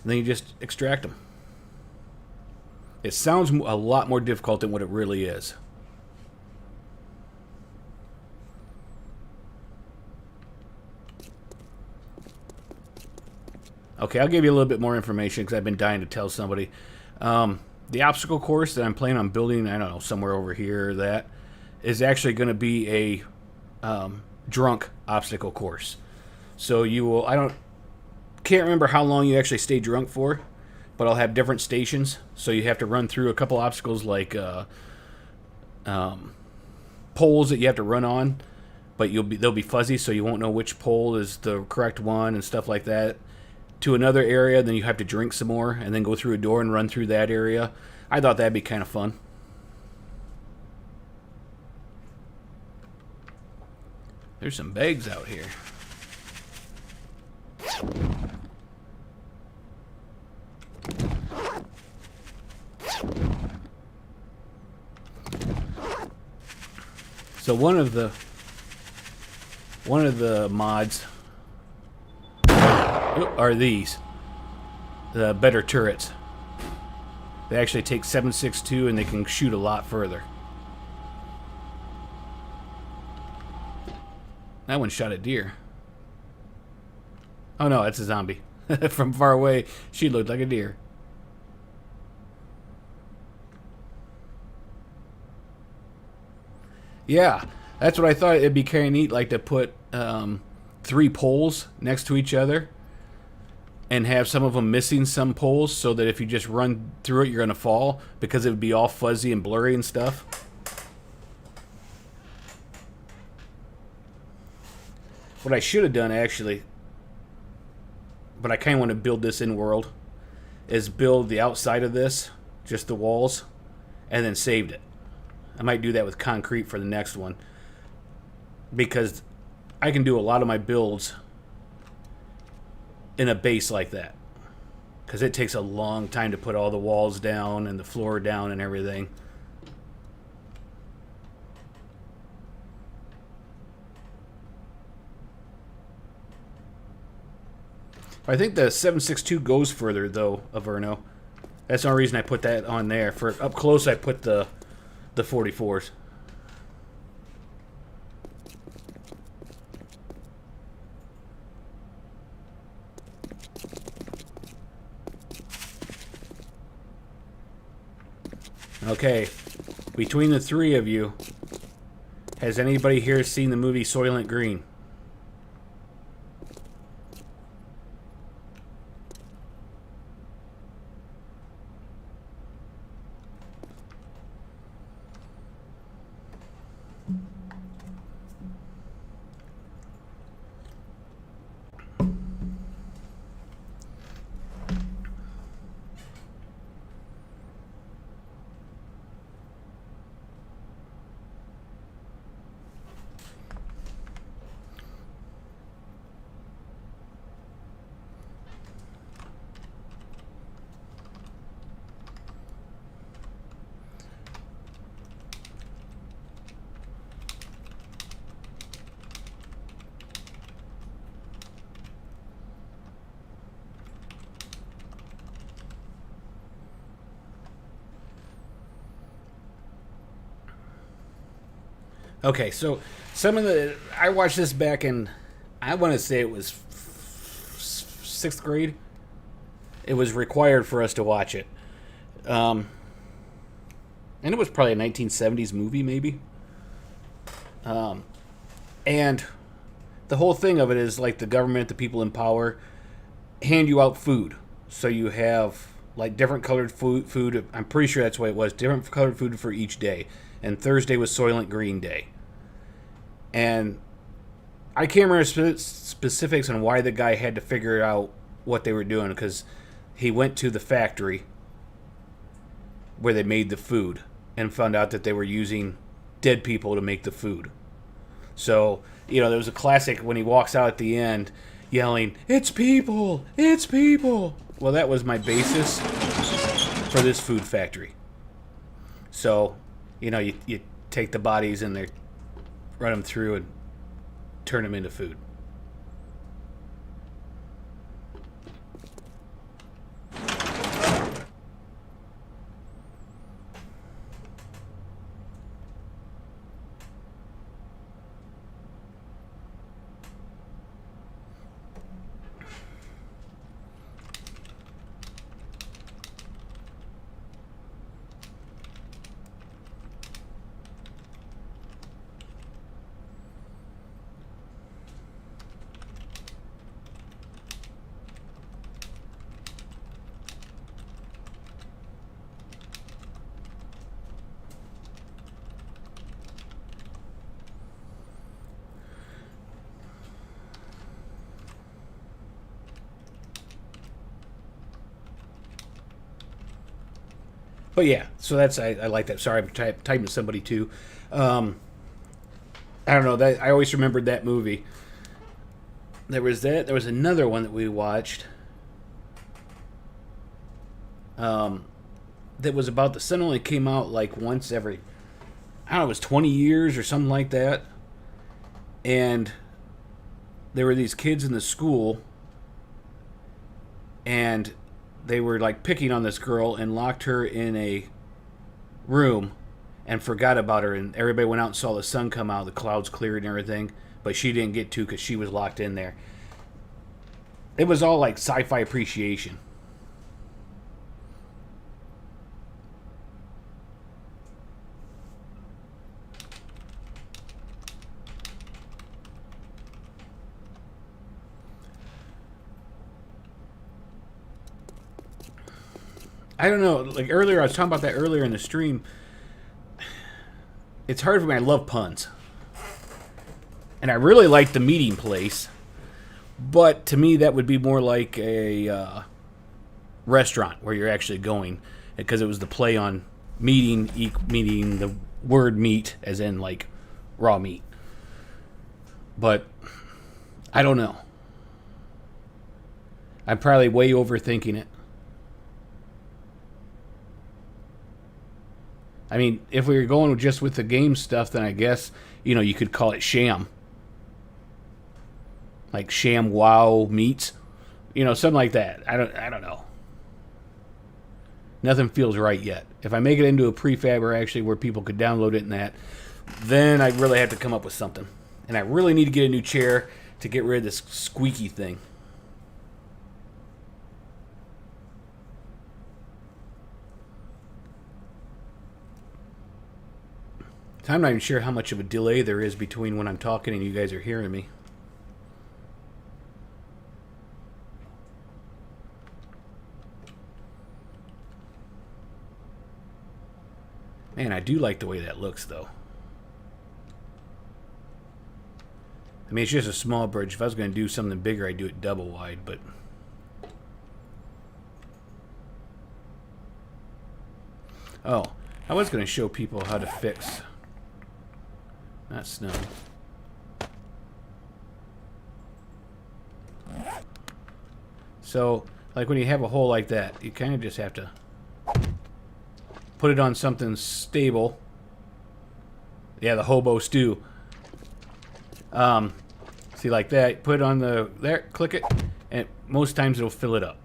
And then you just extract them. It sounds a lot more difficult than what it really is. Okay, I'll give you a little bit more information because I've been dying to tell somebody. The obstacle course that I'm planning on building, I don't know, somewhere over here or that, is actually going to be a drunk obstacle course. So you will, can't remember how long you actually stay drunk for, but I'll have different stations. So you have to run through a couple obstacles like poles that you have to run on, but they'll be fuzzy, so you won't know which pole is the correct one and stuff like that. To another area, then you have to drink some more and then go through a door and run through that area. I thought that'd be kind of fun. There's some bags out here. So one of the mods are these, the better turrets. They actually take 7.62 and they can shoot a lot further. That one shot a deer. Oh no, that's a zombie. From far away, she looked like a deer. Yeah, that's what I thought. It'd be kind of neat, like to put 3 poles next to each other and have some of them missing some poles so that if you just run through it, you're going to fall because it would be all fuzzy and blurry and stuff. What I should have done, actually, but I kind of want to build this in world, is build the outside of this, just the walls, and then saved it. I might do that with concrete for the next one, because I can do a lot of my builds in a base like that, because it takes a long time to put all the walls down and the floor down and everything. I think the 7.62 goes further, though, Averno. That's the only reason I put that on there. For up close, I put the 44s. Okay, between the 3 of you, has anybody here seen the movie Soylent Green? Okay, so I watched this back in, I want to say it was 6th grade. It was required for us to watch it. And it was probably a 1970s movie, maybe. And the whole thing of it is like the government, the people in power, hand you out food. So you have like different colored food. I'm pretty sure that's what it was. Different colored food for each day. And Thursday was Soylent Green Day. And I can't remember specifics on why the guy had to figure out what they were doing, because he went to the factory where they made the food and found out that they were using dead people to make the food. So, there was a classic when he walks out at the end yelling, "It's people! It's people!" Well, that was my basis for this food factory. So, you take the bodies and they run them through and turn them into food. But yeah, so that's I like that. Sorry, I'm typing to somebody too. I don't know. That I always remembered that movie. There was that. There was another one that we watched. That was about the sun only came out like once every, I don't know, it was 20 years or something like that. And there were these kids in the school, and they were like picking on this girl and locked her in a room and forgot about her, and everybody went out and saw the sun come out, the clouds cleared and everything, but she didn't get to because she was locked in there. It was all like sci-fi appreciation. I don't know, like earlier, I was talking about that earlier in the stream. It's hard for me. I love puns. And I really like the meeting place. But to me, that would be more like a restaurant where you're actually going. Because it was the play on meeting the word meat, as in like raw meat. But I don't know. I'm probably way overthinking it. I mean, if we were going just with the game stuff, then I guess, you could call it sham. Like sham wow meats. Something like that. I don't know. Nothing feels right yet. If I make it into a prefab or actually where people could download it and that, then I really have to come up with something. And I really need to get a new chair to get rid of this squeaky thing. I'm not even sure how much of a delay there is between when I'm talking and you guys are hearing me. Man, I do like the way that looks, though. I mean, it's just a small bridge. If I was going to do something bigger, I'd do it double wide, but... Oh, I was going to show people how to fix... Not snow. So, like when you have a hole like that, you kind of just have to put it on something stable. Yeah, the hobo stew. See, like that. Put it on the there. Click it, and most times it'll fill it up.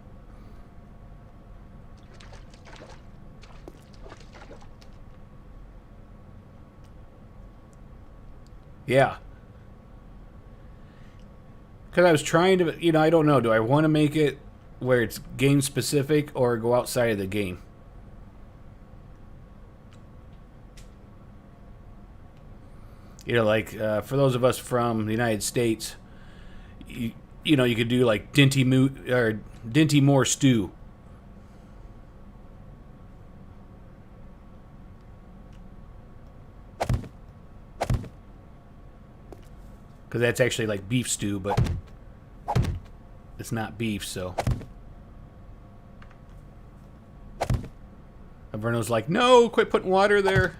Yeah. Because I was trying to, I don't know. Do I want to make it where it's game specific or go outside of the game? Like for those of us from the United States, you could do like Dinty Moore stew. because that's actually like beef stew, but it's not beef, so. And Verno's like, no, quit putting water there.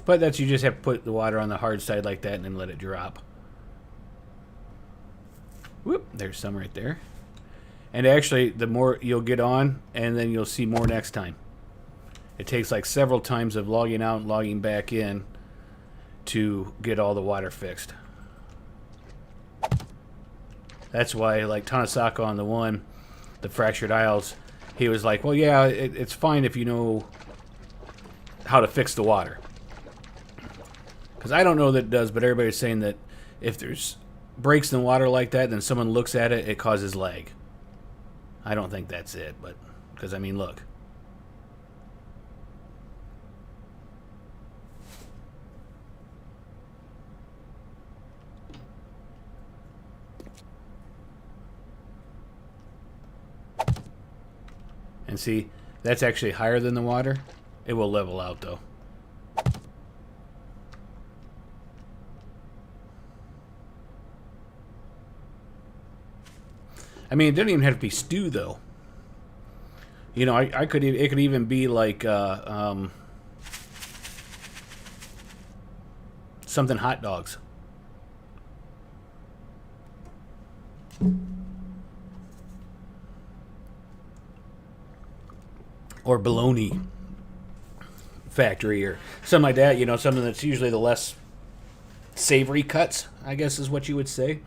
But that's, you just have to put the water on the hard side like that and then let it drop. Whoop, there's some right there. And actually, the more you'll get on, and then you'll see more next time. It takes like several times of logging out and logging back in to get all the water fixed. That's why, like Tanasaka on the Fractured Isles, he was like, well, yeah, it's fine if you know how to fix the water. Because I don't know that it does, but everybody's saying that if there's breaks in the water like that, then someone looks at it, it causes lag. I don't think that's it, but because I mean, look. And see, that's actually higher than the water. It will level out though. I mean, it doesn't even have to be stew, though. You know, I could. It could even be like something hot dogs, or bologna factory, or something like that. You know, something that's usually the less savory cuts, I guess, is what you would say.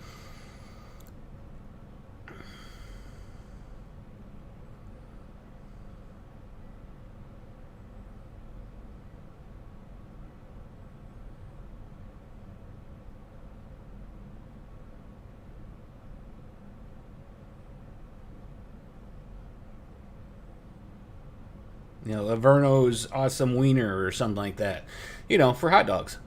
You know, Laverno's awesome wiener or something like that. You know, for hot dogs.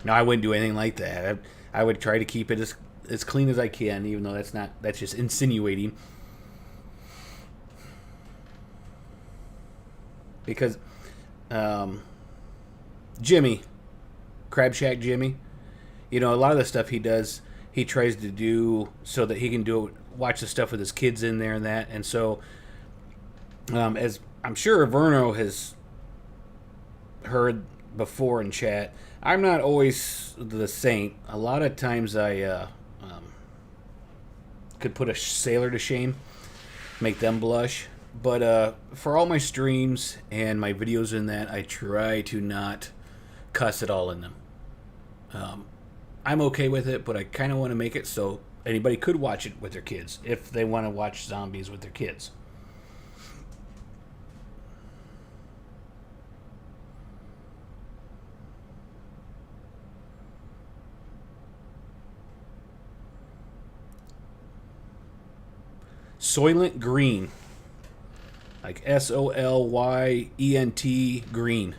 No, I wouldn't do anything like that. I would try to keep it as clean as I can, even though that's just insinuating. Because Jimmy, Crab Shack Jimmy, you know, a lot of the stuff he does, he tries to do so that he can watch the stuff with his kids in there and that. And so, as I'm sure Verno has heard before in chat, I'm not always the saint. A lot of times I could put a sailor to shame, make them blush. But for all my streams and my videos in that, I try to not cuss at all in them. I'm okay with it, but I kind of want to make it so anybody could watch it with their kids if they want to watch zombies with their kids. Soylent Green. Like Solyent Green.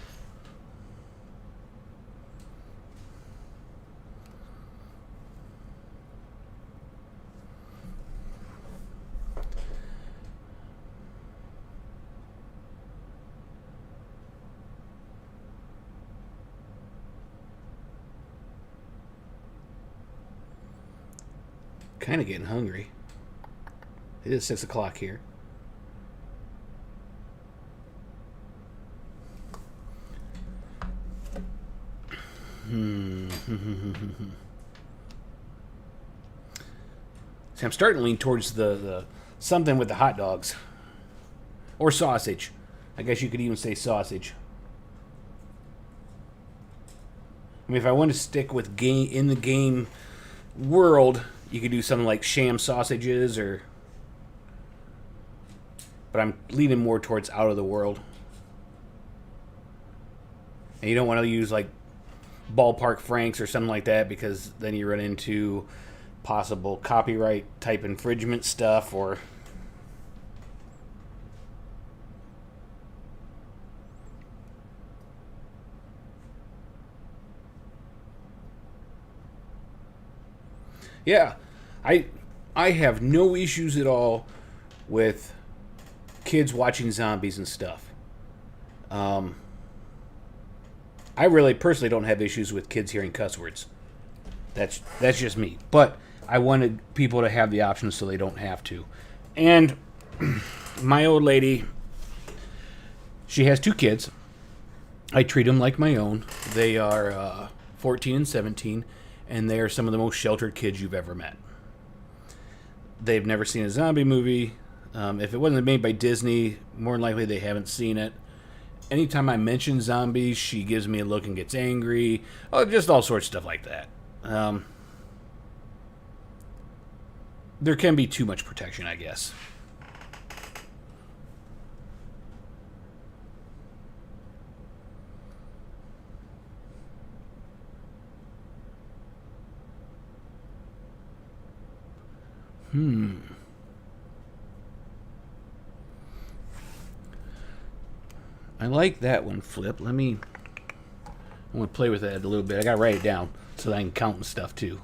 Kind of getting hungry. It is 6 o'clock here. See, I'm starting to lean towards the something with the hot dogs. Or sausage. I guess you could even say sausage. I mean, if I want to stick with in the game world, you could do something like sham sausages or... But I'm leaning more towards out of the world. And you don't want to use like ballpark franks or something like that, because then you run into possible copyright type infringement stuff, or yeah, I have no issues at all with kids watching zombies and stuff. I really personally don't have issues with kids hearing cuss words. That's just me. But I wanted people to have the option so they don't have to. And my old lady, she has 2 kids. I treat them like my own. They are 14 and 17, and they are some of the most sheltered kids you've ever met. They've never seen a zombie movie. If it wasn't made by Disney, more than likely they haven't seen it. Anytime I mention zombies, she gives me a look and gets angry. Oh, just all sorts of stuff like that. There can be too much protection, I guess. I like that one, Flip. I'm going to play with that a little bit. I got to write it down so that I can count and stuff too.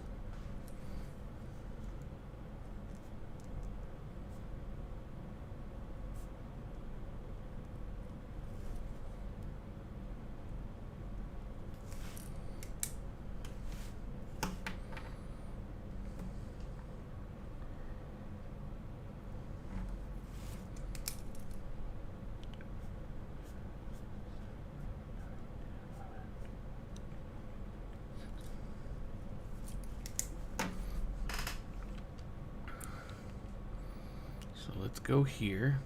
So let's go here.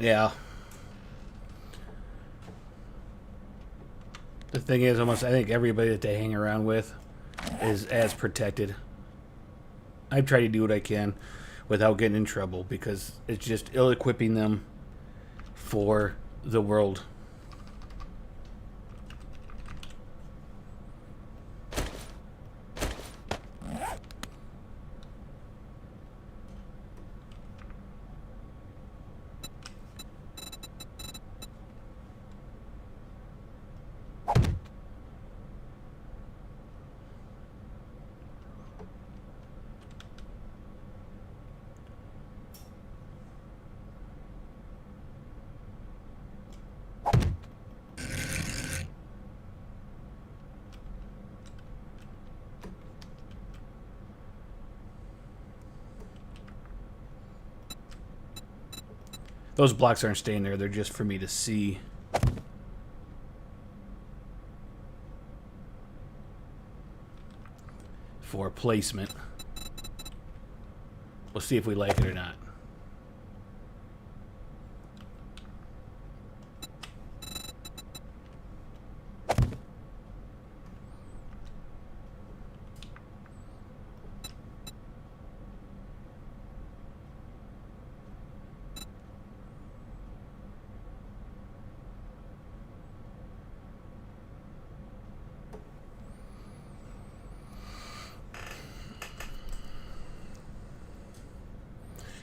Yeah. The thing is, almost I think everybody that they hang around with is as protected. I try to do what I can without getting in trouble because it's just ill-equipping them for the world. Those blocks aren't staying there. They're just for me to see. For placement. We'll see if we like it or not.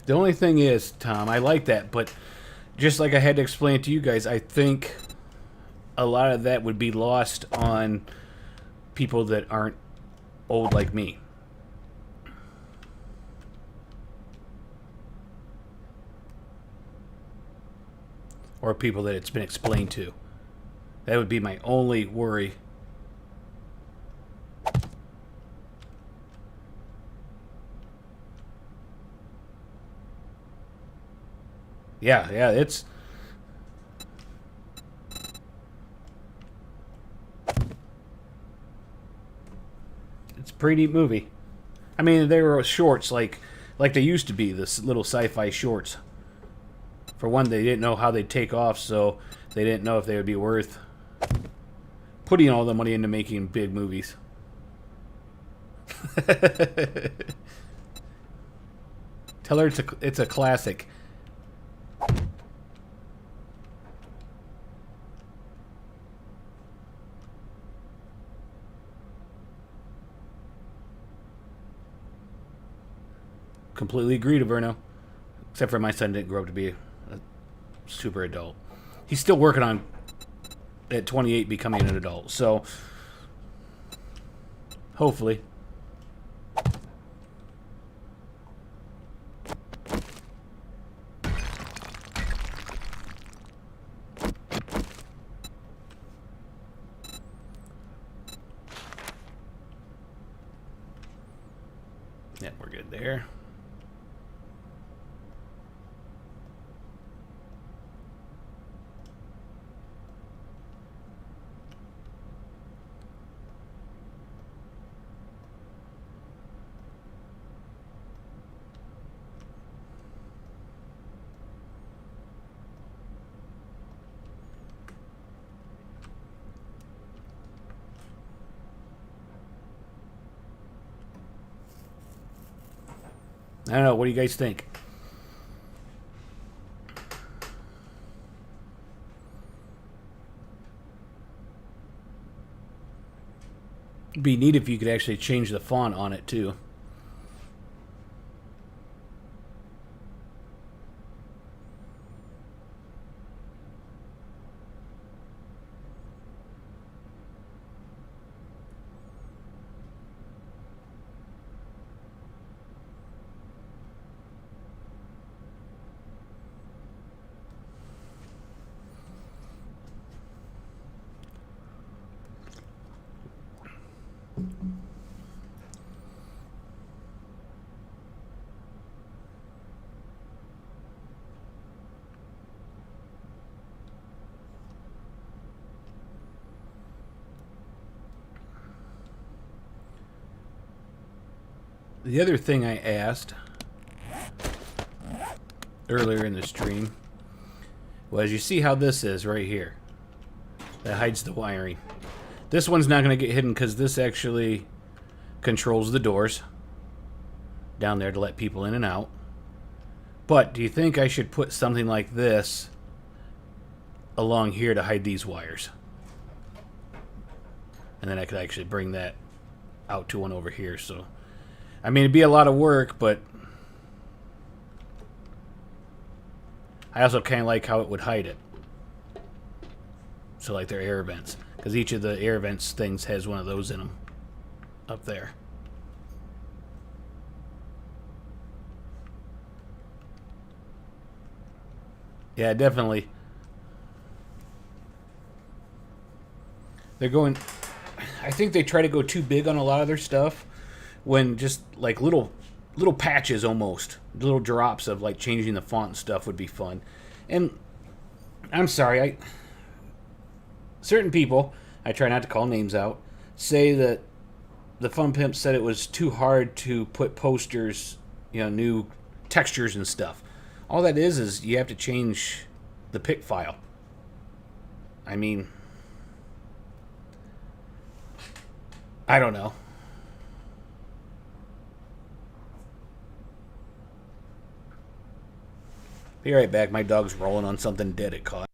The only thing is, Tom, I like that, but just like I had to explain to you guys, I think a lot of that would be lost on people that aren't old like me. Or people that it's been explained to. That would be my only worry. Yeah, it's a pretty neat movie. I mean, they were shorts like they used to be, this little sci-fi shorts. For one, they didn't know how they'd take off, so they didn't know if they would be worth putting all the money into making big movies. Tell her it's a classic. Completely agree to Verno. Except for my son didn't grow up to be a super adult. He's still working on, at 28, becoming an adult. So, hopefully. Yeah, we're good there. I don't know. What do you guys think? It'd be neat if you could actually change the font on it, too. The other thing I asked earlier in the stream was, you see how this is right here? That hides the wiring. This one's not going to get hidden because this actually controls the doors down there to let people in and out. But do you think I should put something like this along here to hide these wires? And then I could actually bring that out to one over here. So, I mean, it'd be a lot of work, but I also kind of like how it would hide it. So, like their air vents. Because each of the air vents things has one of those in them. Up there. Yeah, definitely. They're going... I think they try to go too big on a lot of their stuff, when just like little patches almost, little drops of like changing the font and stuff would be fun. And I'm sorry, certain people, I try not to call names out, say that the Fun Pimp said it was too hard to put posters, you know, new textures and stuff. All that is you have to change the pic file. I mean, I don't know. Be right back. My dog's rolling on something dead it caught.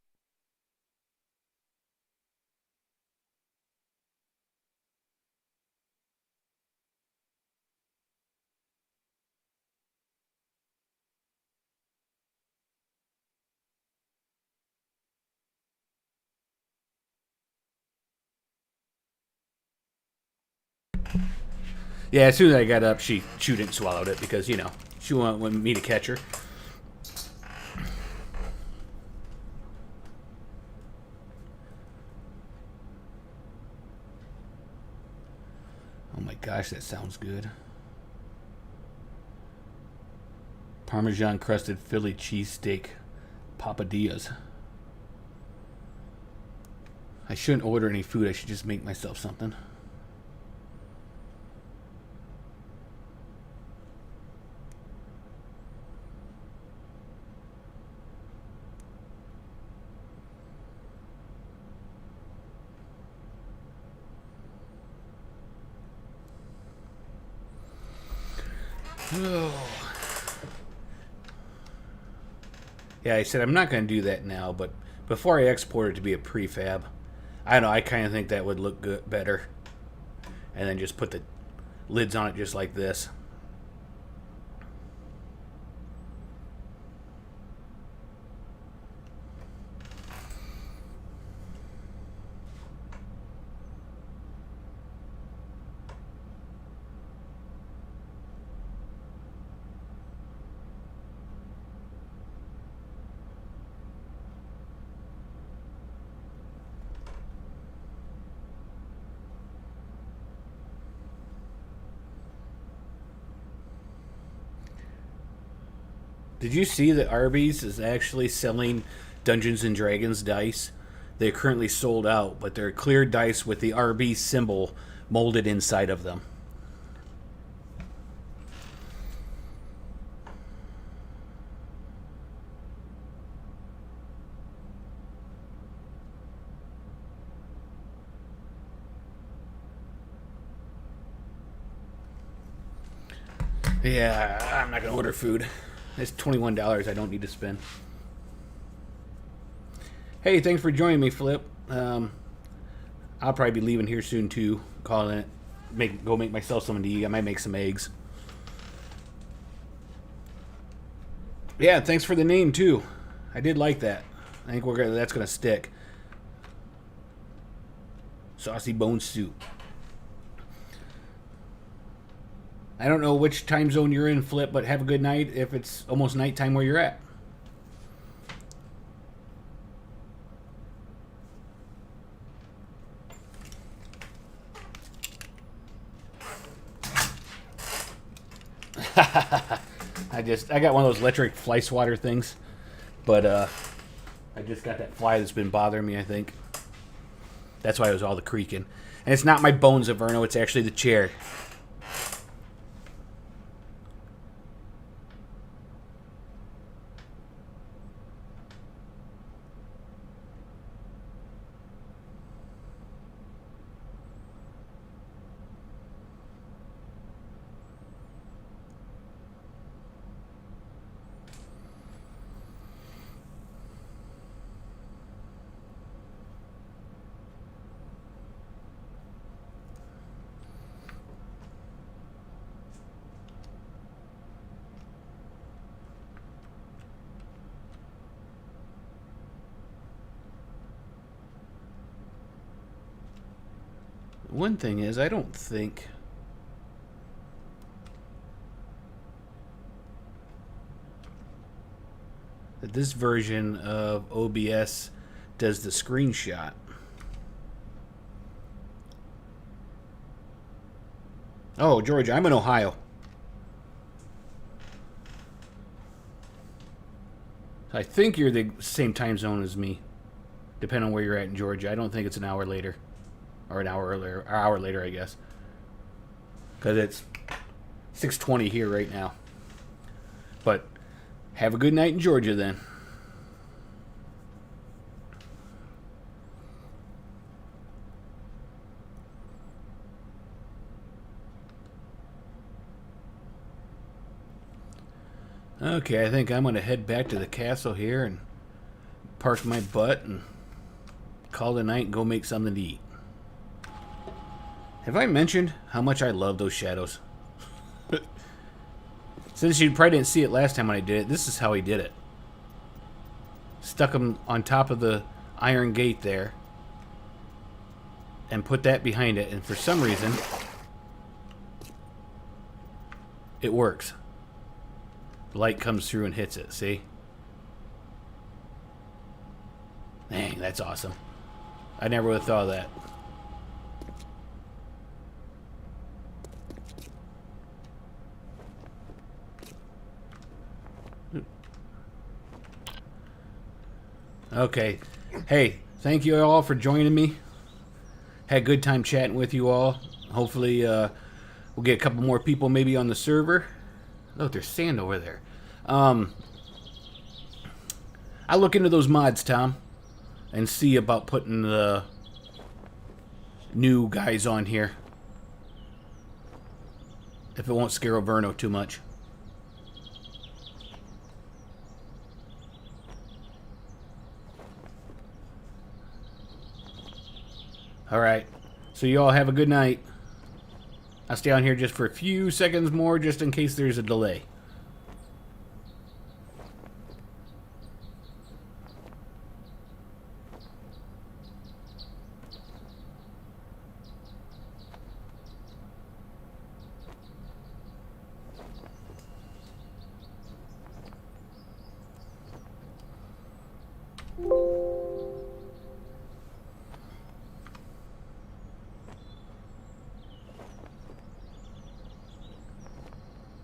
Yeah, as soon as I got up, she chewed it and swallowed it because, you know, she wanted me to catch her. Oh my gosh, that sounds good. Parmesan crusted Philly cheesesteak papadillas. I shouldn't order any food. I should just make myself something. Yeah, I said I'm not going to do that now, but before I export it to be a prefab, I don't know, I kind of think that would look good, better. And then just put the lids on it just like this. Did you see that Arby's is actually selling Dungeons and Dragons dice? They're currently sold out, but they're clear dice with the Arby's symbol molded inside of them. Yeah, I'm not going to order food. It's $21 I don't need to spend. Hey, thanks for joining me, Flip. I'll probably be leaving here soon too. Calling it. Go make myself something to eat. I might make some eggs. Yeah, thanks for the name too. I did like that. I think that's gonna stick. Saucy bone soup. I don't know which time zone you're in, Flip, but have a good night if it's almost nighttime where you're at. I got one of those electric fly swatter things, but I just got that fly that's been bothering me, I think. That's why it was all the creaking. And it's not my bones, Averno, it's actually the chair. One thing is, I don't think that this version of OBS does the screenshot. Oh, Georgia, I'm in Ohio. I think you're the same time zone as me, depending on where you're at in Georgia. I don't think it's an hour later. Or an hour earlier, or hour later, I guess. Because it's 6:20 here right now. But have a good night in Georgia then. Okay, I think I'm going to head back to the castle here and park my butt and call it a night and go make something to eat. Have I mentioned how much I love those shadows? Since you probably didn't see it last time when I did it, this is how he did it. Stuck them on top of the iron gate there. And put that behind it. And for some reason, it works. The light comes through and hits it, see? Dang, that's awesome. I never would have thought of that. Okay. Hey, thank you all for joining me. Had a good time chatting with you all. Hopefully, we'll get a couple more people maybe on the server. Look, there's sand over there. I'll look into those mods, Tom, and see about putting the new guys on here. If it won't scare Overno too much. Alright. So you all have a good night. I'll stay on here just for a few seconds more just in case there's a delay.